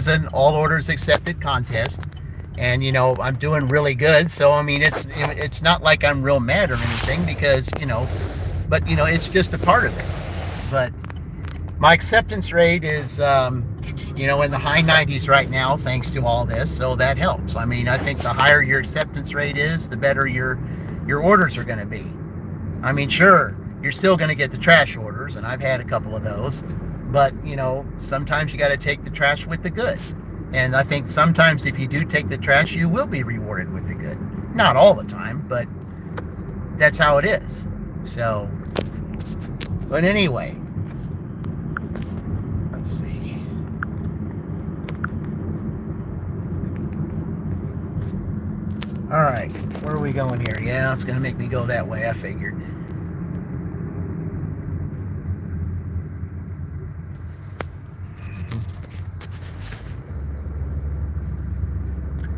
an all orders accepted contest. And, you know, I'm doing really good. So, I mean, it's not like I'm real mad or anything because, you know, but, you know, it's just a part of it. But my acceptance rate is, you know, in the high 90s right now, thanks to all this. So that helps. I mean, I think the higher your acceptance rate is, the better your orders are going to be. I mean, sure, you're still going to get the trash orders, and I've had a couple of those. But, you know, sometimes you got to take the trash with the good. And I think sometimes if you do take the trash, you will be rewarded with the good. Not all the time, but that's how it is. So, but anyway, let's see. All right, where are we going here? Yeah, it's going to make me go that way, I figured.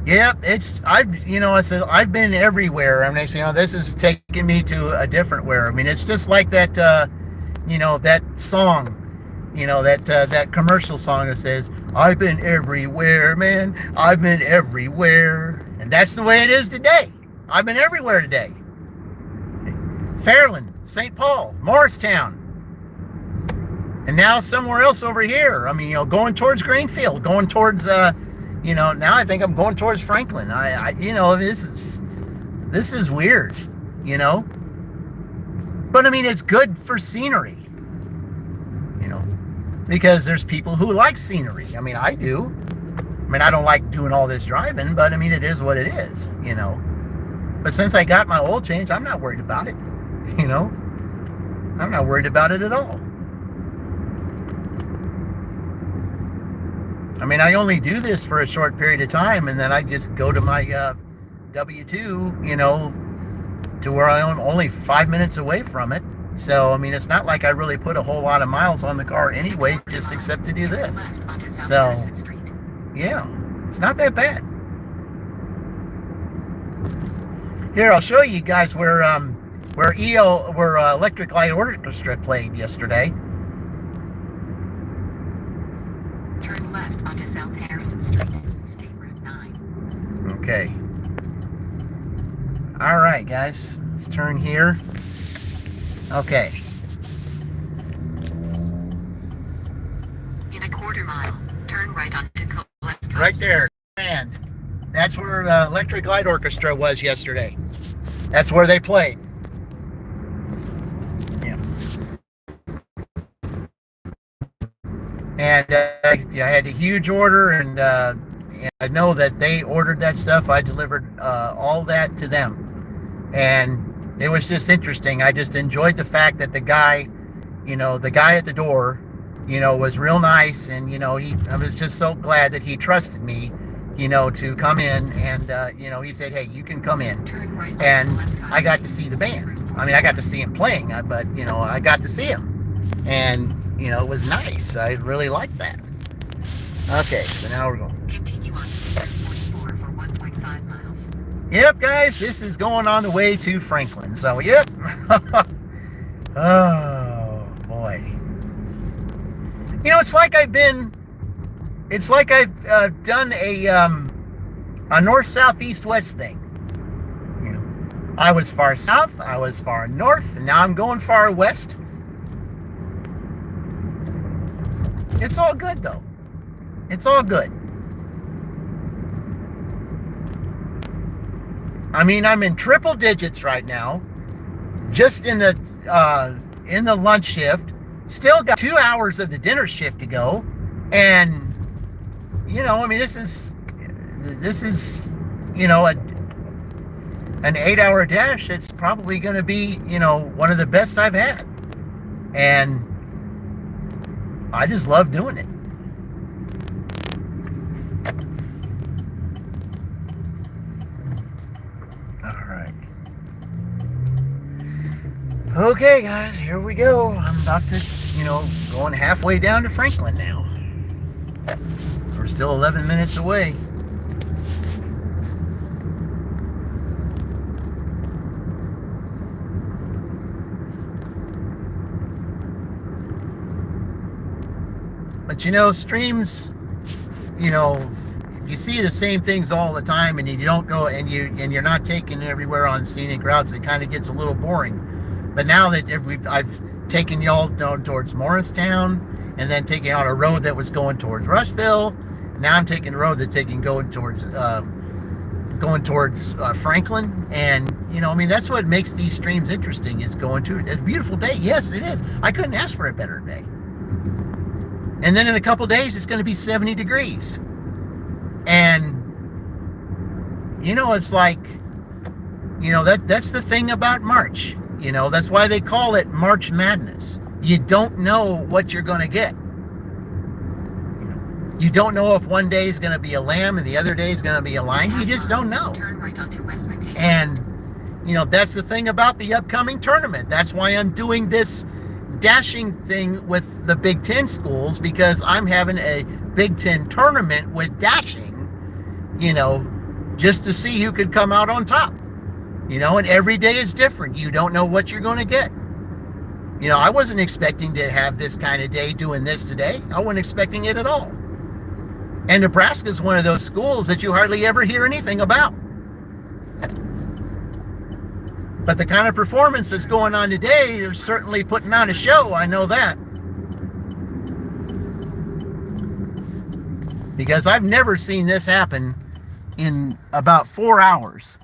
Yep, I've been everywhere. I mean, you know, this is taking me to a different where. I mean, it's just like that, you know, that song, you know, that commercial song that says, I've been everywhere, man. I've been everywhere. And that's the way it is today. I've been everywhere today. Fairland, St. Paul, Morristown. And now somewhere else over here. I mean, you know, going towards Greenfield, going towards, you know, now I think I'm going towards Franklin. You know, this is weird, you know. But I mean, it's good for scenery, you know, because there's people who like scenery. I mean, I do. I mean, I don't like doing all this driving, but I mean, it is what it is, you know. But since I got my oil change, I'm not worried about it, you know. I'm not worried about it at all. I mean, I only do this for a short period of time, and then I just go to my W2, you know, to where I'm only 5 minutes away from it. So, I mean, it's not like I really put a whole lot of miles on the car anyway, just except to do this. So, yeah, it's not that bad. Here, I'll show you guys where Electric Light Orchestra played yesterday. Turn left onto South Harrison Street, State Route 9. Okay. All right, guys. Let's turn here. Okay. In a quarter mile, turn right onto Cole's. Right there. And that's where the Electric Light Orchestra was yesterday. That's where they played. And I had a huge order, and I know that they ordered that stuff. I delivered all that to them, and it was just interesting. I just enjoyed the fact that the guy at the door, you know, was real nice, and you know, I was just so glad that he trusted me. to come in, and he said, hey, you can come in. Turn right onto And West I got to Coast. see the band. I mean, I got to see him playing, but I got to see him, and it was nice. I really liked that. Okay, so now we're going. Continue on State Route 44 for 1.5 miles. Yep, guys, this is going on the way to Franklin. So, yep. Oh boy. It's like I've done a north, south, east, west thing. I was far south, I was far north, and now I'm going far west. It's all good, though. It's all good. I mean, I'm in triple digits right now, just in the lunch shift. Still got 2 hours of the dinner shift to go, and I mean, this is an 8-hour dash. It's probably going to be one of the best I've had, and I just love doing it. All right. Okay, guys, here we go. I'm about to, going halfway down to Franklin now. We're still 11 minutes away. But streams, you see the same things all the time, and you don't go, and you're not taking it everywhere on scenic routes. It kind of gets a little boring. But now that I've taken y'all down towards Morristown, and then taking out a road that was going towards Rushville. Now I'm taking a road that's going towards Franklin, and I mean, that's what makes these streams interesting. Is going to it's a beautiful day. Yes, it is. I couldn't ask for a better day. And then in a couple days, it's going to be 70 degrees. And, it's like, that's the thing about March. That's why they call it March Madness. You don't know what you're going to get. You don't know if one day is going to be a lamb and the other day is going to be a lion. You just don't know. Turn right onto West McKay. And, that's the thing about the upcoming tournament. That's why I'm doing this dashing thing with the Big Ten schools, because I'm having a Big Ten tournament with dashing, just to see who could come out on top. And every day is different. You don't know what you're going to get. I wasn't expecting to have this kind of day doing this today. I wasn't expecting it at all. And Nebraska is one of those schools that you hardly ever hear anything about. But the kind of performance that's going on today, they're certainly putting on a show. I know that. Because I've never seen this happen in about 4 hours.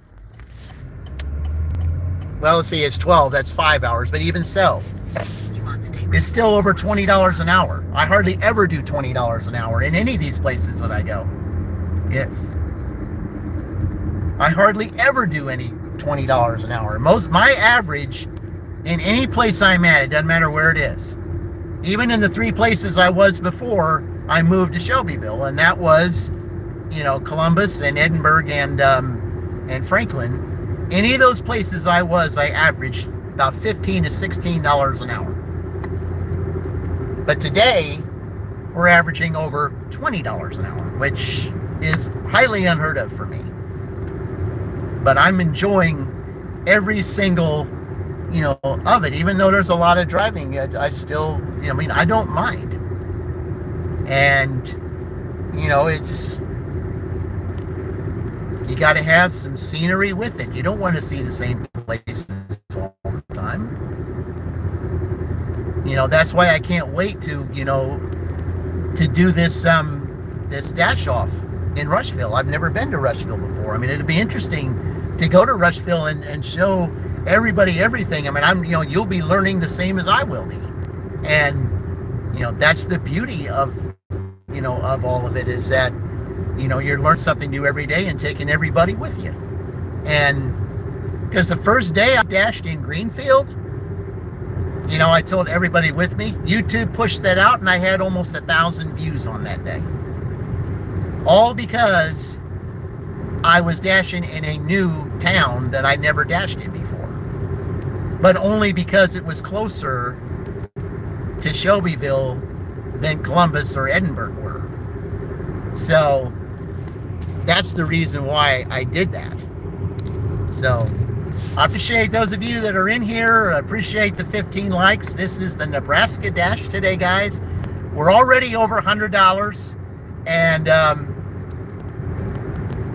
Well, let's see, it's 12. That's 5 hours. But even so, it's still over $20 an hour. I hardly ever do $20 an hour in any of these places that I go. Yes. I hardly ever do any $20 an hour. My average in any place I'm at, it doesn't matter where it is. Even in the 3 places I was before I moved to Shelbyville, and that was, Columbus and Edinburgh and Franklin. Any of those places I averaged about $15 to $16 an hour. But today, we're averaging over $20 an hour, which is highly unheard of for me. But I'm enjoying every single, of it. Even though there's a lot of driving, I still, I don't mind. And, it's, you got to have some scenery with it. You don't want to see the same places all the time. That's why I can't wait to do this dash off in Rushville. I've never been to Rushville before. I mean, it'd be interesting to go to Rushville and show everybody everything. I mean, you'll be learning the same as I will be. And, that's the beauty of all of it, is that, you learn something new every day and taking everybody with you. And because the first day I dashed in Greenfield, I told everybody with me, YouTube pushed that out, and I had almost 1,000 views on that day. All because I was dashing in a new town that I never dashed in before, but only because it was closer to Shelbyville than Columbus or Edinburgh were. So that's the reason why I did that. So I appreciate those of you that are in here. I appreciate the 15 likes. This is the Nebraska Dash today, guys. We're already over $100, and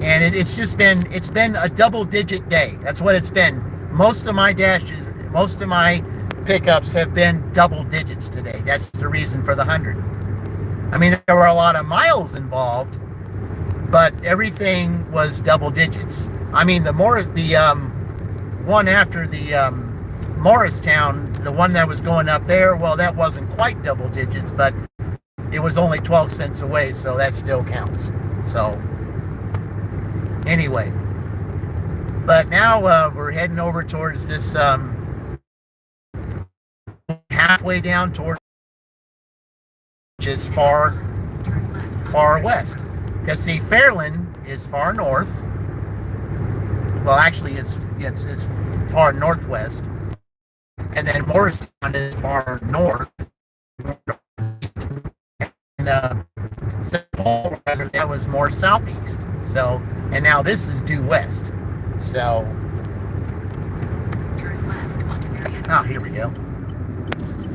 it's been a double-digit day. That's what it's been. Most of my dashes, most of my pickups have been double digits today. That's the reason for the 100. I mean, there were a lot of miles involved, but everything was double digits. I mean, the one after the Morristown, the one that was going up there, well, that wasn't quite double digits, but it was only 12 cents away, so that still counts. So anyway, but now we're heading over towards this halfway down towards, which is far west. Because see, Fairland is far north. Well, actually, it's far northwest, and then Morristown is far north. And St. Paul, that was more southeast. So, and now this is due west. So, Turn left onto Marietta. oh, here we go.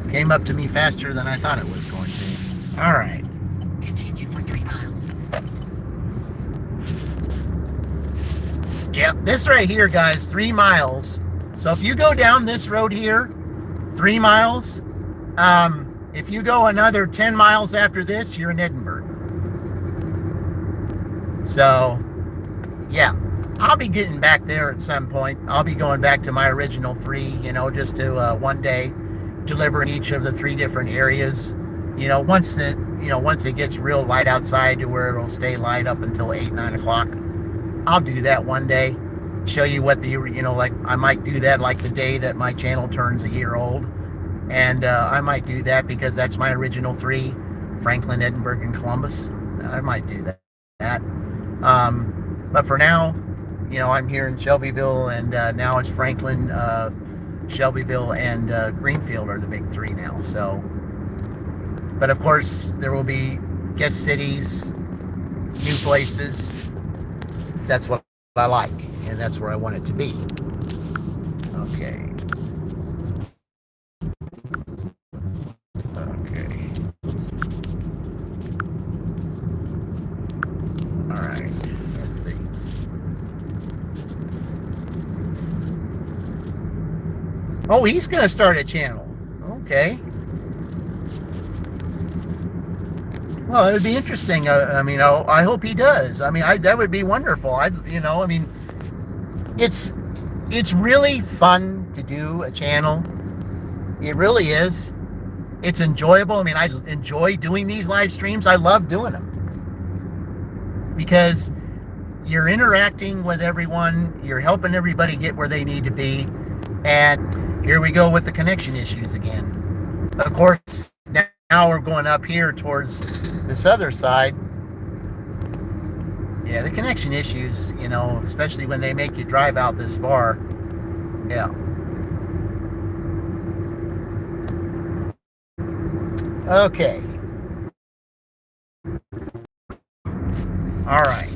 Came up to me faster than I thought it was going to. All right. Continue for 3 miles. Yep, this right here, guys, 3 miles. So if you go down this road here, 3 miles, if you go another 10 miles after this, you're in Edinburgh. So, yeah, I'll be getting back there at some point. I'll be going back to my original 3, just to one day deliver in each of the 3 different areas. Once it gets real light outside to where it'll stay light up until 8, 9 o'clock. I'll do that one day, show you what like I might do that like the day that my channel turns a year old. And I might do that because that's my original 3, Franklin, Edinburgh, and Columbus. I might do that. But for now, I'm here in Shelbyville, and now it's Franklin, Shelbyville, and Greenfield are the big 3 now. So, but of course, there will be guest cities, new places. That's what I like, and that's where I want it to be. Okay. All right. Let's see. Oh, he's going to start a channel. Okay. Well, it would be interesting. I hope he does. That would be wonderful. It's really fun to do a channel. It really is. It's enjoyable. I enjoy doing these live streams. I love doing them because you're interacting with everyone. You're helping everybody get where they need to be. And here we go with the connection issues again. Of course, now we're going up here towards this other side. Yeah, the connection issues, especially when they make you drive out this far. Yeah. Okay. All right.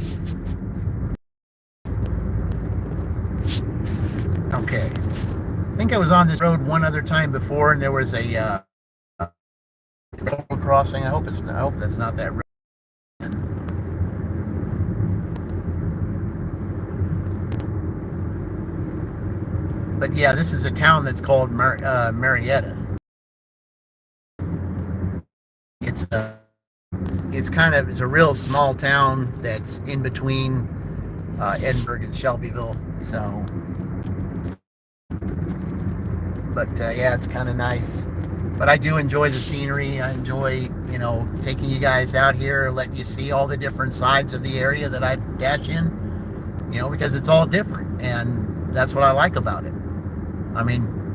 Okay. I think I was on this road one other time before, and there was a road crossing. I hope that's not that road. But yeah, this is a town that's called Marietta. It's a real small town that's in between Edinburgh and Shelbyville. So, but yeah, it's kind of nice. But I do enjoy the scenery. I enjoy, taking you guys out here, letting you see all the different sides of the area that I dash in. Because it's all different, and that's what I like about it.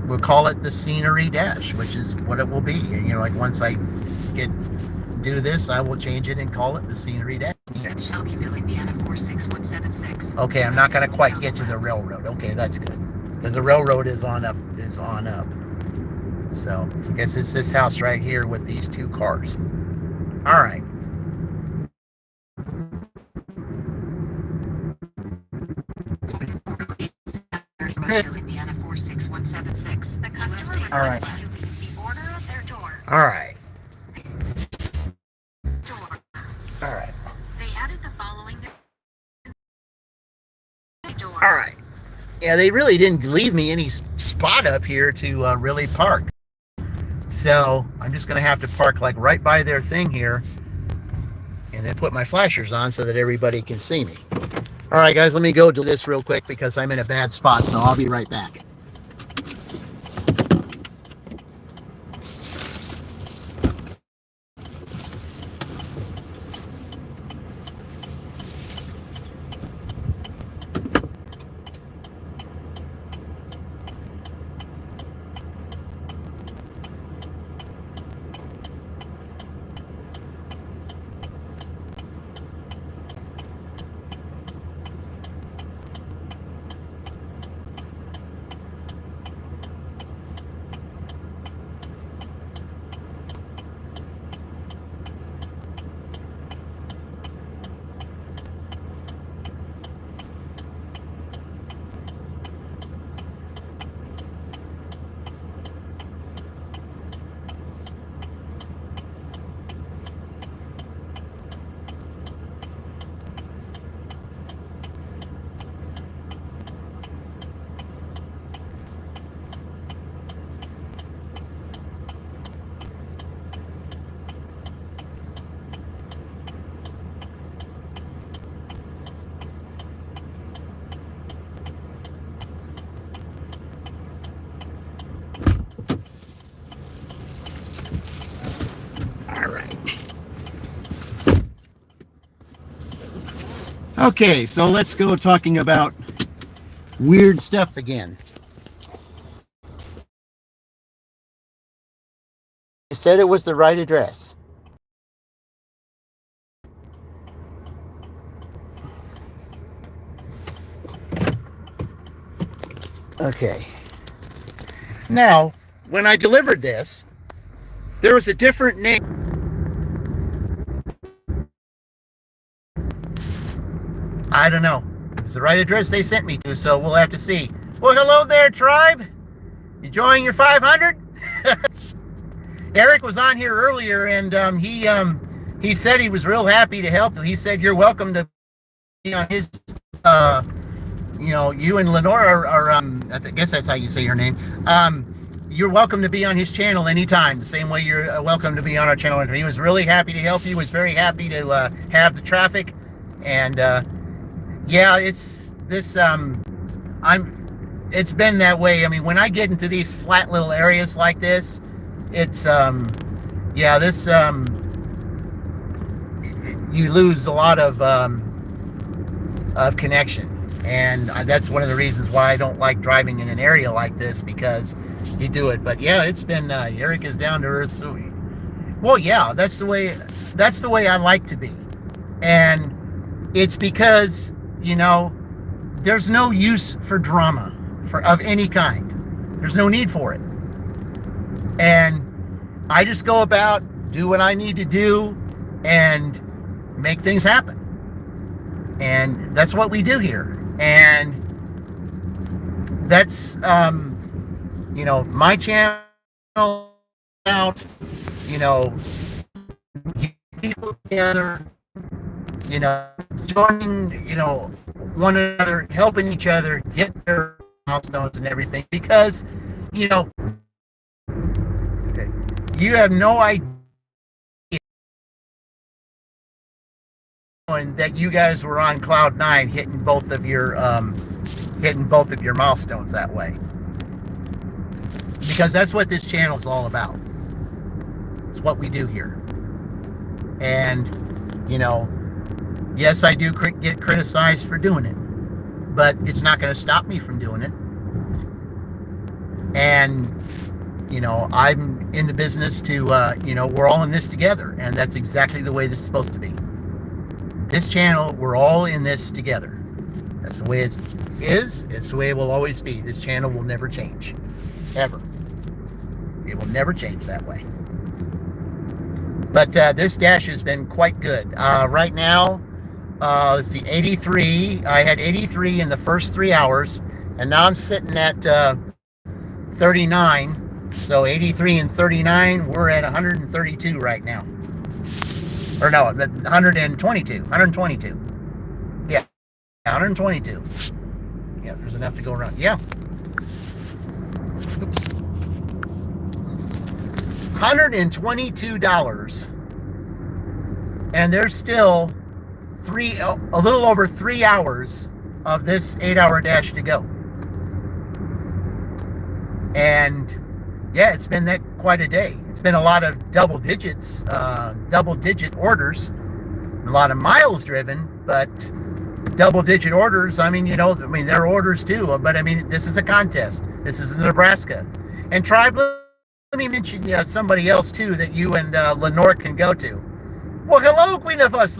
We'll call it the scenery dash, which is what it will be. Like once I get do this, I will change it and call it the Scenery Dash. Shelbyville, Indiana 46176. Okay, I'm not going to quite get to the railroad. Okay, that's good. Because the railroad is on up. So I guess it's this house right here with these two cars. All right. Indiana 46176. The customer USA. was All right. the order at their door. All right. Door. All right. They added the following door. All right. Yeah, they really didn't leave me any spot up here to really park. So I'm just going to have to park like right by their thing here and then put my flashers on so that everybody can see me. All right, guys, let me go do this real quick because I'm in a bad spot, so I'll be right back. All right. Okay, so let's go talking about weird stuff again. I said it was the right address. Okay. Now, when I delivered this, there was a different name. I don't know. It's the right address they sent me to, so we'll have to see. Well, hello there, tribe. Enjoying your 500? Eric was on here earlier, and he said he was real happy to help you. He said you're welcome to be on his, you and Lenora are I guess that's how you say your name. You're welcome to be on his channel anytime, the same way you're welcome to be on our channel. He was really happy to help you, was very happy to have the traffic, and yeah, it's this, it's been that way. I mean, when I get into these flat little areas like this, it's, yeah, this, you lose a lot of connection. And that's one of the reasons why I don't like driving in an area like this, because you do it. But yeah, it's been, Eric is down to earth. So, well, yeah, that's the way I like to be. And it's because, there's no use for drama of any kind. There's no need for it. And I just go about, do what I need to do, and make things happen. And that's what we do here. And that's, my channel out, get people together, joining, one another, helping each other get their milestones and everything, because, you have no idea that you guys were on cloud 9 hitting both of your milestones that way, because that's what this channel is all about. It's what we do here. And yes, I do get criticized for doing it, but it's not going to stop me from doing it. And I'm in the business to, we're all in this together, and that's exactly the way this is supposed to be. This channel, we're all in this together. That's the way it is. It's the way it will always be. This channel will never change, ever. It will never change that way. But this dash has been quite good. Right now, let's see, 83. I had 83 in the first 3 hours, and now I'm sitting at 39. So 83 and 39, we're at 132 right now. Or no, 122. 122. Yeah, 122. Yeah, there's enough to go around. Yeah. Oops. $122. And there's still a little over 3 hours of this 8-hour dash to go. And yeah, it's been quite a day. It's been a lot of double digit orders, a lot of miles driven, but double-digit orders. I mean, they're orders too. But I mean, this is a contest. This is in Nebraska. And Tribe, let me mention somebody else too that you and Lenore can go to. Well, hello, Queen of Us.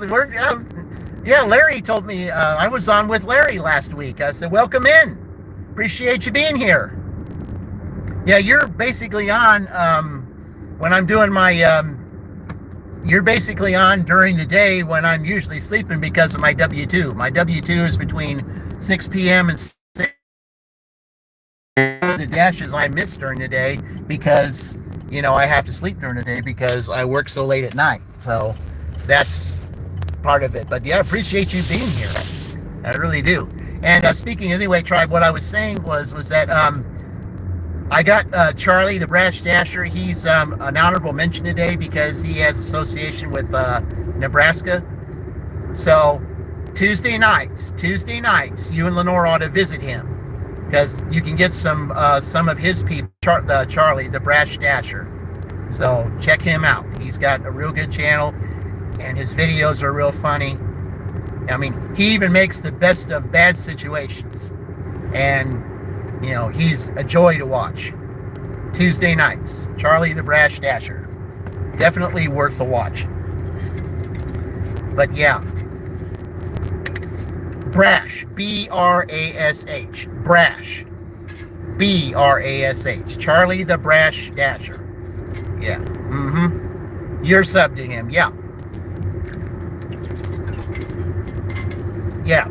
Yeah, Larry told me I was on with Larry last week. I said, welcome in. Appreciate you being here. Yeah, you're basically on when I'm doing my, you're basically on during the day when I'm usually sleeping because of my W-2. My W-2 is between 6 p.m. and 6. The dashes I miss during the day because, I have to sleep during the day because I work so late at night. So that's part of it. But yeah, I appreciate you being here. I really do. And speaking anyway, Tribe, what I was saying was that I got Charlie, the Brash Dasher. He's an honorable mention today because he has association with Nebraska. So Tuesday nights, you and Lenore ought to visit him because you can get some of his people, Charlie, the Brash Dasher. So check him out. He's got a real good channel, and his videos are real funny. I mean, he even makes the best of bad situations. And he's a joy to watch. Tuesday nights, Charlie the Brash Dasher. Definitely worth the watch. But yeah. Brash, B-R-A-S-H. Brash, B-R-A-S-H. Charlie the Brash Dasher. Yeah. You're subbed to him. Yeah. Yeah.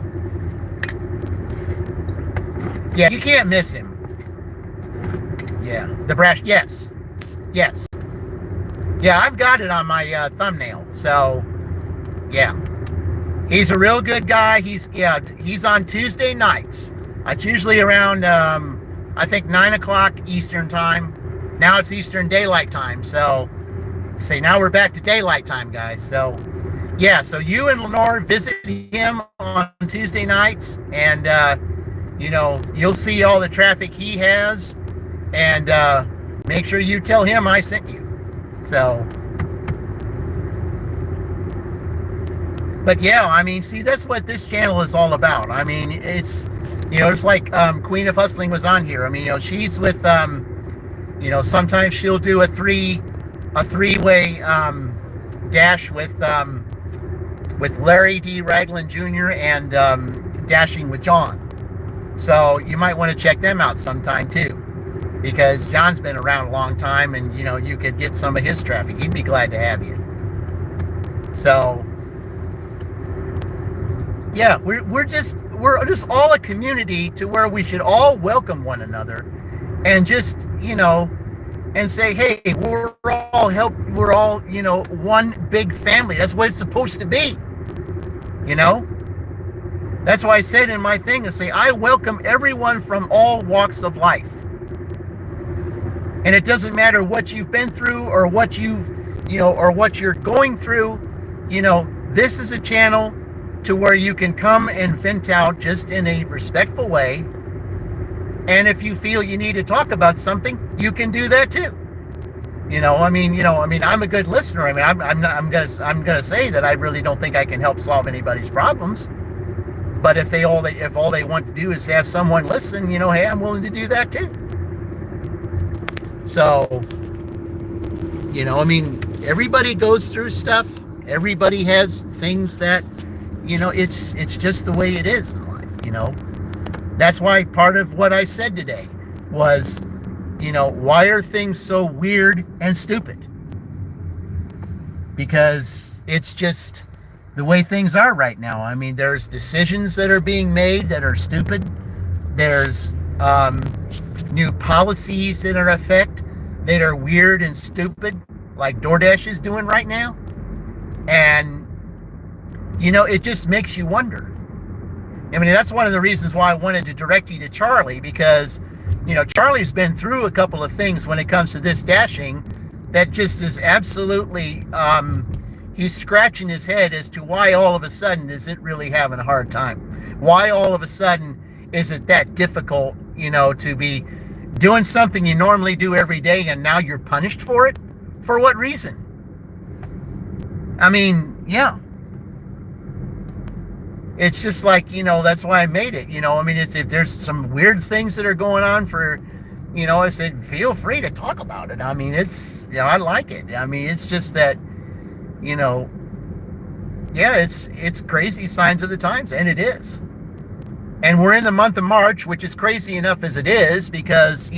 Yeah, you can't miss him. Yeah, the Brash, yes. Yeah, I've got it on my thumbnail, so, yeah. He's a real good guy. He's on Tuesday nights. It's usually around, I think, 9 o'clock Eastern time. Now it's Eastern Daylight Time, so, now we're back to daylight time, guys. So, yeah, so you and Lenore visit him on Tuesday nights, and, you'll see all the traffic he has, and make sure you tell him I sent you. So, but yeah, I mean, see, that's what this channel is all about. I mean, it's, it's like Queen of Hustling was on here. I mean, she's with, sometimes she'll do a three-way dash with Larry D. Ragland Jr. and dashing with John. So you might want to check them out sometime too, because John's been around a long time, and you could get some of his traffic. He'd be glad to have you. So yeah, we're just all a community to where we should all welcome one another, and just and say, hey, we're all one big family. That's what it's supposed to be. That's why I said in my thing to say, I welcome everyone from all walks of life. And it doesn't matter what you've been through or what or what you're going through. This is a channel to where you can come and vent out just in a respectful way. And if you feel you need to talk about something, you can do that too. I'm a good listener. I mean, I'm gonna say that I really don't think I can help solve anybody's problems. But if all they want to do is have someone listen, hey, I'm willing to do that too. So, I mean, everybody goes through stuff. Everybody has things that, it's just the way it is in life. That's why part of what I said today was, why are things so weird and stupid? Because it's just the way things are right now. I mean, there's decisions that are being made that are stupid. There's new policies in effect that are weird and stupid, like DoorDash is doing right now. And, it just makes you wonder. I mean, that's one of the reasons why I wanted to direct you to Charlie, because, Charlie's been through a couple of things when it comes to this dashing that just is absolutely, he's scratching his head as to why all of a sudden is it really having a hard time? Why all of a sudden is it that difficult, to be doing something you normally do every day and now you're punished for it? For what reason? I mean, yeah. It's just like, that's why I made it. I mean, if there's some weird things that are going on for, I said, feel free to talk about it. I mean, it's, I like it. I mean, it's just that, yeah, it's crazy signs of the times, and it is. And we're in the month of March, which is crazy enough as it is, because,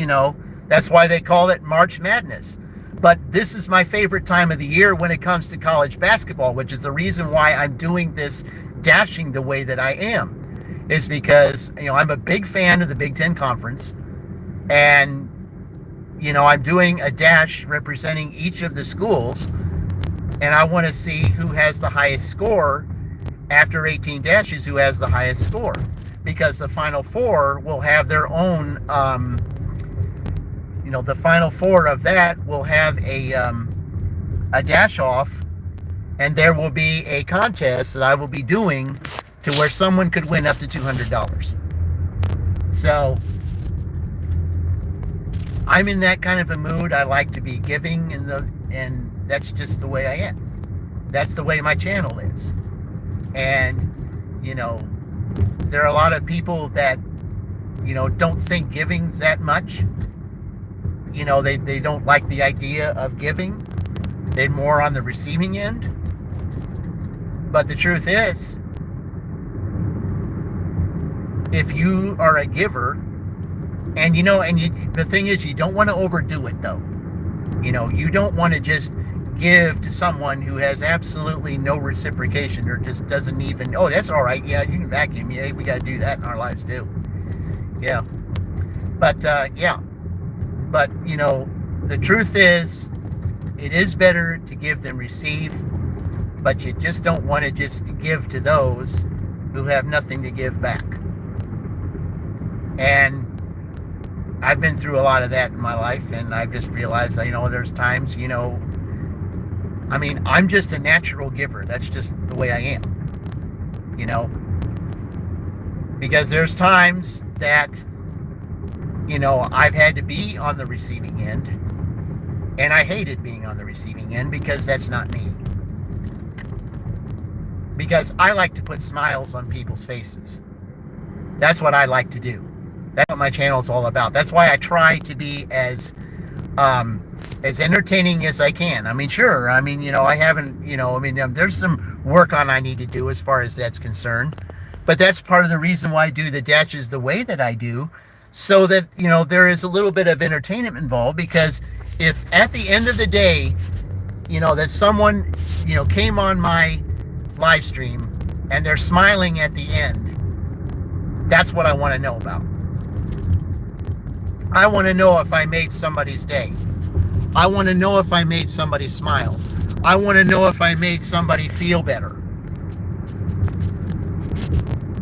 that's why they call it March Madness. But this is my favorite time of the year when it comes to college basketball, which is the reason why I'm doing this dashing the way that I am, is because, I'm a big fan of the Big Ten Conference, and, I'm doing a dash representing each of the schools, and I want to see who has the highest score after 18 dashes, who has the highest score, because the Final Four will have their own, the Final Four of that will have a dash off, and there will be a contest that I will be doing to where someone could win up to $200. So I'm in that kind of a mood. I like to be giving, and that's just the way I am. That's the way my channel is. And, there are a lot of people that, don't think giving's that much. They don't like the idea of giving. They're more on the receiving end. But the truth is, if you are a giver, and the thing is, you don't want to overdo it though. You don't want to just give to someone who has absolutely no reciprocation, or just doesn't even, oh, that's all right, yeah, you can vacuum, yeah, we got to do that in our lives too. Yeah. But but the truth is, it is better to give than receive, but you just don't want to just give to those who have nothing to give back. And I've been through a lot of that in my life, and I've just realized, there's times, I mean, I'm just a natural giver. That's just the way I am, because there's times that, I've had to be on the receiving end, and I hated being on the receiving end, because that's not me. Because I like to put smiles on people's faces. That's what I like to do. That's what my channel is all about. That's why I try to be as entertaining as I can. I mean, sure. I mean, I haven't, there's some work I need to do as far as that's concerned. But that's part of the reason why I do the dashes the way that I do, so that, there is a little bit of entertainment involved. Because if at the end of the day, that someone, came on my live stream and they're smiling at the end, that's what I want to know about. I want to know if I made somebody's day. I want to know if I made somebody smile. I want to know if I made somebody feel better.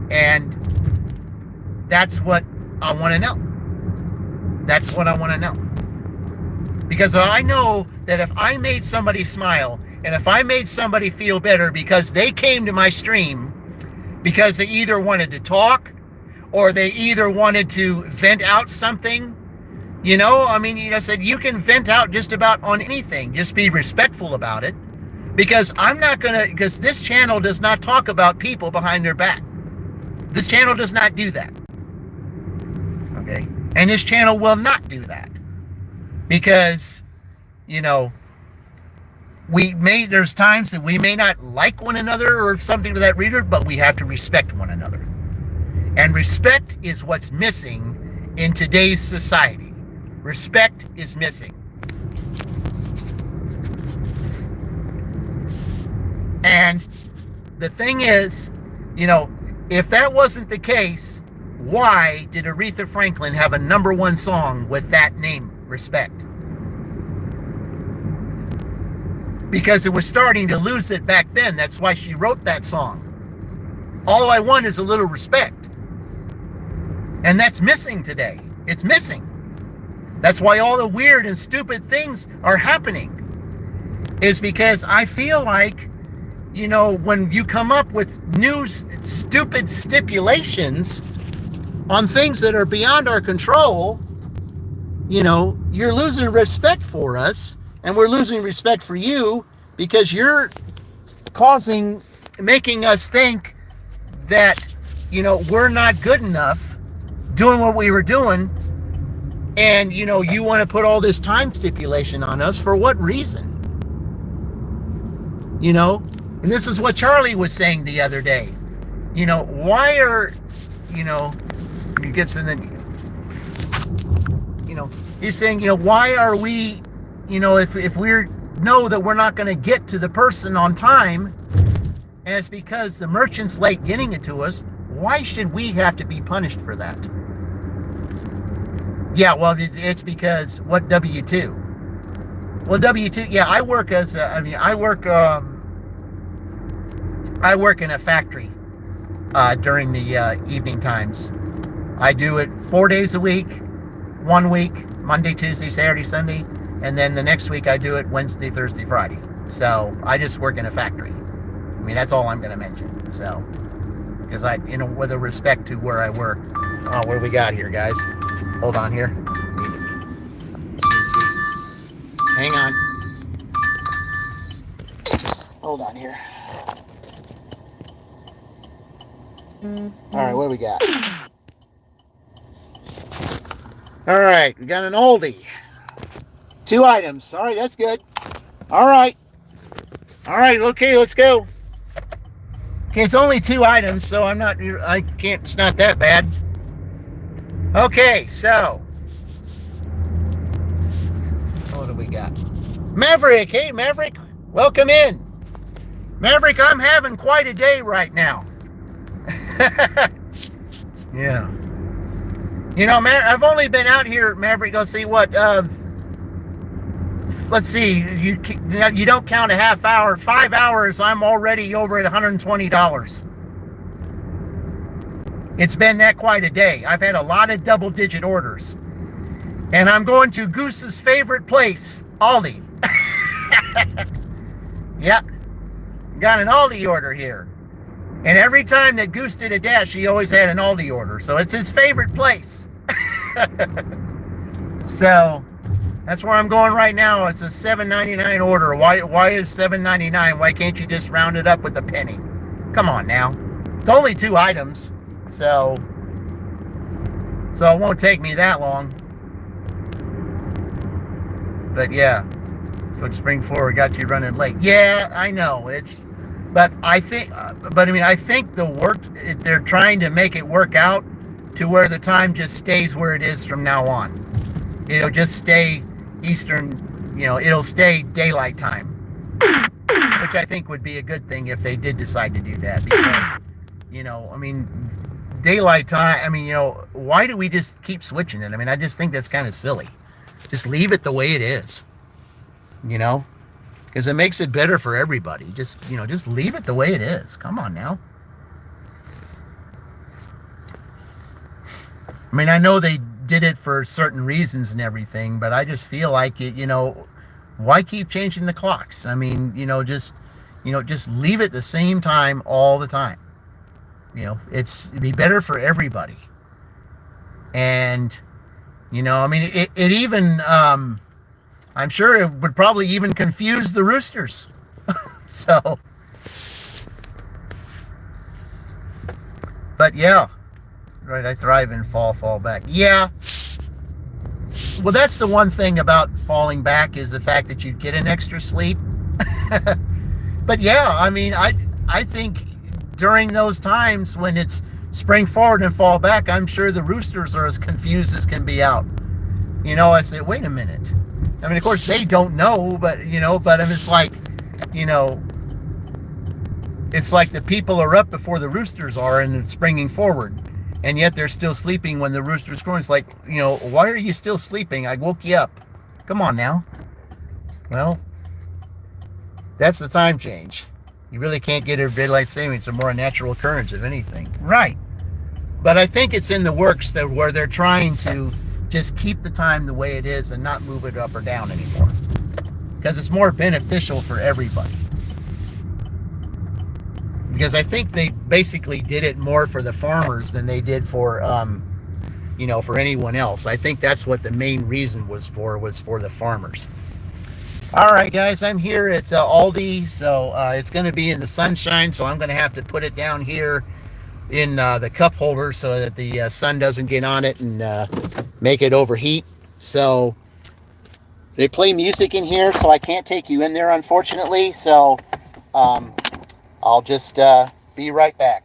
And that's what I want to know. That's what I want to know. Because I know that if I made somebody smile, and if I made somebody feel better because they came to my stream because they either wanted to talk, or they either wanted to vent out something, I said, you can vent out just about on anything. Just be respectful about it. Because because this channel does not talk about people behind their back. This channel does not do that. Okay? And this channel will not do that. because, you know, there's times that we may not like one another or something to that reader, but we have to respect one another. And respect is what's missing in today's society. Respect is missing. And the thing is, you know, if that wasn't the case, why did Aretha Franklin have a #1 song with that name, Respect? Because it was starting to lose it back then. That's why she wrote that song. All I want is a little respect. And that's missing today. It's missing. That's why all the weird and stupid things are happening. Is because I feel like, you know, when you come up with new stupid stipulations on things that are beyond our control, you know, you're losing respect for us, and we're losing respect for you because you're making us think that, you know, we're not good enough doing what we were doing. And, you know, you want to put all this time stipulation on us for what reason? You know, and this is what Charlie was saying the other day. You know, why are, you know, he gets in the, you know, he's saying, you know, why are we, you know, if we know that we're not going to get to the person on time, and it's because the merchant's late getting it to us, why should we have to be punished for that? Yeah, well, it's because what W-2? Well, W-2, yeah, I work in a factory during the evening times. I do it 4 days a week, 1 week, Monday, Tuesday, Saturday, Sunday, and then the next week I do it Wednesday, Thursday, Friday. So I just work in a factory. I mean, that's all I'm going to mention. So, because I, you know, with a respect to where I work. Oh, what do we got here, guys? Hold on here. Hang on. Hold on here. All right, what do we got? All right, we got an oldie. 2 items. All right, that's good. All right. All right, okay, let's go. Okay, it's only 2 items, so it's not that bad. Okay, so. What do we got? Maverick. Hey, Maverick. Welcome in. Maverick, I'm having quite a day right now. Yeah. You know, I've only been out here, Maverick, let's see what, let's see, you don't count a half hour, 5 hours, I'm already over at $120. It's been that quite a day. I've had a lot of double-digit orders. And I'm going to Goose's favorite place, Aldi. Yep. Got an Aldi order here. And every time that Goose did a dash, he always had an Aldi order. So it's his favorite place. So that's where I'm going right now. It's a $7.99 order. Why is $7.99? Why can't you just round it up with a penny? Come on now. It's only 2 items. So it won't take me that long. But yeah. So Spring Forward got you running late. Yeah, I know. But I think they're trying to make it work out to where the time just stays where it is from now on. It'll just stay Eastern, you know, it'll stay daylight time. Which I think would be a good thing if they did decide to do that. Because, you know, I mean, daylight time, I mean, you know, why do we just keep switching it? I mean, I just think that's kind of silly. Just leave it the way it is. You know? Because it makes it better for everybody. Just leave it the way it is. Come on now. I mean, I know they did it for certain reasons and everything, but I just feel like it, you know, why keep changing the clocks? I mean, just leave it the same time all the time. You know, it'd be better for everybody. And, you know, I mean, it even, I'm sure it would probably even confuse the roosters. So, but yeah, right. I thrive in fall back. Yeah. Well, that's the one thing about falling back is the fact that you get an extra sleep. But yeah, I mean, I think during those times when it's spring forward and fall back, I'm sure the roosters are as confused as can be out. I say, wait a minute. I mean, of course they don't know, but but I mean, it's like, you know, it's like the people are up before the roosters are and it's springing forward, and yet they're still sleeping when the rooster's crowing. It's like, why are you still sleeping? I woke you up. Come on now. Well, that's the time change. You really can't get a daylight saving. It's a more natural occurrence, if anything. Right. But I think it's in the works where they're trying to just keep the time the way it is and not move it up or down anymore, because it's more beneficial for everybody. Because I think they basically did it more for the farmers than they did for for anyone else. I think that's what the main reason was for the farmers. All right, guys, I'm here at Aldi, so it's going to be in the sunshine, so I'm going to have to put it down here in the cup holder so that the sun doesn't get on it and make it overheat. So they play music in here, so I can't take you in there, unfortunately. So I'll just be right back.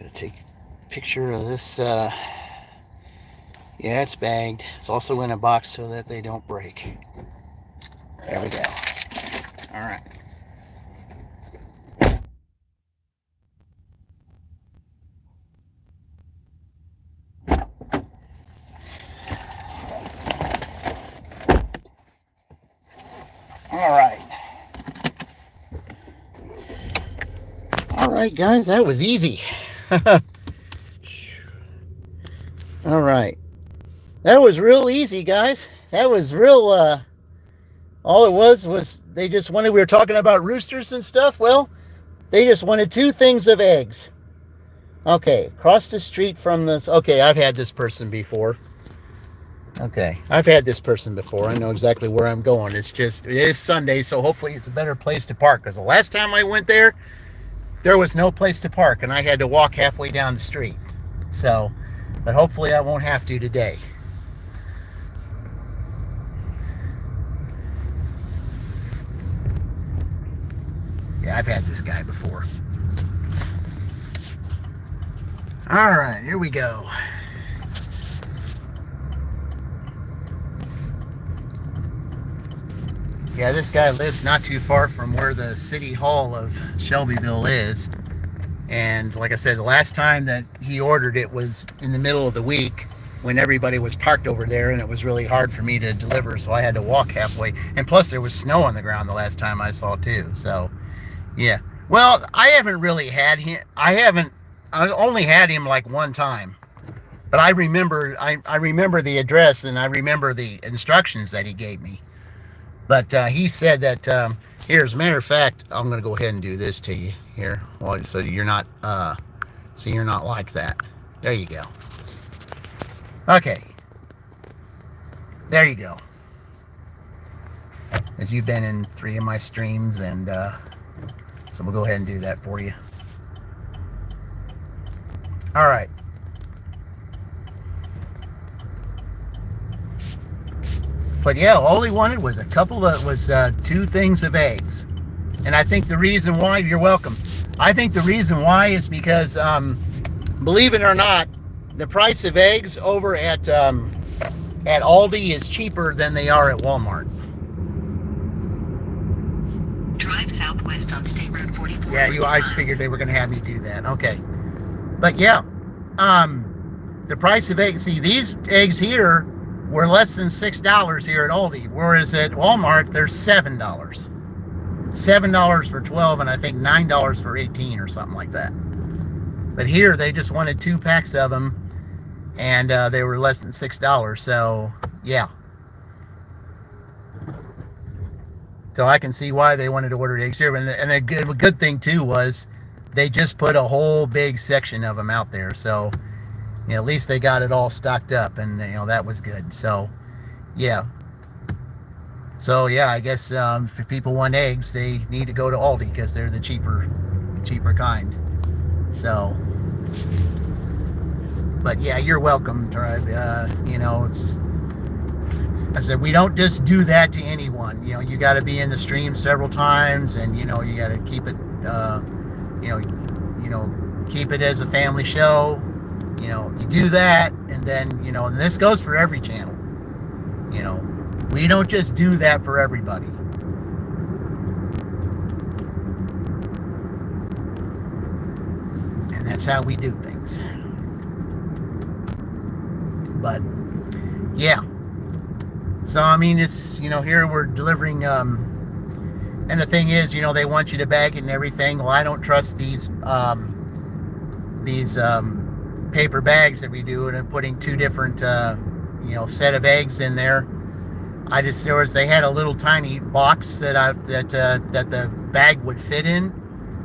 Gonna take a picture of this. Yeah, it's bagged. It's also in a box so that they don't break. There we go. All right. All right, guys, that was easy. All right. That was real easy, guys. That was real, all it was they just wanted, we were talking about roosters and stuff. Well, they just wanted 2 things of eggs. Okay, across the street from this. Okay, I've had this person before. Okay, I've had this person before. I know exactly where I'm going. It is Sunday, so hopefully it's a better place to park. Because the last time I went there was no place to park, and I had to walk halfway down the street. So, but hopefully I won't have to today. Yeah, I've had this guy before. All right, here we go. Yeah, this guy lives not too far from where the City Hall of Shelbyville is. And like I said, the last time that he ordered it was in the middle of the week when everybody was parked over there, and it was really hard for me to deliver, so I had to walk halfway. And plus there was snow on the ground the last time I saw too. So, yeah. Well, I haven't really had him. I only had him like one time. But I remember the address, and I remember the instructions that he gave me. But he said that, here, as a matter of fact, I'm going to go ahead and do this to you here. Well, so you're not like that. There you go. Okay. There you go. As you've been in 3 of my streams, and so we'll go ahead and do that for you. All right. But yeah, all he wanted was 2 things of eggs. And I think the reason why, you're welcome. I think the reason why is because, believe it or not, the price of eggs over at Aldi is cheaper than they are at Walmart. Drive southwest on State Road 44. Yeah, I figured they were going to have me do that. Okay. But yeah, the price of eggs, see, these eggs here were less than $6 here at Aldi, whereas at Walmart, they're $7. $7 for 12, and I think $9 for 18 or something like that. But here, they just wanted 2 packs of them, and they were less than $6, so yeah. So I can see why they wanted to order eggs here. And a good thing, too, was they just put a whole big section of them out there, so at least they got it all stocked up, and that was good. So yeah, I guess if people want eggs, they need to go to Aldi because they're the cheaper kind. So, but yeah, you're welcome. I said, we don't just do that to anyone. You got to be in the stream several times, and you got to keep it keep it as a family show. You do that, and then, and this goes for every channel. We don't just do that for everybody. And that's how we do things. But, yeah. So, I mean, it's, here we're delivering, and the thing is, they want you to bag it and everything. Well, I don't trust these paper bags that we do, and putting 2 different set of eggs in there. They had a little tiny box that the bag would fit in,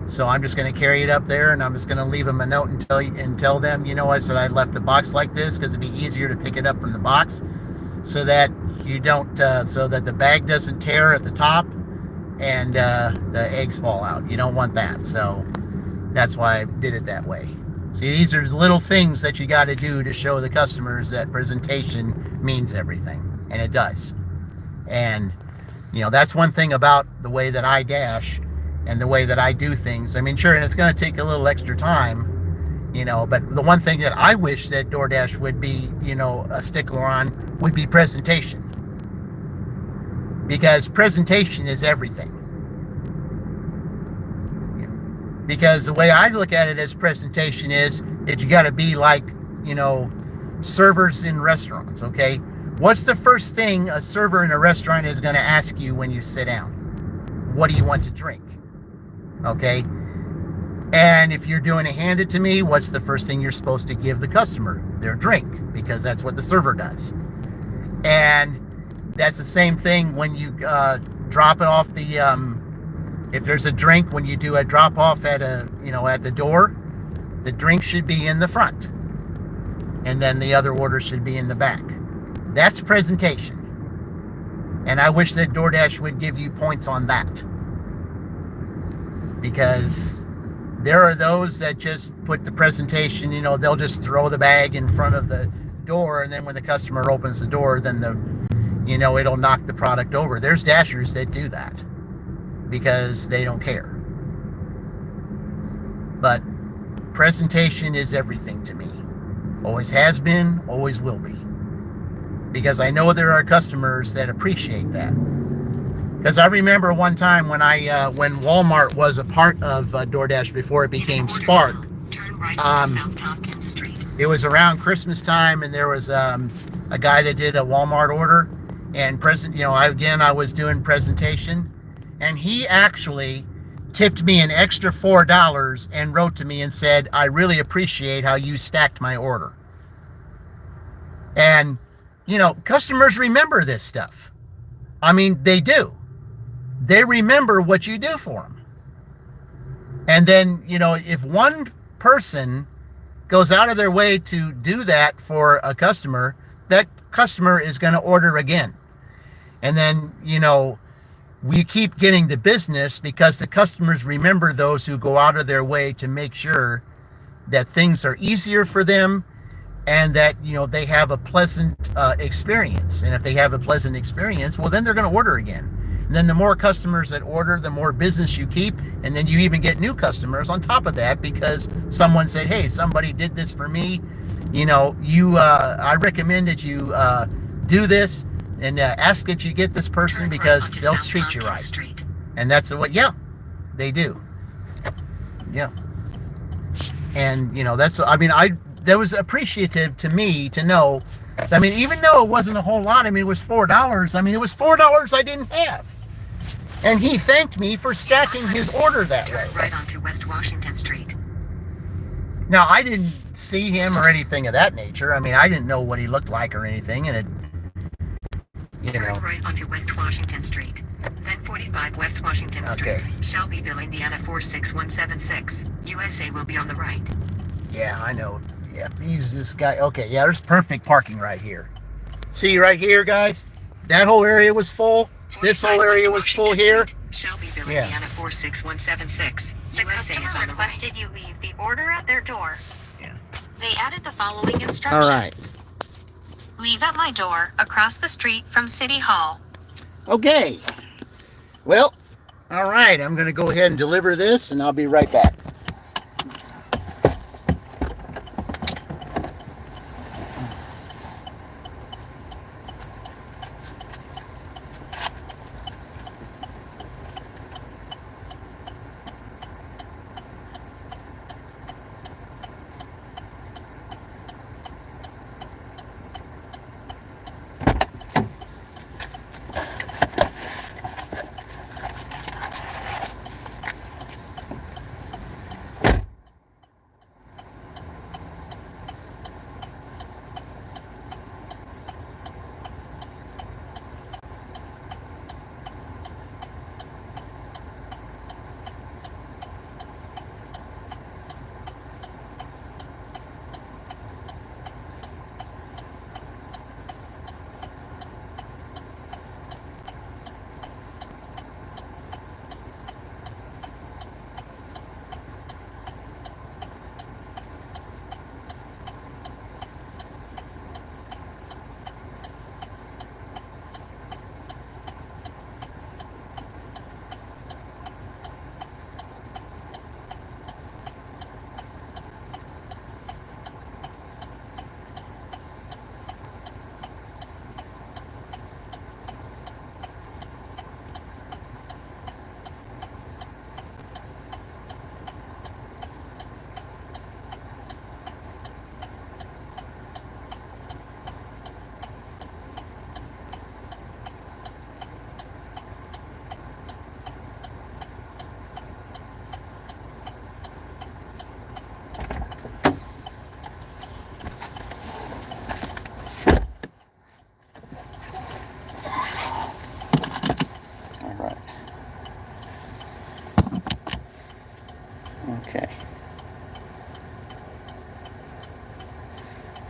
so I'm just going to carry it up there, and I'm just going to leave them a note and tell them, I said I left the box like this because it'd be easier to pick it up from the box, so that you don't so that the bag doesn't tear at the top and the eggs fall out. You don't want that, so that's why I did it that way. See, these are little things that you got to do to show the customers that presentation means everything, and it does. And, that's one thing about the way that I dash and the way that I do things. I mean, sure, and it's going to take a little extra time, But the one thing that I wish that DoorDash would be, a stickler on would be presentation. Because presentation is everything. Because the way I look at it as presentation is that you got to be like, servers in restaurants, okay? What's the first thing a server in a restaurant is going to ask you when you sit down? What do you want to drink? Okay? And if you're doing a hand it to me, what's the first thing you're supposed to give the customer? Their drink, because that's what the server does. And that's the same thing when you drop it off if there's a drink, when you do a drop off at the door, the drink should be in the front. And then the other order should be in the back. That's presentation. And I wish that DoorDash would give you points on that. Because there are those that just put the presentation, they'll just throw the bag in front of the door, and then when the customer opens the door, then it'll knock the product over. There's dashers that do that because they don't care. But presentation is everything to me. Always has been, always will be. Because I know there are customers that appreciate that. Because I remember one time when when Walmart was a part of DoorDash before it became Spark. Turn right onto South Tompkins Street. It was around Christmas time, and there was a guy that did a Walmart order, and I was doing presentation, and he actually tipped me an extra $4 and wrote to me and said, "I really appreciate how you stacked my order." And customers remember this stuff. I mean, they do. They remember what you do for them. And then, if one person goes out of their way to do that for a customer, that customer is going to order again. And then, we keep getting the business because the customers remember those who go out of their way to make sure that things are easier for them and that, they have a pleasant experience. And if they have a pleasant experience, well, then they're going to order again. And then the more customers that order, the more business you keep. And then you even get new customers on top of that because someone said, "Hey, somebody did this for me. I recommend that you do this and ask that you get this person because they'll treat you right." And that's what, they do. Yeah. And, that was appreciative to me to know. Even though it wasn't a whole lot, it was $4. It was $4 I didn't have. And he thanked me for stacking his order that way. Turn right onto West Washington Street. Now, I didn't see him or anything of that nature. I didn't know what he looked like or anything. And Turn right onto West Washington Street. Then 45 West Washington Street, Shelbyville, Indiana 46176. USA will be on the right. Yeah, I know. Yeah, he's this guy. Okay, yeah, there's perfect parking right here. See right here, guys? That whole area was full. This whole area was full here. Shelbyville, Indiana 46176. The USA is customer on the right. requested you leave the order at their door. Yeah. They added the following instructions. All right. Leave at my door across the street from City Hall. Okay. Well, all right. I'm going to go ahead and deliver this, and I'll be right back.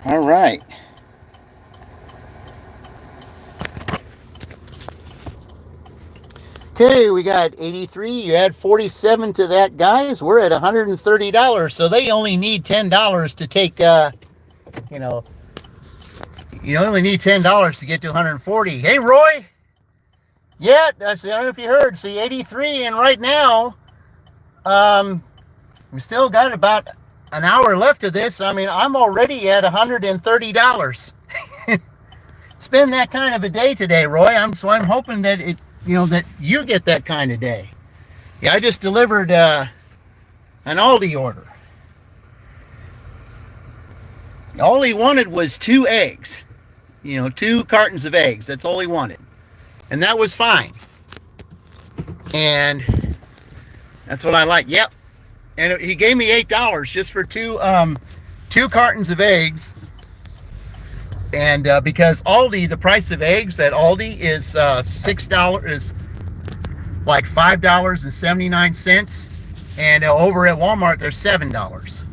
All right. Okay, we got 83. You add 47 to that, guys. We're at $130. So they only need $10 to take, you know, you only need $10 to get to 140. Hey, Roy. Yeah, I don't know if you heard. See, 83, and right now, we still got about an hour left of this. I mean, I'm already at $130. It's been that kind of a day today, Roy. I'm hoping that that you get that kind of day. Yeah, I just delivered an Aldi order. All he wanted was 2 eggs. 2 cartons of eggs. That's all he wanted. And that was fine. And that's what I like. Yep. And he gave me $8 just for 2 cartons of eggs. And because Aldi, the price of eggs at Aldi is $6, is like $5.79, and over at Walmart they're $7.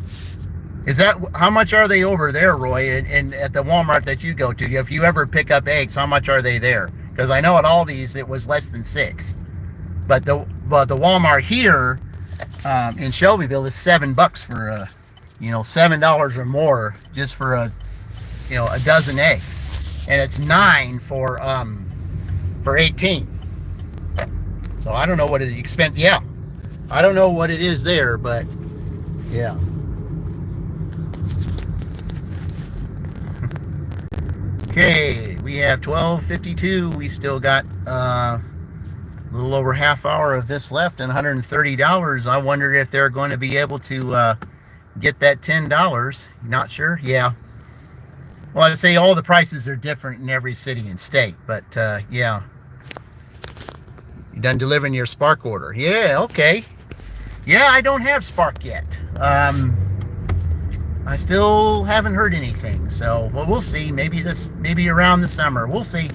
Is that how much are they over there, Roy? And at the Walmart that you go to, if you ever pick up eggs, how much are they there? Because I know at Aldi's it was less than $6, but the Walmart here in Shelbyville is $7 for $7 or more just for a dozen eggs, and it's $9 for 18. So I don't know what it expense. Yeah, I don't know what it is there, but yeah. Okay, we have 12:52. We still got a little over half hour of this left and $130. I wondered if they're going to be able to get that $10. Not sure. Yeah. Well, I'd say all the prices are different in every city and state, but yeah. You done delivering your Spark order? Yeah, okay. Yeah, I don't have Spark yet. I still haven't heard anything, so well, we'll see. Maybe around the summer. We'll see.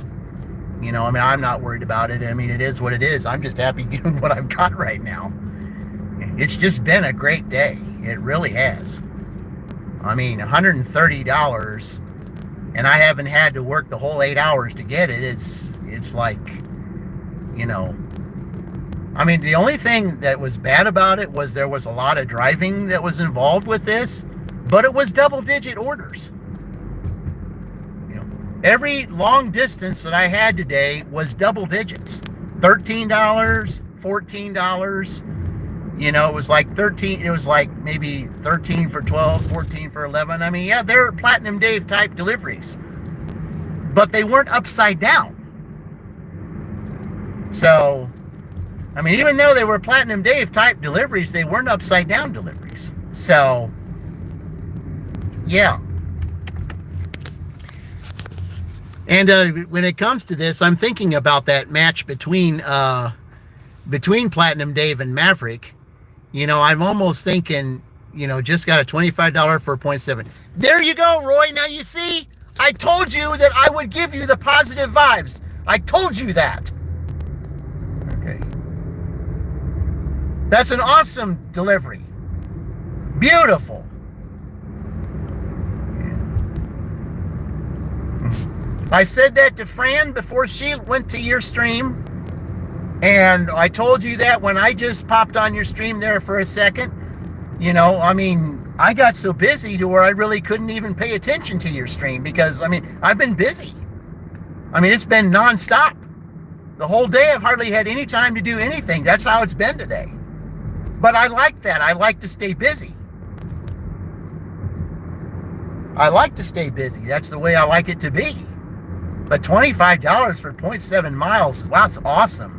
I'm not worried about it. I mean, it is what it is. I'm just happy getting what I've got right now. It's just been a great day. It really has. I mean, $130. And I haven't had to work the whole 8 hours to get it. It's like, I mean, the only thing that was bad about it was there was a lot of driving that was involved with this, but it was double-digit orders. Every long distance that I had today was double digits. $13, $14. It was like 13. It was like maybe 13 for 12, 14 for 11. I mean, yeah, they're Platinum Dave type deliveries, but they weren't upside down. So, I mean, even though they were Platinum Dave type deliveries, they weren't upside down deliveries. So, yeah. And when it comes to this, I'm thinking about that match between Platinum Dave and Maverick. I'm almost thinking, just got a $25 for a 0.7. There you go, Roy. Now you see, I told you that I would give you the positive vibes. I told you that. Okay. That's an awesome delivery. Beautiful. I said that to Fran before she went to your stream. And I told you that when I just popped on your stream there for a second. I mean, I got so busy to where I really couldn't even pay attention to your stream because, I mean, I've been busy. I mean, it's been nonstop. The whole day I've hardly had any time to do anything. That's how it's been today. But I like that. I like to stay busy. I like to stay busy. That's the way I like it to be. But $25 for 0.7 miles, wow, that's awesome.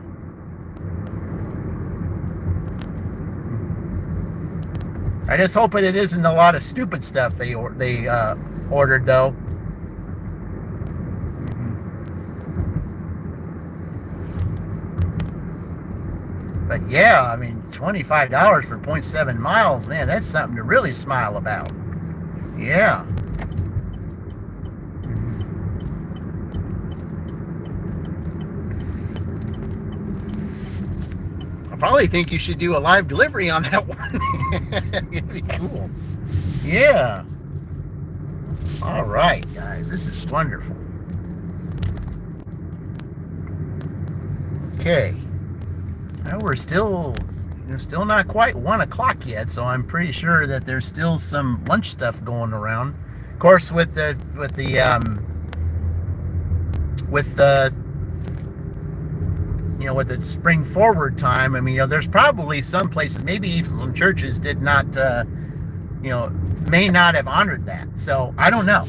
I just hope it isn't a lot of stupid stuff they ordered, though. But yeah, I mean, $25 for 0.7 miles, man, that's something to really smile about. Yeah. I probably think you should do a live delivery on that one. It'd be cool. Yeah. All right, guys, this is wonderful. Okay. Well, we're still not quite 1 o'clock yet, so I'm pretty sure that there's still some lunch stuff going around. Of course, with the spring forward time, I mean, there's probably some places, maybe even some churches did not, may not have honored that. So I don't know.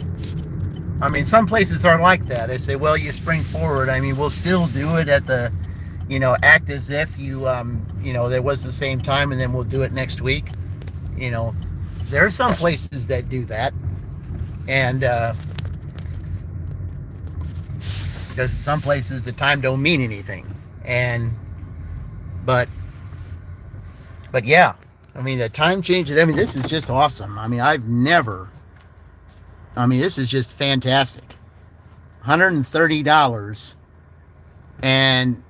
I mean, some places are like that. They say, well, you spring forward. I mean, we'll still do it at the, act as if there was the same time, and then we'll do it next week. There are some places that do that. And because in some places the time don't mean anything. But yeah, I mean, the time change, I mean, this is just awesome. I mean, this is just fantastic. $130, and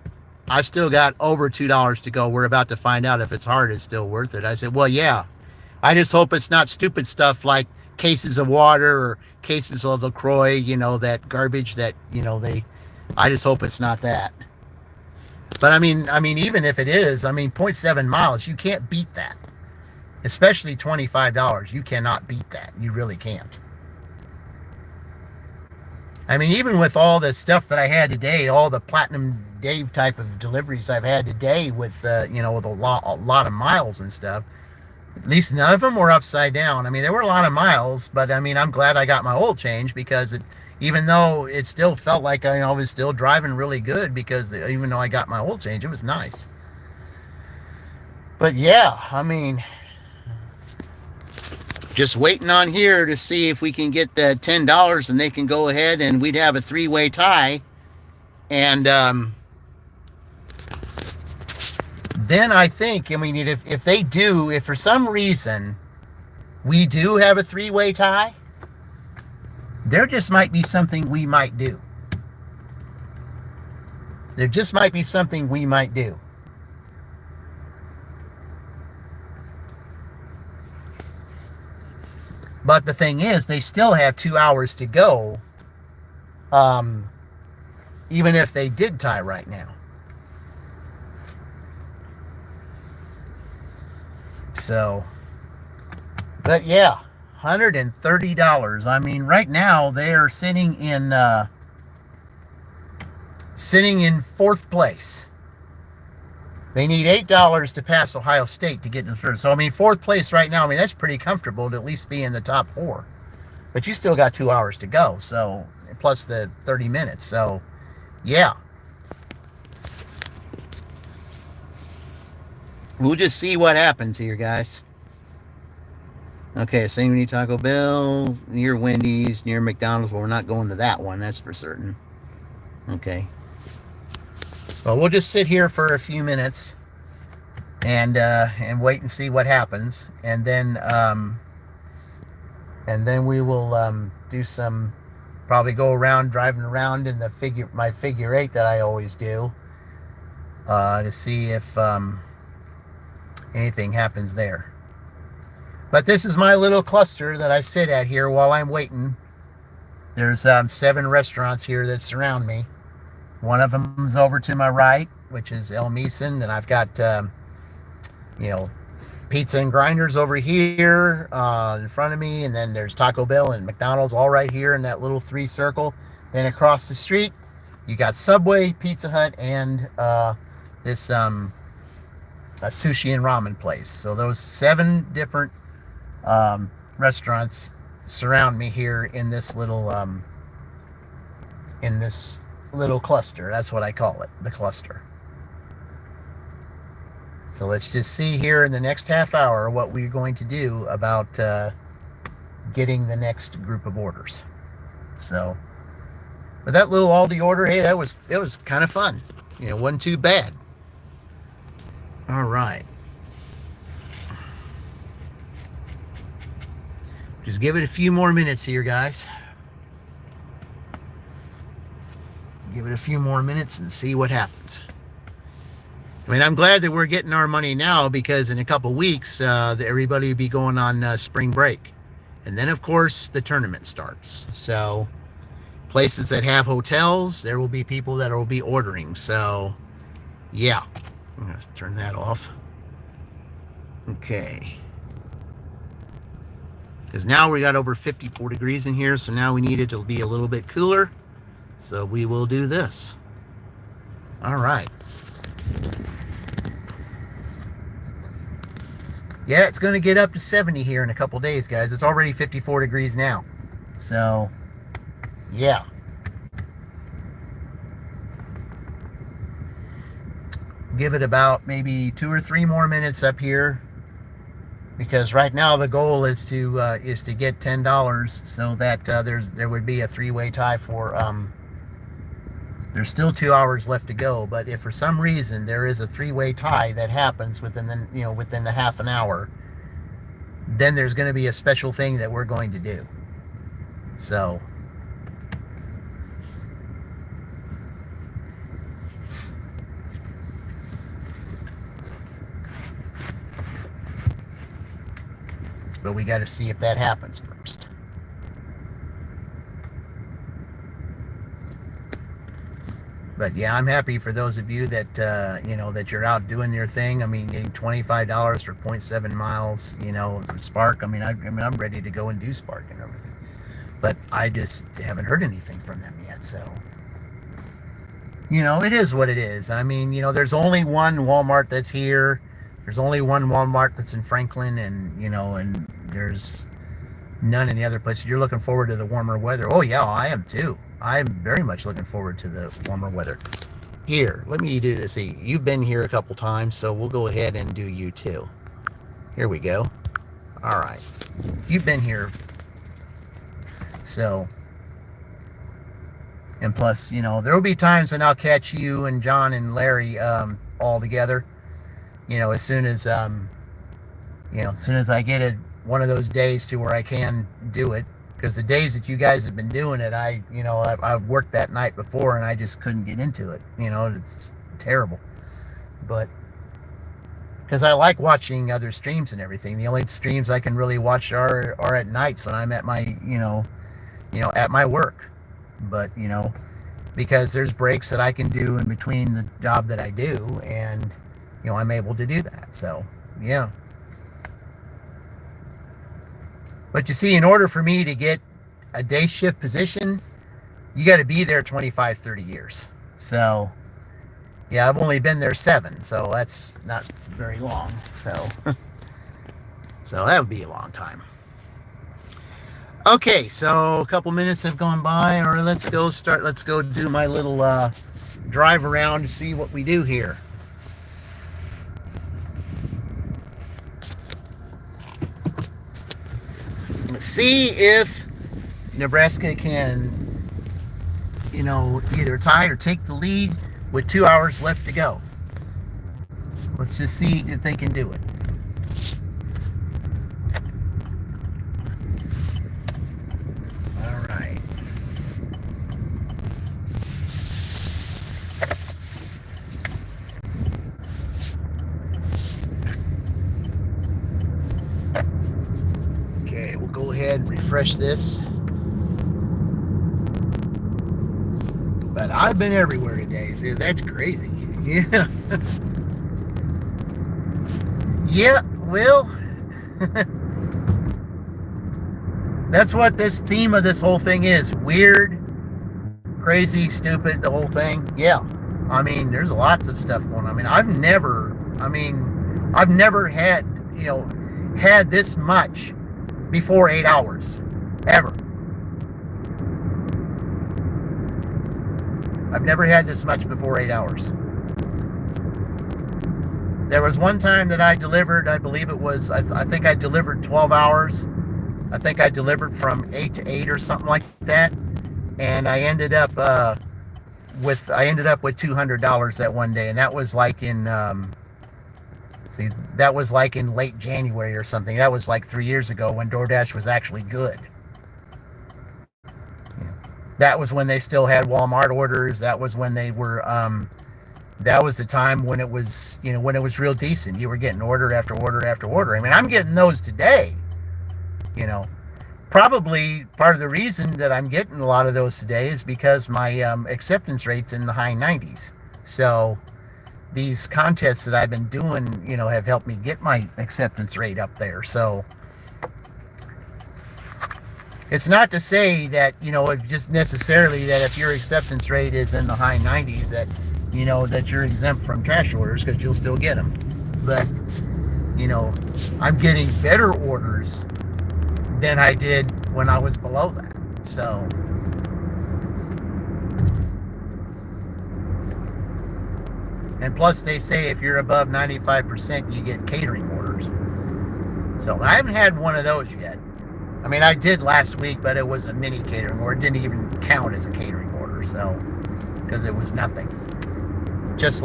I still got over $2 to go. We're about to find out if it's hard, it's still worth it. I said, well, yeah, I just hope it's not stupid stuff like cases of water or cases of LaCroix, that garbage that, I just hope it's not that. But I mean, even if it is, 0.7 miles, you can't beat that. Especially $25. You cannot beat that. You really can't. I mean, even with all the stuff that I had today, all the Platinum Dave type of deliveries I've had today with, with a lot of miles and stuff, at least none of them were upside down. I mean, there were a lot of miles, but I mean, I'm glad I got my oil change, because even though it still felt like I was still driving really good, because even though I got my oil change, it was nice. But yeah, I mean, just waiting on here to see if we can get the $10 and they can go ahead and we'd have a 3-way tie. And then I think, if for some reason we do have a 3-way tie, there just might be something we might do. There just might be something we might do. But the thing is, they still have 2 hours to go, even if they did tie right now. So, but yeah, $130. I mean, right now they are sitting in 4th place. They need $8 to pass Ohio State to get in third. So, 4th place right now, that's pretty comfortable to at least be in the top 4. But you still got 2 hours to go, so, plus the 30 minutes. So, yeah. We'll just see what happens here, guys. Okay, same near Taco Bell, near Wendy's, near McDonald's. Well, we're not going to that one, that's for certain. Okay. Well, we'll just sit here for a few minutes and wait and see what happens, and then we will do some, probably go around, driving around in my figure 8 that I always do, to see if anything happens there. But this is my little cluster that I sit at here while I'm waiting. There's 7 restaurants here that surround me. One of them is over to my right, which is El Mason, and I've got, Pizza and Grinders over here in front of me, and then there's Taco Bell and McDonald's all right here in that little 3 circle. Then across the street, you got Subway, Pizza Hut, and this a sushi and ramen place. So those 7 different restaurants surround me here in this little cluster. That's what I call it, the cluster. So let's just see here in the next half hour what we're going to do about getting the next group of orders. So, but that little Aldi order, hey, it was kind of fun. Wasn't too bad. All right. Just give it a few more minutes here, guys. Give it a few more minutes and see what happens. I'm glad that we're getting our money now, because in a couple weeks, everybody will be going on spring break. And then, of course, the tournament starts. So places that have hotels, there will be people that will be ordering. So, yeah. I'm going to turn that off. Okay. Because now we got over 54 degrees in here, so now we need it to be a little bit cooler. So we will do this. All right. Yeah, it's going to get up to 70 here in a couple days, guys. It's already 54 degrees now. So, yeah. Give it about maybe 2 or 3 more minutes up here, because right now the goal is to get $10 so that there would be a 3-way tie for there's still 2 hours left to go, but if for some reason there is a 3-way tie that happens within the half an hour, then there's going to be a special thing that we're going to do. So but we got to see if that happens first. But yeah, I'm happy for those of you that that you're out doing your thing. I mean, getting $25 for 0.7 miles, Spark. I'm ready to go and do Spark and everything. But I just haven't heard anything from them yet. So, it is what it is. I mean, there's only one Walmart that's here. There's only one Walmart that's in Franklin, and there's none in the other places. You're looking forward to the warmer weather. Oh yeah, I am too. I'm very much looking forward to the warmer weather. Here, let me do this. You've been here a couple times, so we'll go ahead and do you too. Here we go. All right. You've been here. So, and plus, there will be times when I'll catch you and John and Larry all together. As soon as I get one of those days to where I can do it. Because the days that you guys have been doing it, I've worked that night before and I just couldn't get into it. It's terrible. But because I like watching other streams and everything. The only streams I can really watch are at nights when I'm at my at my work. But because there's breaks that I can do in between the job that I do, and I'm able to do that. So yeah. But you see, in order for me to get a day shift position, you got to be there 25, 30 years. So, yeah, I've only been there 7, so that's not very long. So, so that would be a long time. Okay, so a couple minutes have gone by, or let's go do my little drive around to see what we do here. See if Nebraska can, either tie or take the lead with 2 hours left to go. Let's just see if they can do it. All right. Go ahead and refresh this. But I've been everywhere today, so that's crazy. Yeah. Yeah, well, that's what this theme of this whole thing is. Weird, crazy, stupid, the whole thing. Yeah. There's lots of stuff going on. I've never had, had this much before 8 hours, ever. I've never had this much before 8 hours. There was one time that I delivered, I believe it was, I think I delivered 12 hours. I think I delivered from 8 to 8 or something like that. And I ended up with $200 that one day. And that was like in, that was like in late January or something. That was like 3 years ago when DoorDash was actually good. That was when they still had Walmart orders. That was when they were, that was the time when it was, when it was real decent. You were getting order after order after order. I'm getting those today, probably part of the reason that I'm getting a lot of those today is because my acceptance rate's in the high 90s. So these contests that I've been doing, have helped me get my acceptance rate up there. So it's not to say that, it's just necessarily that if your acceptance rate is in the high 90s that, that you're exempt from trash orders, because you'll still get them. But, I'm getting better orders than I did when I was below that. So and plus they say if you're above 95% you get catering orders. So I haven't had one of those yet. I mean, I did last week, but it was a mini catering order. It didn't even count as a catering order, so because it was nothing. Just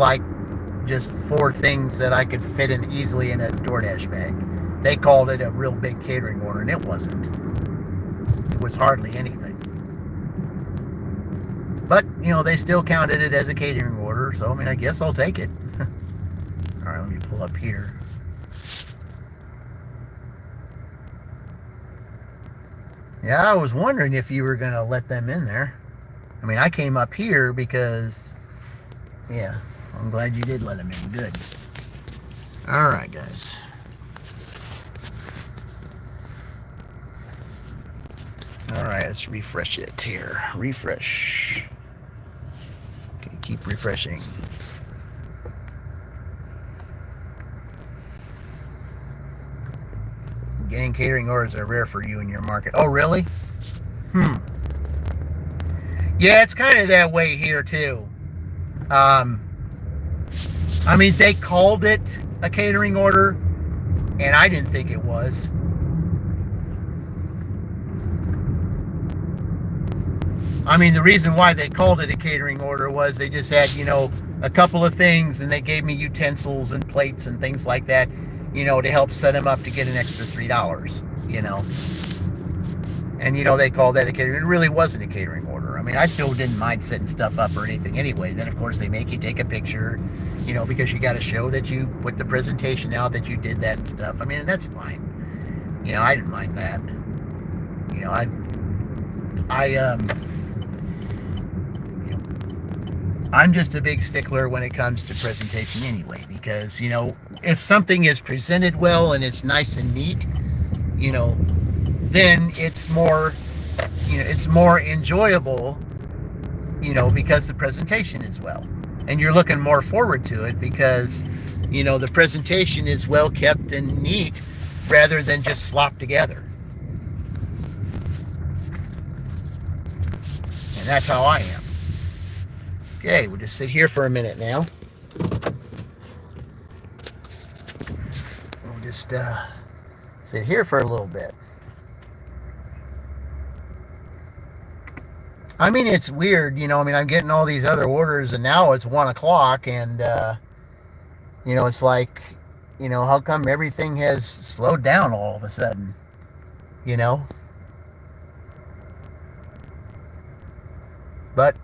4 things that I could fit in easily in a DoorDash bag. They called it a real big catering order, and it wasn't. It was hardly anything. But, they still counted it as a catering order, so, I guess I'll take it. All right, let me pull up here. Yeah, I was wondering if you were going to let them in there. I came up here because, yeah, I'm glad you did let them in. Good. All right, guys. All right, let's refresh it here. Refresh. Okay, keep refreshing. Getting catering orders are rare for you in your market. Oh, really? Yeah, it's kind of that way here, too. They called it a catering order, and I didn't think it was. The reason why they called it a catering order was they just had, a couple of things, and they gave me utensils and plates and things like that, to help set them up to get an extra $3, And, they called that a catering. It really wasn't a catering order. I still didn't mind setting stuff up or anything anyway. Then, of course, they make you take a picture, because you got to show that you put the presentation out, that you did that and stuff. And that's fine. I didn't mind that. I'm just a big stickler when it comes to presentation anyway, because, if something is presented well and it's nice and neat, then it's more, it's more enjoyable, because the presentation is well. And you're looking more forward to it because, the presentation is well kept and neat rather than just slopped together. And that's how I am. Okay, we'll just sit here for a minute now. We'll just sit here for a little bit. It's weird, I'm getting all these other orders, and now it's 1 o'clock, and, it's like, how come everything has slowed down all of a sudden, But,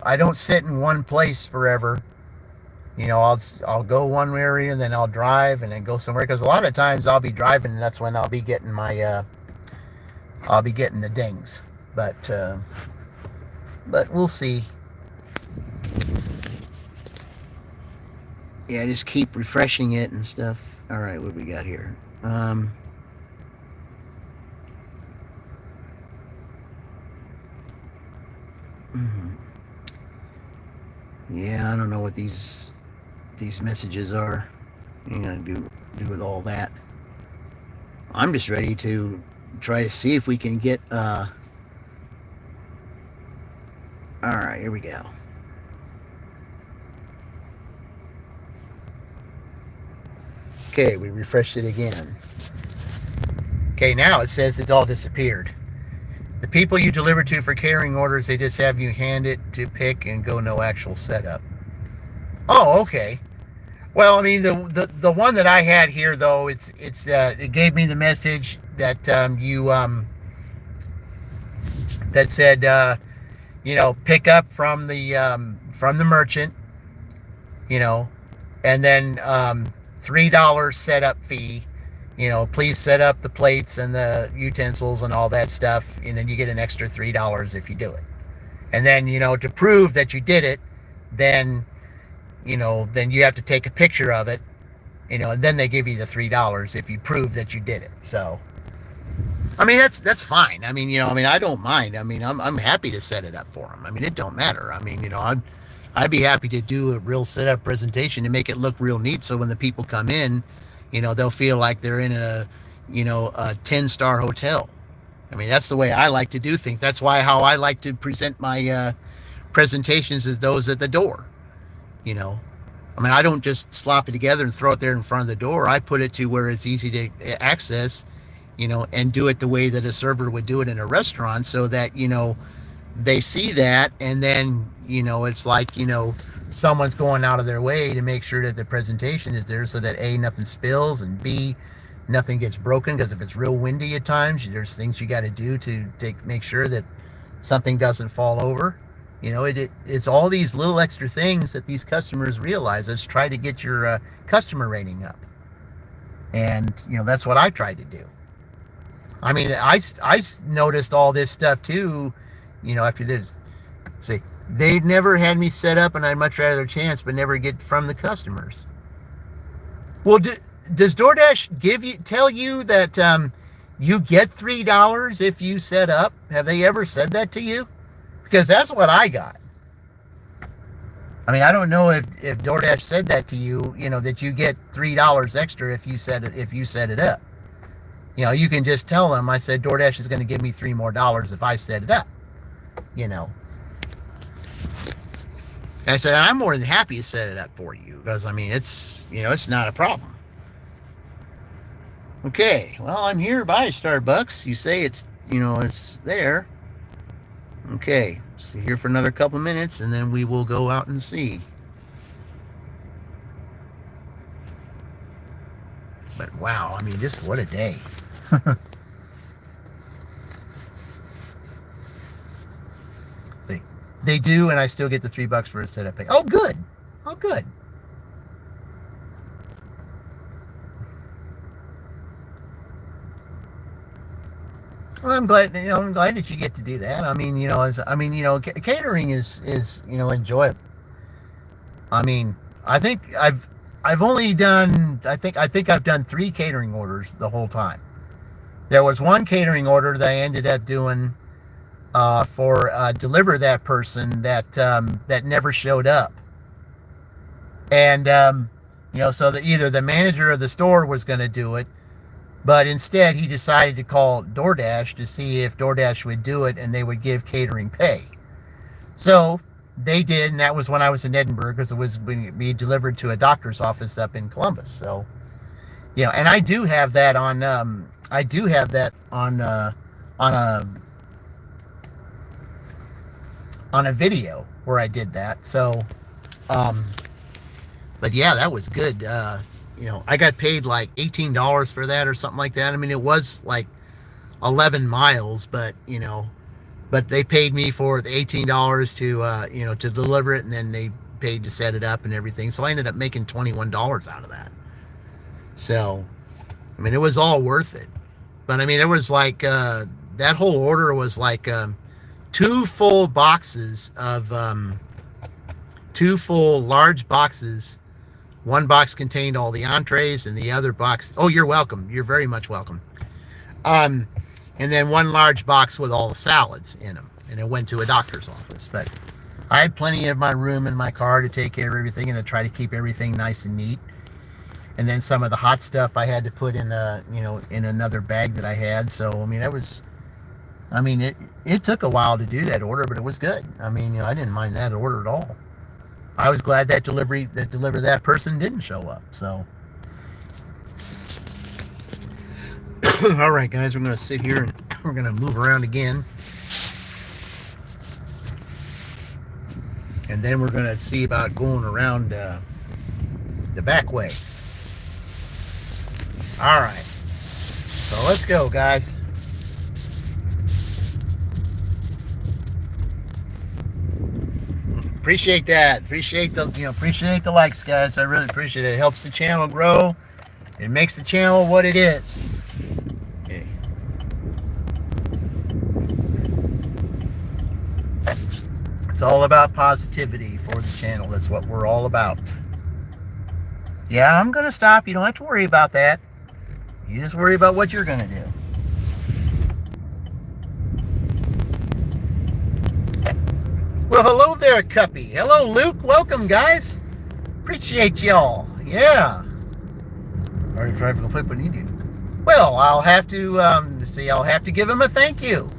I don't sit in one place forever. I'll go one area, and then I'll drive, and then go somewhere, because a lot of times I'll be driving, and that's when I'll be getting my, I'll be getting the dings. But we'll see. Yeah, just keep refreshing it and stuff. All right, what we got here? Yeah, I don't know what these messages are. What are you gonna do with all that? I'm just ready to try to see if we can get all right, here we go. Okay, we refreshed it again. Okay, now it says it all disappeared. The people you deliver to for catering orders, they just have you hand it to pick and go, no actual setup. Oh, okay. Well, the one that I had here though, it gave me the message that that said pick up from the merchant, and then $3 setup fee, please set up the plates and the utensils and all that stuff, and then you get an extra $3 if you do it. And then, to prove that you did it, then you have to take a picture of it, and then they give you the $3 if you prove that you did it. So, I mean, that's fine. I mean, I don't mind. I mean, I'm happy to set it up for them. I mean, it don't matter. I mean, I'd be happy to do a real setup presentation to make it look real neat. So when the people come in, they'll feel like they're in a 10-star hotel. I mean, that's the way I like to do things. That's how I like to present my presentations as those at the door. I mean, I don't just slop it together and throw it there in front of the door. I put it to where it's easy to access, and do it the way that a server would do it in a restaurant, so that, they see that, and then, it's like, someone's going out of their way to make sure that the presentation is there so that A, nothing spills, and B, nothing gets broken, because if it's real windy at times, there's things you got to do to make sure that something doesn't fall over. It's all these little extra things that these customers realize. Let's try to get your customer rating up. And, that's what I tried to do. I mean, I noticed all this stuff too, after this. See, they never had me set up, and I'd much rather chance, but never get from the customers. Well, does DoorDash tell you that you get $3 if you set up? Have they ever said that to you? Because that's what I got. I mean, I don't know if DoorDash said that to you, that you get $3 extra if you set it up. You can just tell them, I said, DoorDash is going to give me $3 more if I set it up. And I said, I'm more than happy to set it up for you, because, I mean, it's not a problem. Okay, well, I'm here by Starbucks. You say it's there. Okay, so here for another couple minutes, and then we will go out and see. But wow, I mean, just what a day. See, they do, and I still get the $3 for a setup pay. Oh, good. Oh, good. Well, I'm glad. I'm glad that you get to do that. I mean, catering is enjoyable. I mean, I think I've only done. I think I've done 3 catering orders the whole time. There was one catering order that I ended up doing for deliver that person that never showed up, and so that either the manager of the store was going to do it. But instead, he decided to call DoorDash to see if DoorDash would do it and they would give catering pay. So they did, and that was when I was in Edinburgh, because it was being delivered to a doctor's office up in Columbus. So, and I do have that on. On a video where I did that. So, but yeah, that was good. I got paid like $18 for that or something like that. I mean, it was like 11 miles, but they paid me for the $18 to deliver it, and then they paid to set it up and everything. So I ended up making $21 out of that. So, I mean, it was all worth it. But I mean, it was like, that whole order was like 2 full boxes of, 2 full large boxes. One box contained all the entrees, and the other box... Oh, you're welcome. You're very much welcome. And then one large box with all the salads in them. And it went to a doctor's office. But I had plenty of my room in my car to take care of everything and to try to keep everything nice and neat. And then some of the hot stuff I had to put in in another bag that I had. So, I mean, it took a while to do that order, but it was good. I mean, I didn't mind that order at all. I was glad that that person didn't show up. So, all right, guys, we're going to sit here and we're going to move around again, and then we're going to see about going around the back way. All right, so let's go, guys. Appreciate that. Appreciate the likes, guys. I really appreciate it. It helps the channel grow. It makes the channel what it is. Okay. It's all about positivity for the channel. That's what we're all about. Yeah, I'm going to stop. You don't have to worry about that. You just worry about what you're going to do. Well, hello there, Cuppy. Hello, Luke. Welcome, guys. Appreciate y'all. Yeah. Are you trying to complete what you do? Well, I'll have to I'll have to give him a thank you.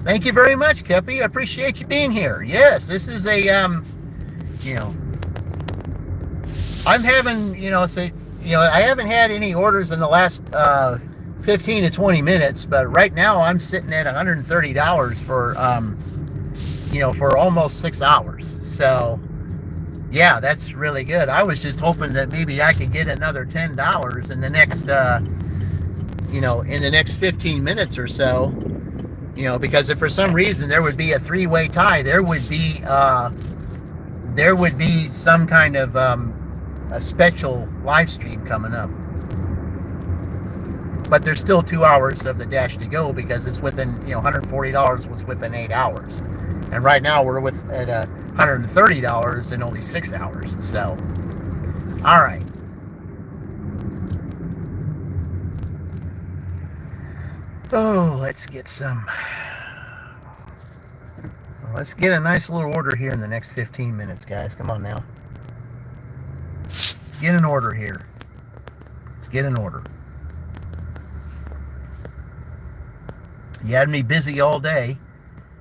Thank you very much, Cuppy. I appreciate you being here. Yes, this is a I'm having, I haven't had any orders in the last 15 to 20 minutes, but right now I'm sitting at $130 for almost 6 hours. So, yeah, that's really good. I was just hoping that maybe I could get another $10 in the next, in the next 15 minutes or so, because if for some reason there would be a three-way tie, there would be some kind of a special live stream coming up. But there's still 2 hours of the dash to go because it's within, $140 was within 8 hours. And right now we're at $130 in only 6 hours. So, all right. Oh, let's get a nice little order here in the next 15 minutes, guys. Come on now. Let's get an order here. Let's get an order. You had me busy all day.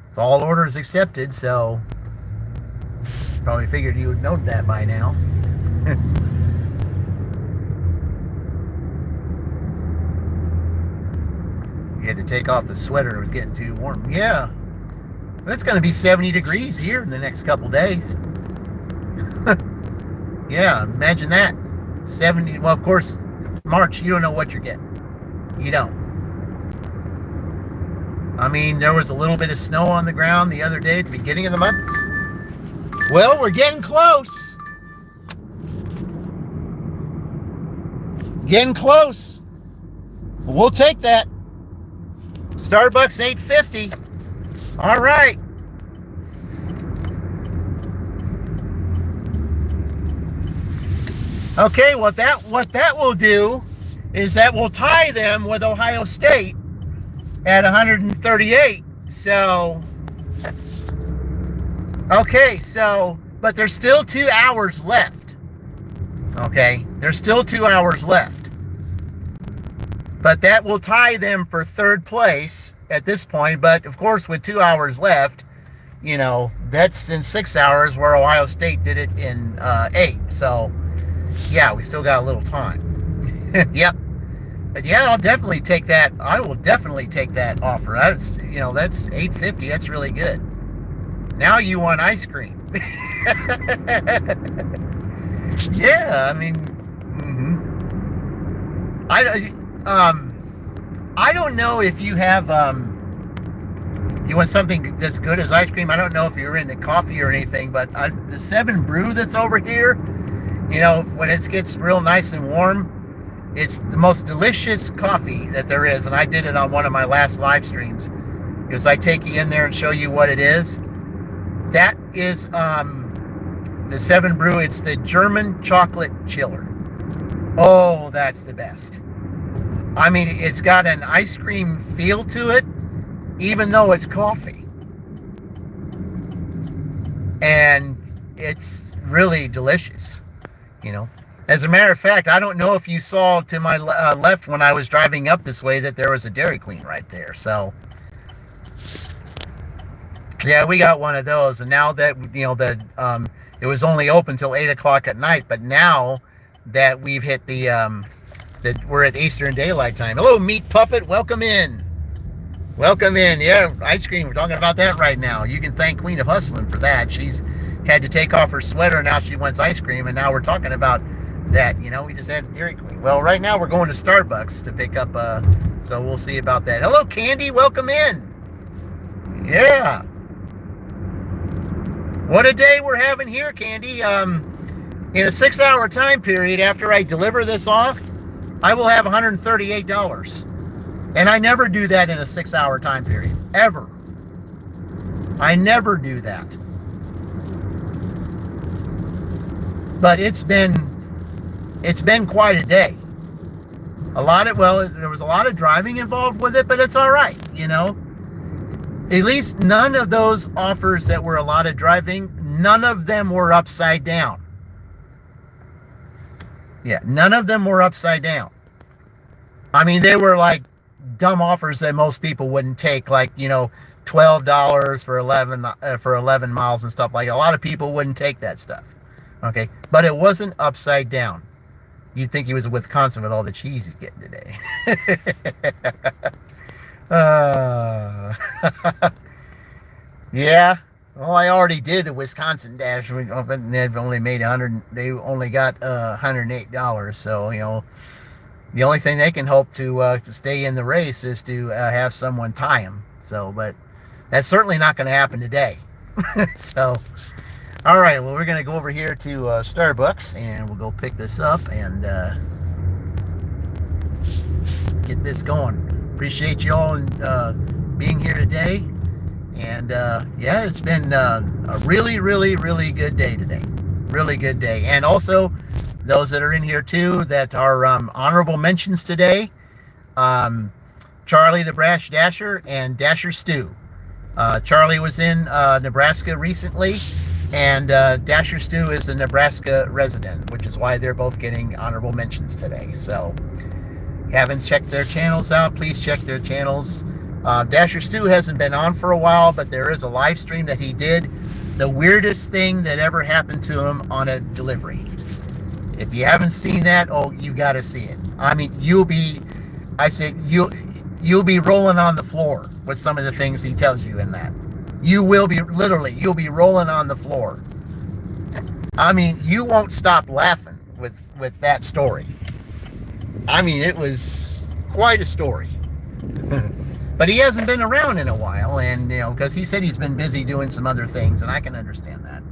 It's all orders accepted, so probably figured you would note that by now. You had to take off the sweater. It was getting too warm. Yeah. It's going to be 70 degrees here in the next couple days. Yeah, imagine that. 70. Well, of course, March, you don't know what you're getting. You don't. I mean, there was a little bit of snow on the ground the other day at the beginning of the month. Well, we're getting close. Getting close. We'll take that. Starbucks $8.50. All right. Okay, what that will do is that will tie them with Ohio State at 138. So, okay, but there's still 2 hours left. Okay, there's still 2 hours left. But that will tie them for third place at this point. But of course, with 2 hours left, that's in 6 hours where Ohio State did it in 8. So, yeah, we still got a little time. Yep. But yeah, I'll definitely take that. I will definitely take that offer. That's that's $8.50. That's really good. Now you want ice cream. Yeah, I mean, I don't know if you have you want something that's good as ice cream. I don't know if you're into coffee or anything, but the 7 Brew that's over here, when it gets real nice and warm, it's the most delicious coffee that there is. And I did it on one of my last live streams, because I take you in there and show you what it is. That is the 7 Brew. It's the German chocolate chiller. Oh, that's the best. I mean, it's got an ice cream feel to it, even though it's coffee. And it's really delicious, As a matter of fact, I don't know if you saw to my left when I was driving up this way that there was a Dairy Queen right there. So, yeah, we got one of those. And now that, it was only open till 8 o'clock at night, but now that we've hit that we're at Eastern Daylight Time. Hello, Meat Puppet. Welcome in. Welcome in. Yeah, ice cream. We're talking about that right now. You can thank Queen of Hustling for that. She's had to take off her sweater. Now she wants ice cream. And now we're talking about that. We just had Dairy Queen. Well, right now we're going to Starbucks to pick up. So we'll see about that. Hello, Candy. Welcome in. Yeah. What a day we're having here, Candy. In a 6-hour time period after I deliver this off, I will have $138. And I never do that in a 6-hour time period. Ever. I never do that. But it's been quite a day. There was a lot of driving involved with it, but it's all right, you know. At least none of those offers that were a lot of driving, none of them were upside down. Yeah, none of them were upside down. I mean, they were like dumb offers that most people wouldn't take, like, you know, $12 for 11 miles and stuff like that. A lot of people wouldn't take that stuff. Okay, but it wasn't upside down. You'd think he was in Wisconsin with all the cheese he's getting today. Yeah. Well, I already did a Wisconsin dash, but they've only made They only got $108. So, you know, the only thing they can hope to stay in the race is to have someone tie them. So, but that's certainly not going to happen today. So, all right. Well, we're going to go over here to Starbucks, and we'll go pick this up and get this going. Appreciate y'all being here today. And yeah, it's been a really, really, really good day today. Really good day. And also, those that are in here too that are honorable mentions today, Charlie the Brash Dasher and Dasher Stu. Charlie was in Nebraska recently, and Dasher Stu is a Nebraska resident, which is why they're both getting honorable mentions today. So, haven't checked their channels out, please check their channels. Dasher Stu hasn't been on for a while, but there is a live stream that he did. The weirdest thing that ever happened to him on a delivery. If you haven't seen that, oh, you got to see it. I mean, you'll be rolling on the floor with some of the things he tells you in that. You'll be rolling on the floor. I mean, you won't stop laughing with that story. I mean, it was quite a story. But he hasn't been around in a while, and, you know, because he said he's been busy doing some other things, and I can understand that,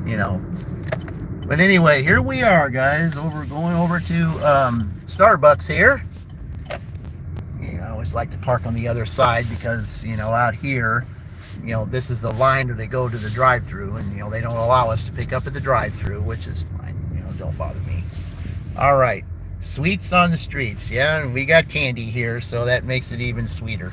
you know. But anyway, here we are, guys, going over to Starbucks here. You know, I always like to park on the other side because, you know, out here, you know, this is the line where they go to the drive-thru, and, you know, they don't allow us to pick up at the drive-thru, which is fine. You know, don't bother me. All right. Sweets on the streets. Yeah, and we got candy here, so that makes it even sweeter.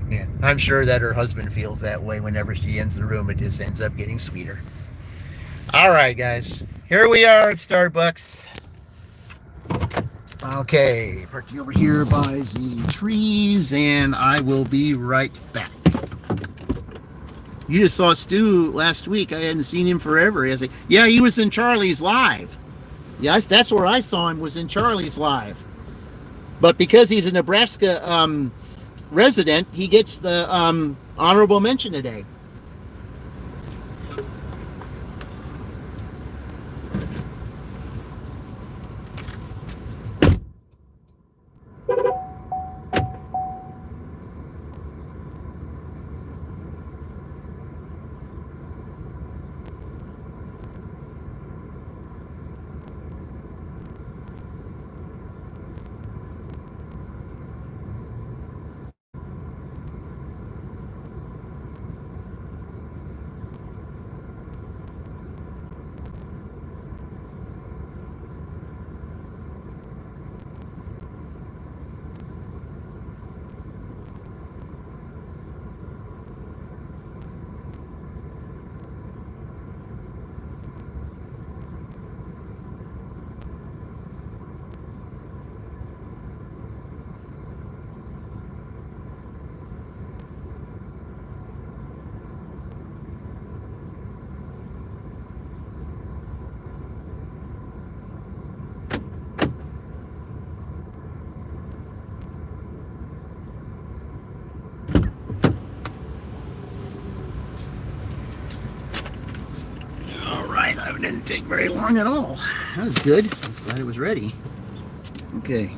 Yeah, I'm sure that her husband feels that way whenever she enters the room. It just ends up getting sweeter. All right, guys. Here we are at Starbucks. Okay, park you over here by the trees, and I will be right back. You just saw Stu last week. I hadn't seen him forever. I was like, yeah, he was in Charlie's live. Yes, that's where I saw him, was in Charlie's live. But because he's a Nebraska resident, he gets the honorable mention today. It didn't take very long at all. That was good. I was glad it was ready. Okay.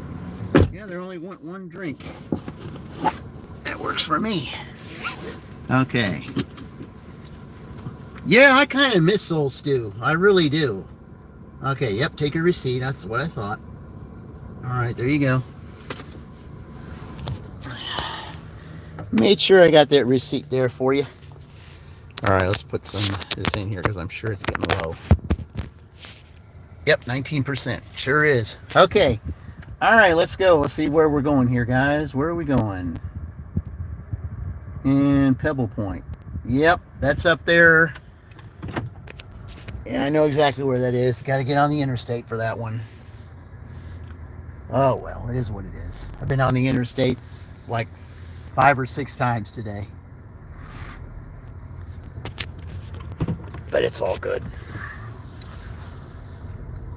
Yeah, they only want one drink. That works for me. Okay. Yeah, I kind of miss old Stu. I really do. Okay, yep, take a receipt. That's what I thought. All right, there you go. Made sure I got that receipt there for you. All right, let's put some this in here because I'm sure it's getting low. Yep, 19%. Sure is. Okay. All right, let's go. Let's see where we're going here, guys. Where are we going? And Pebble Point. Yep, that's up there. Yeah, I know exactly where that is. Got to get on the interstate for that one. Oh, well, it is what it is. I've been on the interstate like 5 or 6 times today. But it's all good.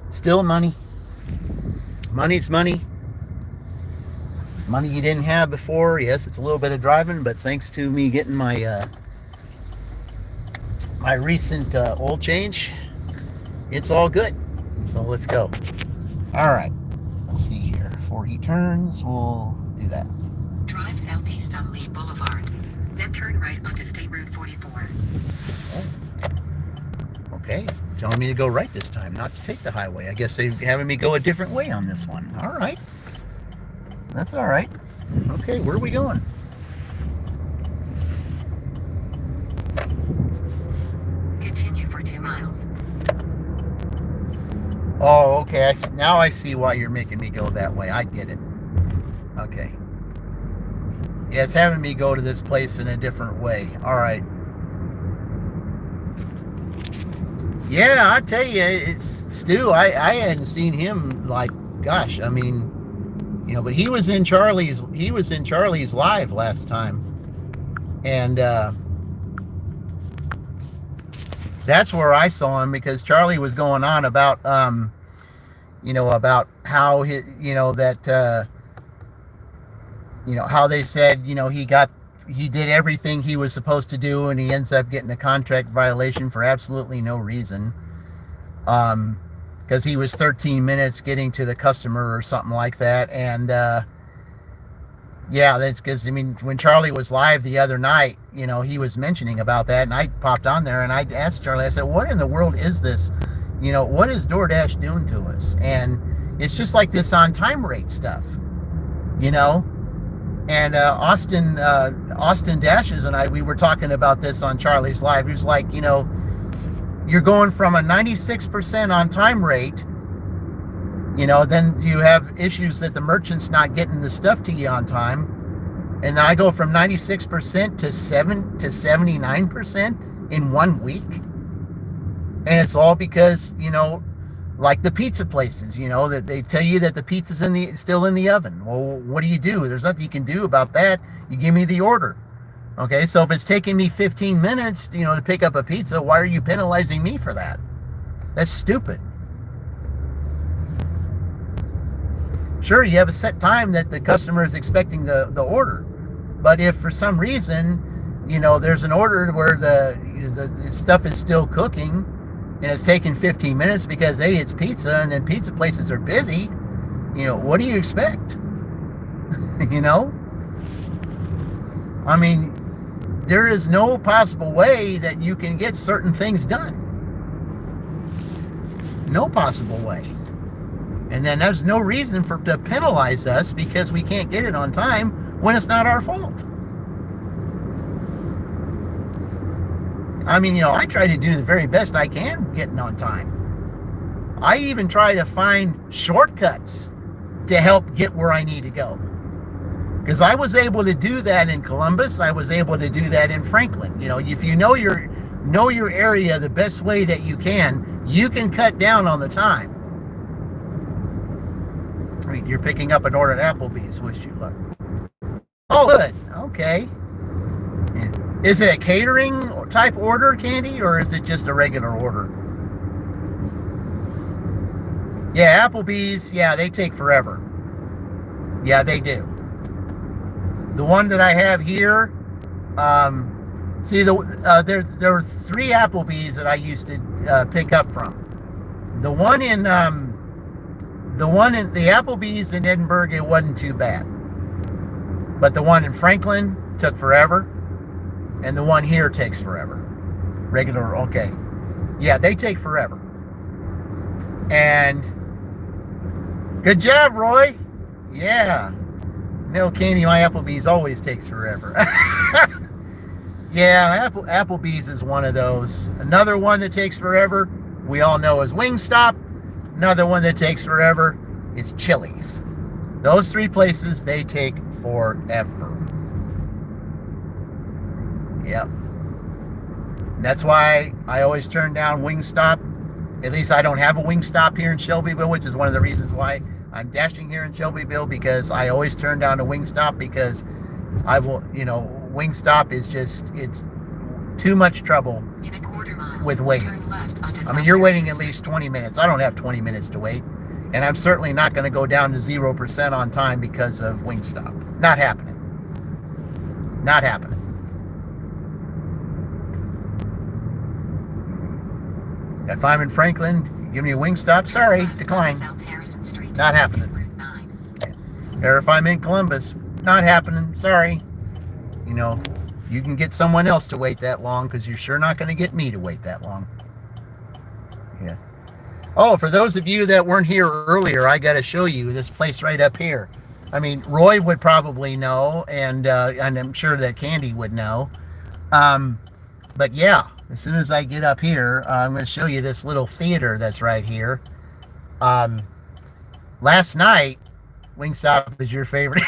Still money. Money's money. It's money you didn't have before. Yes, it's a little bit of driving, but thanks to me getting my my recent oil change, it's all good. So let's go. All right. Let's see here. Before he turns, we'll do that. Drive southeast on Lee Boulevard. Then turn right onto State Route 44. Oh. Okay. Telling me to go right this time, not to take the highway. I guess they're having me go a different way on this one. All right. That's all right. Okay, where are we going? Continue for 2 miles. Oh, okay. Now I see why you're making me go that way. I get it. Okay. Yeah, it's having me go to this place in a different way. All right. Yeah, I tell you, it's Stu. I hadn't seen him like, gosh, I mean, you know, but he was in Charlie's live last time, and that's where I saw him because Charlie was going on about you know, about how he, you know, that you know, how they said, you know, he did everything he was supposed to do, and he ends up getting a contract violation for absolutely no reason. Because he was 13 minutes getting to the customer or something like that. And yeah, that's because, I mean, when Charlie was live the other night, you know, he was mentioning about that, and I popped on there and I asked Charlie, I said, what in the world is this? You know, what is DoorDash doing to us? And it's just like this on time rate stuff, you know? And Austin Dashes and I, we were talking about this on Charlie's Live. He was like, you know, you're going from a 96% on time rate, you know, then you have issues that the merchant's not getting the stuff to you on time. And then I go from 96% to 79% in 1 week. And it's all because, you know, like the pizza places, you know, that they tell you that the pizza's still in the oven. Well, what do? There's nothing you can do about that. You give me the order. Okay, so if it's taking me 15 minutes, you know, to pick up a pizza, why are you penalizing me for that? That's stupid. Sure, you have a set time that the customer is expecting the order. But if for some reason, you know, there's an order where the stuff is still cooking, and it's taking 15 minutes because, hey, it's pizza, and then pizza places are busy, you know, what do you expect? You know? I mean, there is no possible way that you can get certain things done. No possible way. And then there's no reason to penalize us because we can't get it on time when it's not our fault. I mean, you know, I try to do the very best I can getting on time. I even try to find shortcuts to help get where I need to go. Because I was able to do that in Columbus. I was able to do that in Franklin. You know, if you know your area the best way that you can cut down on the time. You're picking up an order at Applebee's. Wish you luck. Oh, good. Okay. Is it a catering type order, Candy, or is it just a regular order? Yeah, Applebee's, yeah, they take forever. Yeah, they do. The one that I have here, see, there were 3 Applebee's that I used to pick up from. The one in the Applebee's in Edinburgh, it wasn't too bad. But the one in Franklin took forever. And the one here takes forever. Regular, okay. Yeah, they take forever. And Good job, Roy. Yeah. No, Candy, my Applebee's always takes forever. Yeah, Applebee's is one of those. Another one that takes forever, we all know, is Wingstop. Another one that takes forever is Chili's. Those three places, they take forever. Yep. That's why I always turn down Wingstop. At least I don't have a Wingstop here in Shelbyville, which is one of the reasons why I'm dashing here in Shelbyville, because I always turn down a Wingstop, because I will, Wingstop is just, it's too much trouble In a quarter mile, with waiting. turn left onto I mean, South you're waiting at Harrison least 20 minutes. I don't have 20 minutes to wait. And I'm certainly not going to go down to 0% on time because of Wingstop. Not happening. Not happening. If I'm in Franklin, give me a Wingstop. Sorry, Left decline. onto South Harrison Street, Not State happening. Route 9. Or if I'm in Columbus, not happening. Sorry. You can get someone else to wait that long, because you're sure not going to get me to wait that long. Yeah. Oh, for those of you that weren't here earlier, I got to show you this place right up here. I mean, Roy would probably know, and I'm sure that Candy would know. But yeah, as soon as I get up here, I'm going to show you this little theater that's right here. Last night, Wingstop is your favorite.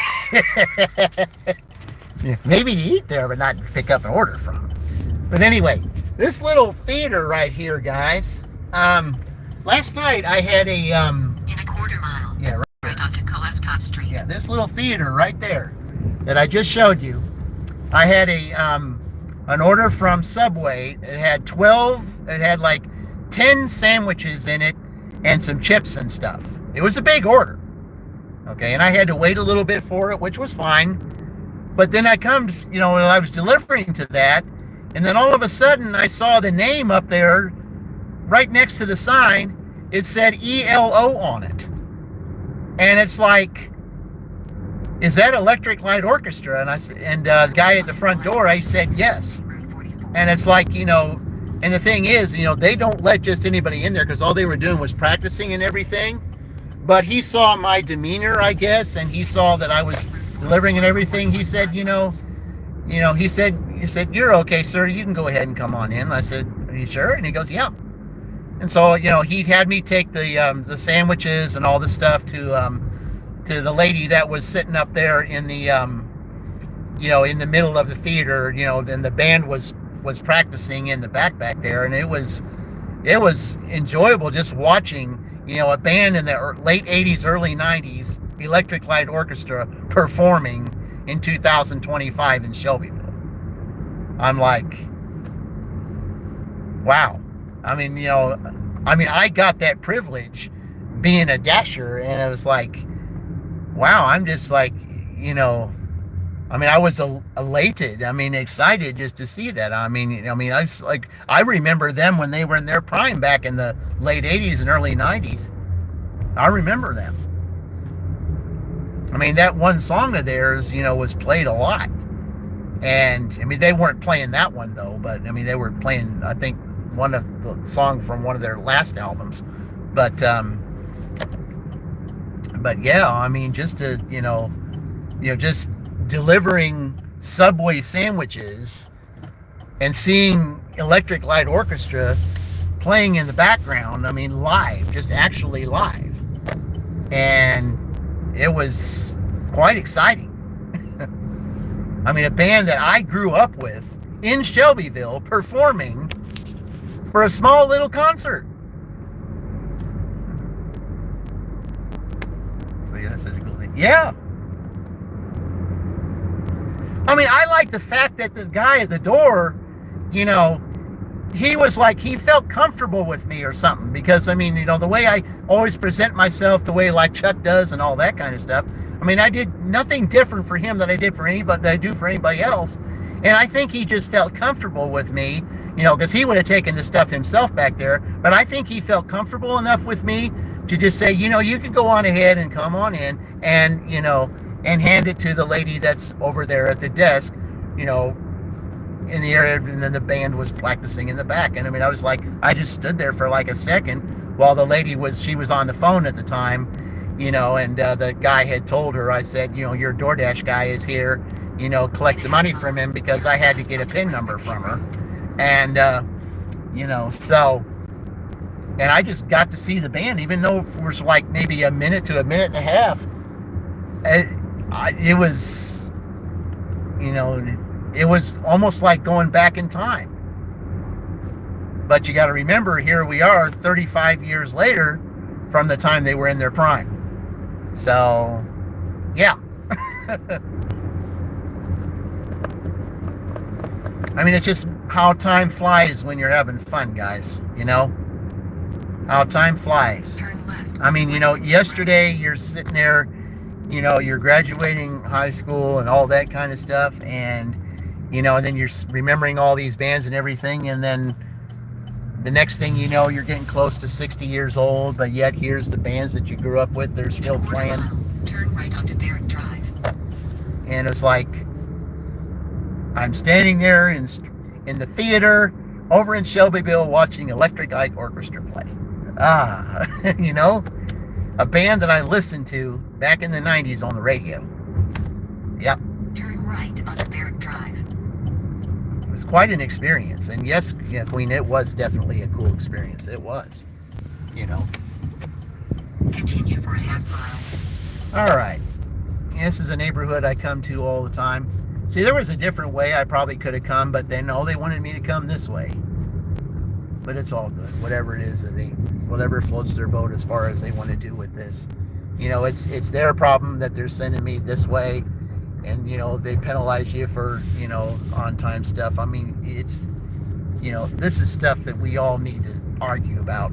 Yeah, maybe to eat there, but not pick up an order from. But anyway, this little theater right here, guys. Last night I had a In a quarter mile, yeah, right onto Colescott Street. yeah, this little theater right there that I just showed you. I had an order from Subway. It had like 10 sandwiches in it and some chips and stuff. It was a big order. Okay, and I had to wait a little bit for it, which was fine. But then I I was delivering to that, and then all of a sudden I saw the name up there right next to the sign. It said ELO on it. And it's like, is that Electric Light Orchestra? And the guy at the front door, I said yes. And it's like, and the thing is, they don't let just anybody in there, because all they were doing was practicing and everything. But he saw my demeanor, I guess, and he saw that I was delivering and everything. He said, he said, "You're okay, sir. You can go ahead and come on in." I said, "Are you sure?" And he goes, "Yeah." And so, he had me take the sandwiches and all the stuff to the lady that was sitting up there in the in the middle of the theater. Then the band was practicing in the back there, and it was enjoyable just watching a band in the late 80s, early 90s, Electric Light Orchestra, performing in 2025 in Shelbyville. I'm like, wow. I mean, I got that privilege being a dasher, and it was like, wow, I'm just like, I was elated. Excited just to see that. I was like, I remember them when they were in their prime back in the late 80s and early 90s. I remember them. That one song of theirs, was played a lot. And, they weren't playing that one, though. But, they were playing, I think, one of the song from one of their last albums. But yeah, just to, just delivering Subway sandwiches and seeing Electric Light Orchestra playing in the background, live, just actually live. And it was quite exciting. A band that I grew up with in Shelbyville performing for a small little concert. So yeah, that's such a cool thing. Yeah. I like the fact that the guy at the door, he was like, he felt comfortable with me or something, because the way I always present myself, the way like Chuck does and all that kind of stuff. I did nothing different for him than I did for anybody, that I do for anybody else. And I think he just felt comfortable with me, because he would have taken the stuff himself back there. But I think he felt comfortable enough with me to just say, you can go on ahead and come on in and, and hand it to the lady that's over there at the desk, in the area, and then the band was practicing in the back. And I was like, I just stood there for like a second while the lady she was on the phone at the time, And the guy had told her, I said, your DoorDash guy is here, collect the money from him because I had to get a PIN number from her. And, so, and I just got to see the band, even though it was like maybe a minute to a minute and a half. It was, it was almost like going back in time. But you got to remember, here we are 35 years later from the time they were in their prime. So, yeah. I mean, it's just how time flies when you're having fun, guys. How time flies. Turn left. I mean, yesterday you're sitting there, you're graduating high school and all that kind of stuff. And, and then you're remembering all these bands and everything. And then the next thing you know, you're getting close to 60 years old, but yet here's the bands that you grew up with. They're still playing. Turn right onto Barrack Drive. And it's like, I'm standing there in the theater over in Shelbyville watching Electric Light Orchestra play. A band that I listened to back in the 90s on the radio. Yep. Turn right onto Barrack Drive. It was quite an experience. And yes, Queen, it was definitely a cool experience. It was, Continue for a half mile. All right. This is a neighborhood I come to all the time. See, there was a different way I probably could have come, but then, they wanted me to come this way. But it's all good. Whatever it is whatever floats their boat as far as they want to do with this. It's their problem that they're sending me this way. And, they penalize you for, on-time stuff. I mean, it's, this is stuff that we all need to argue about.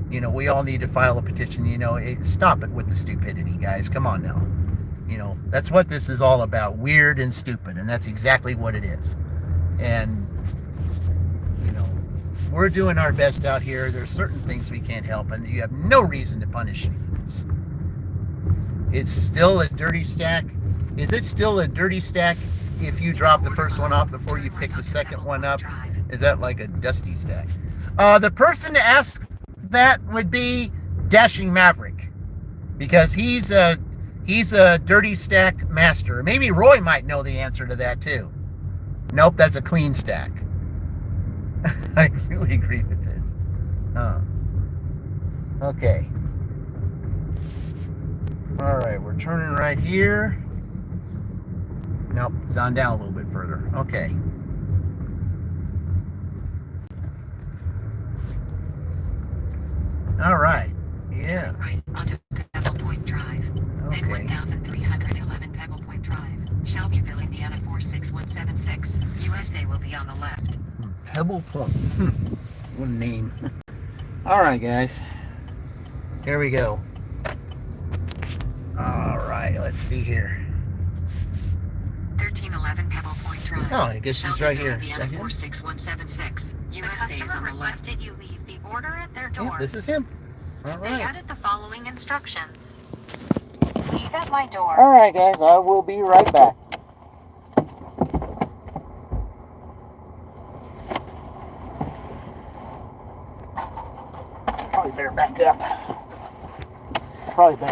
We all need to file a petition, stop it with the stupidity, guys. Come on now. That's what this is all about. Weird and stupid. And that's exactly what it is. And, we're doing our best out here. There's certain things we can't help, and you have no reason to punish humans. It's still a dirty stack. Is it still a dirty stack if you drop the first one off before you pick the second one up? Is that like a dusty stack? The person to ask that would be Dashing Maverick, because he's a dirty stack master. Maybe Roy might know the answer to that too. Nope, that's a clean stack. I really agree with this. Okay. All right, we're turning right here. Nope, it's on down a little bit further. Okay. All right. Yeah. Turn right onto Pebble Point Drive. Okay. Then 1311 Pebble Point Drive. Shelbyville, Indiana 46176. USA will be on the left. Pebble Point. What a name. All right, guys. Here we go. All right, let's see here. 1311 Pebble Point Drive. Oh, I guess it's right here. Indiana 46176. The USA is customer on the left. requested you leave the order at their door. Yep, this is him. All They right. added the following instructions. Leave at my door. All right, guys. I will be right back. Probably better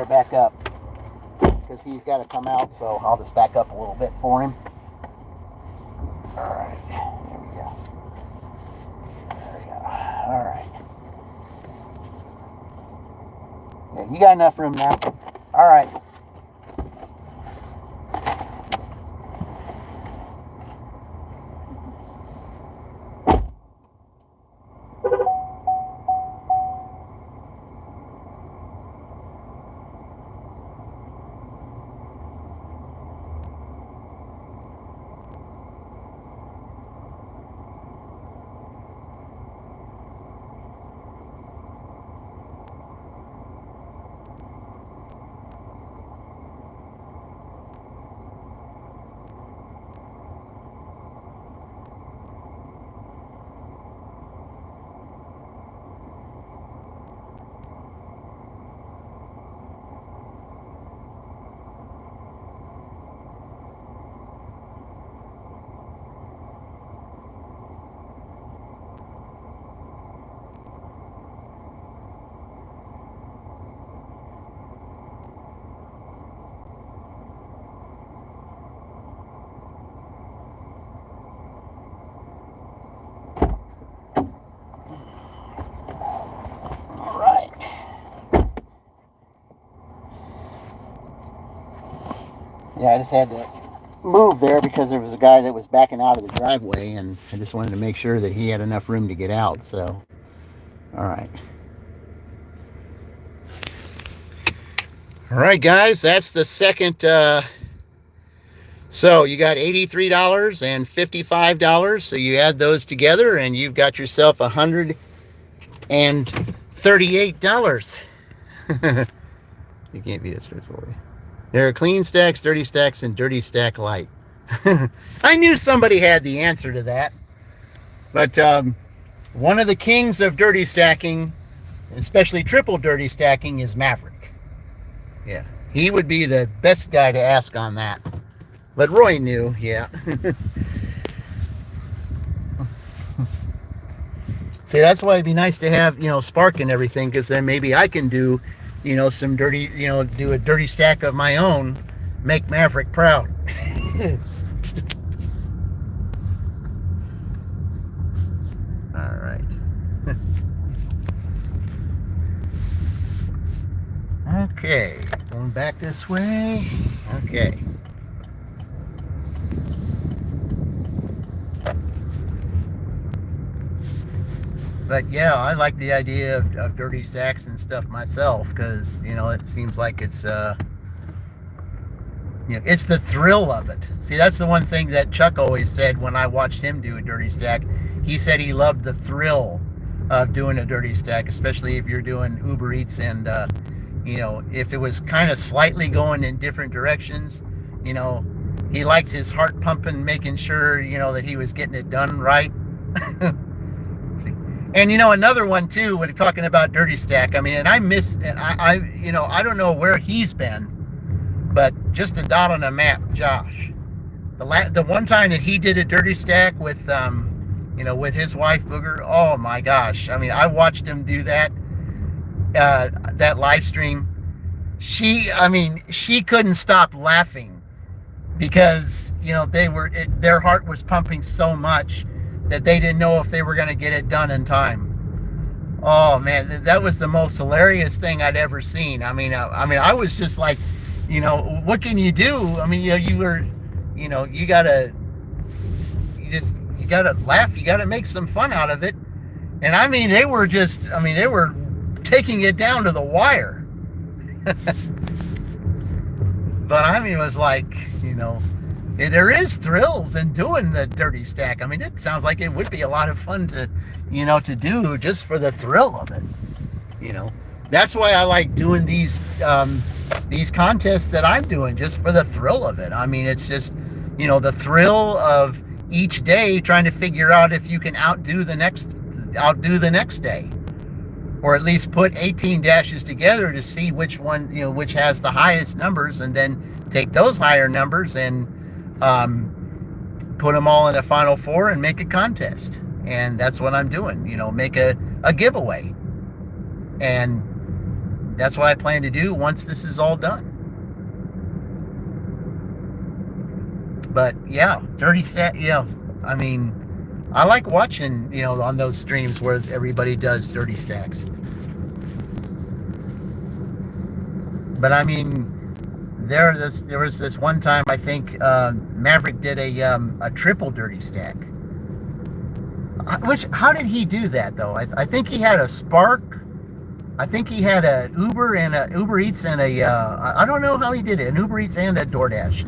back up. Because he's got to come out, so I'll just back up a little bit for him. All right. There we go. There we go. All right. Yeah, you got enough room now. All right. Yeah, I just had to move there because there was a guy that was backing out of the driveway, and I just wanted to make sure that he had enough room to get out. So, all right. All right, guys, that's the second. So you got $83 and $55. So you add those together, and you've got yourself $138. You can't beat it straightforward. There are clean stacks, dirty stacks, and dirty stack light. I knew somebody had the answer to that. But one of the kings of dirty stacking, especially triple dirty stacking, is Maverick. Yeah, he would be the best guy to ask on that. But Roy knew, yeah. See, that's why it'd be nice to have, Spark and everything, because then maybe I can do, some dirty, do a dirty stack of my own, make Maverick proud. All right. Okay, going back this way. Okay. But yeah, I like the idea of dirty stacks and stuff myself, because it seems like it's it's the thrill of it. See, that's the one thing that Chuck always said when I watched him do a dirty stack. He said he loved the thrill of doing a dirty stack, especially if you're doing Uber Eats, and if it was kind of slightly going in different directions, he liked his heart pumping, making sure that he was getting it done right. And another one too, when talking about dirty stack, I don't know where he's been, but just a dot on a map, Josh. The one time that he did a dirty stack with with his wife Booger, oh my gosh. I watched him do that live stream. She couldn't stop laughing because their heart was pumping so much that they didn't know if they were going to get it done in time. Oh man, that was the most hilarious thing I'd ever seen. I was just like, what can you do? You gotta laugh. You gotta make some fun out of it. And they were taking it down to the wire. But it was like, there is thrills in doing the dirty stack. It sounds like it would be a lot of fun to do just for the thrill of it. That's why I like doing these contests that I'm doing, just for the thrill of it. It's just, the thrill of each day trying to figure out if you can outdo the next day, or at least put 18 dashes together to see which one, which has the highest numbers, and then take those higher numbers and put them all in a final four and make a contest. And that's what I'm doing, make a giveaway. And that's what I plan to do once this is all done. But yeah, dirty stack, yeah. I like watching, on those streams where everybody does dirty stacks. But there was this one time, I think Maverick did a triple dirty stack. How did he do that though? I think he had a Spark. I think he had a Uber and a Uber Eats and I don't know how he did it. An Uber Eats and a DoorDash.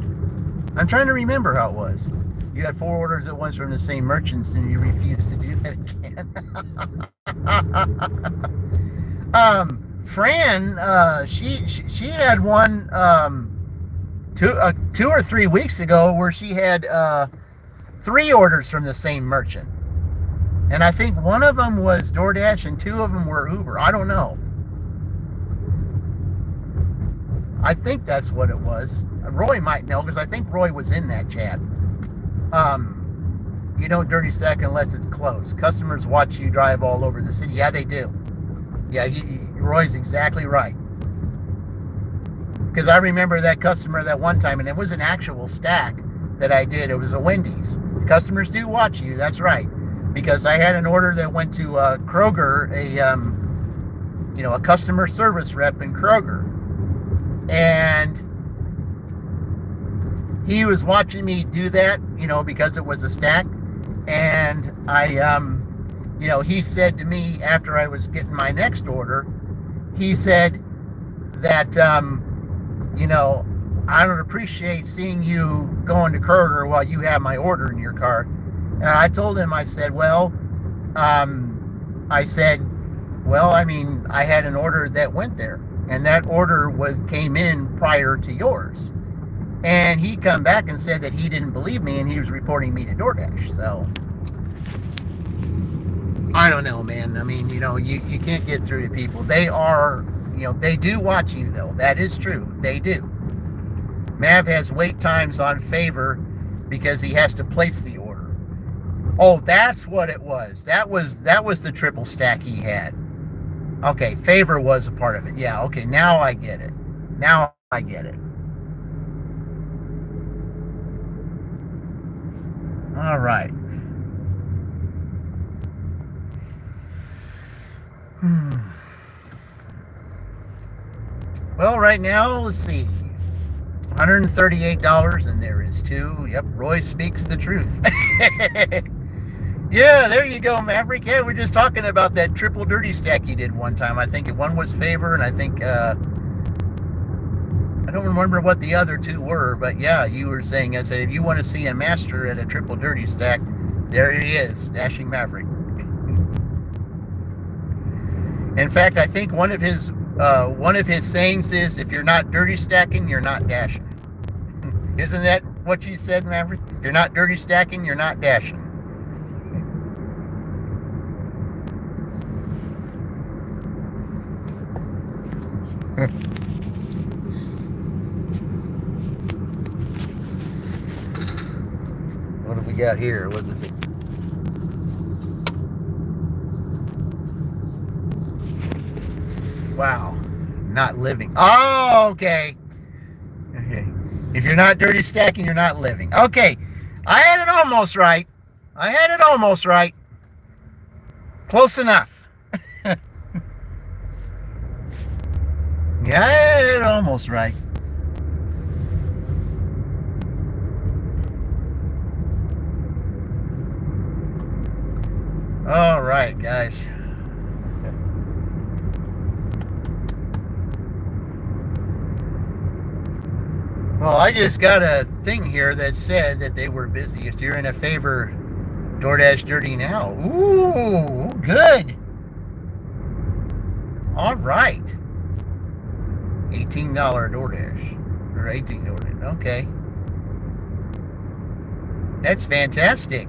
I'm trying to remember how it was. You had 4 orders at once from the same merchants, and you refused to do that again. Fran, she had one 2 or 3 weeks ago where she had 3 orders from the same merchant, and I think one of them was DoorDash and 2 of them were Uber. I don't know. I think that's what it was. Roy might know, because I think Roy was in that chat. You don't dirty stack unless it's close. Customers watch you drive all over the city. Yeah, they do. Yeah, Roy's exactly right. Because I remember that customer that one time, and it was an actual stack that I did. It was a Wendy's. The customers do watch you. That's right. Because I had an order that went to Kroger, a customer service rep in Kroger. And he was watching me do that, because it was a stack. And he said to me after I was getting my next order, he said that, I don't appreciate seeing you going to Kroger while you have my order in your car. And I told him, I said, I had an order that went there, and that order came in prior to yours. And he come back and said that he didn't believe me, and he was reporting me to DoorDash. So I don't know, man. I mean, you can't get through to people. They are, they do watch you, though. That is true. They do. Mav has wait times on Favor because he has to place the order. Oh, that's what it was. That was the triple stack he had. Okay, Favor was a part of it. Yeah, okay, now I get it. All right. Well, right now, let's see. $138, and there is two. Yep, Roy speaks the truth. Yeah, there you go, Maverick. Yeah, we're just talking about that triple dirty stack you did one time. I think one was Favor, and I think I don't remember what the other two were, but yeah, you were saying, I said, if you want to see a master at a triple dirty stack, there he is, Dashing Maverick. In fact, I think one of his sayings is, if you're not dirty stacking, you're not dashing. Isn't that what you said, Maverick? If you're not dirty stacking, you're not dashing. What have we got here? What is it? Wow. Not living. Oh, okay. If you're not dirty stacking, you're not living. Okay. I had it almost right. Close enough. Yeah, I had it almost right. All right, guys. Well, I just got a thing here that said that they were busy. If you're in a Favor, DoorDash Dirty now. Ooh, good. All right. $18 DoorDash. Or $18 DoorDash. Okay. That's fantastic.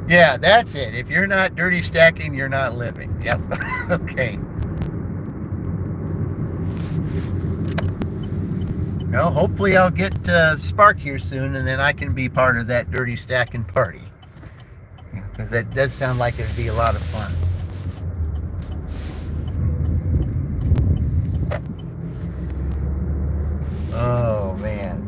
Yeah, that's it. If you're not dirty stacking, you're not living. Yep. Okay. Well, hopefully I'll get Spark here soon, and then I can be part of that dirty stacking party. Because that does sound like it would be a lot of fun. Oh, man.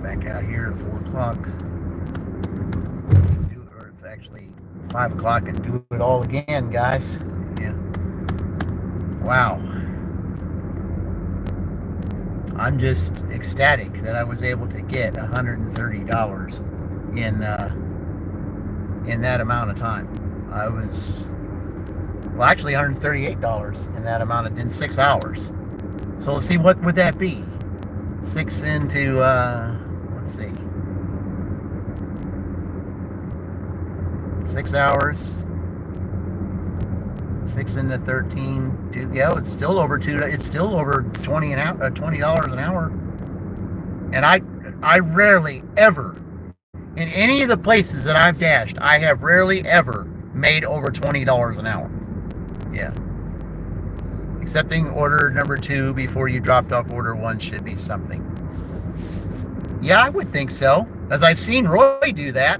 Back out here at 4 o'clock. Or it's actually 5 o'clock and do it all again, guys. Yeah. Wow. I'm just ecstatic that I was able to get $130 in that amount of time. I was, well, actually $138 in that amount in 6 hours. So let's see, what would that be? 6 into let's see, 6 hours, 6 into 13, yeah, it's still over it's still over $20 an hour. And I rarely ever, in any of the places that I've dashed, I have rarely ever made over $20 an hour. Yeah. Accepting order number 2 before you dropped off order 1 should be something. Yeah, I would think so, as I've seen Roy do that.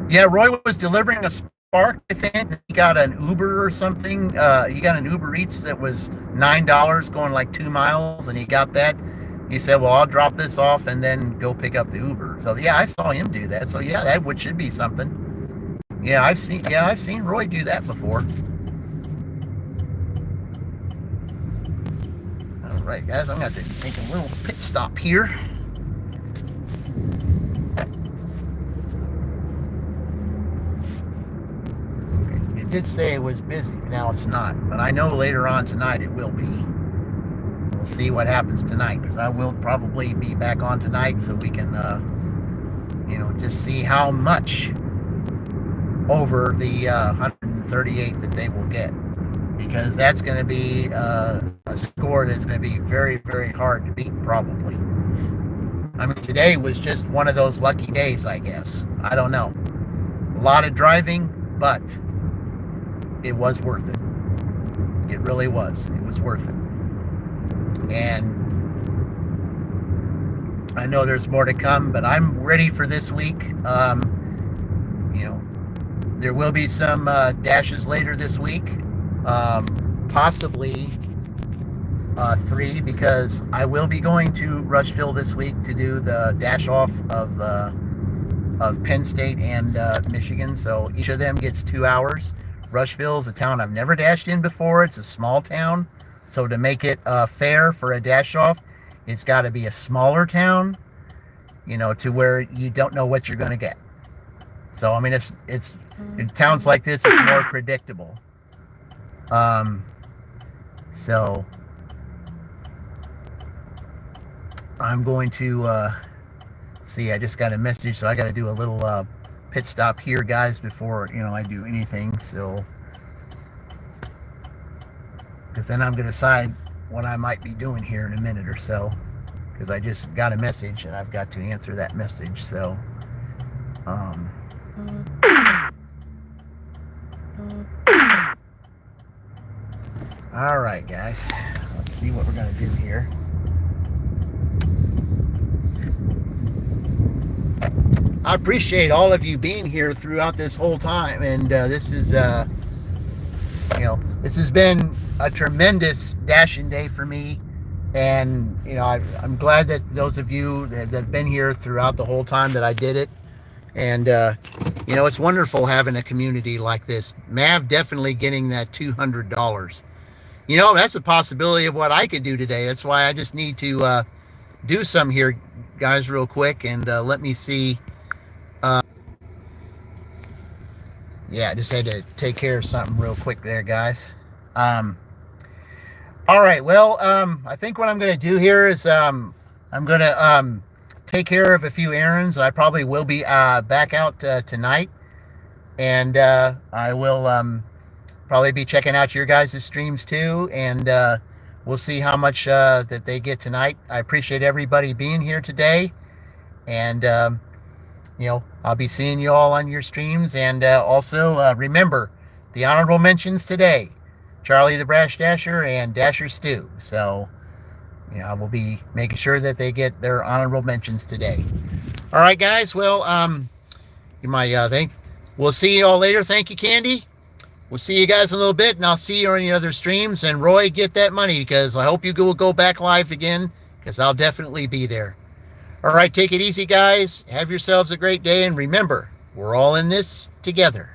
Yeah, Roy was delivering a Spark Spark, I think. He got an Uber or something. He got an Uber Eats that was $9 going like 2 miles, and he got that. He said, well, I'll drop this off and then go pick up the Uber. So yeah, I saw him do that. So yeah, that should be something. Yeah, I've seen Roy do that before. All right, guys, I'm going to have to make a little pit stop here. Okay, it did say it was busy. Now it's not, but I know later on tonight it will be. We'll see what happens tonight, because I will probably be back on tonight so we can, just see how much over the 138 that they will get, because that's going to be a score that's going to be very, very hard to beat, probably. I mean, today was just one of those lucky days, I guess. I don't know. A lot of driving, but it was worth it. It really was. It was worth it. And I know there's more to come, but I'm ready for this week. There will be some dashes later this week, possibly 3, because I will be going to Rushville this week to do the dash off of Penn State and Michigan. So each of them gets 2 hours. Rushville is a town I've never dashed in before. It's a small town. So to make it fair for a dash off, it's got to be a smaller town, to where you don't know what you're going to get. So I mean, it's in towns like this, it's more predictable. So I'm going to see. I just got a message, so I got to do a little pit stop here, guys, before I do anything. So. Because then I'm going to decide what I might be doing here in a minute or so. Because I just got a message and I've got to answer that message. So, all right, guys. Let's see what we're going to do here. I appreciate all of you being here throughout this whole time. And this is, this has been a tremendous dashing day for me, and I'm glad that those of you that have been here throughout the whole time that I did it. And it's wonderful having a community like this. Mav definitely getting that $200. That's a possibility of what I could do today. That's why I just need to do some here, guys, real quick, and let me see. Yeah, I just had to take care of something real quick there, guys. All right, well, I think what I'm going to do here is I'm going to take care of a few errands. I probably will be back out tonight, and I will probably be checking out your guys' streams too, and we'll see how much that they get tonight. I appreciate everybody being here today, and I'll be seeing you all on your streams. And also remember the honorable mentions today: Charlie the Brash Dasher and Dasher Stew. So, I will be making sure that they get their honorable mentions today. All right, guys. Well, my thing. We'll see you all later. Thank you, Candy. We'll see you guys in a little bit, and I'll see you on any other streams. And Roy, get that money, because I hope you will go back live again, because I'll definitely be there. All right, take it easy, guys. Have yourselves a great day, and remember, we're all in this together.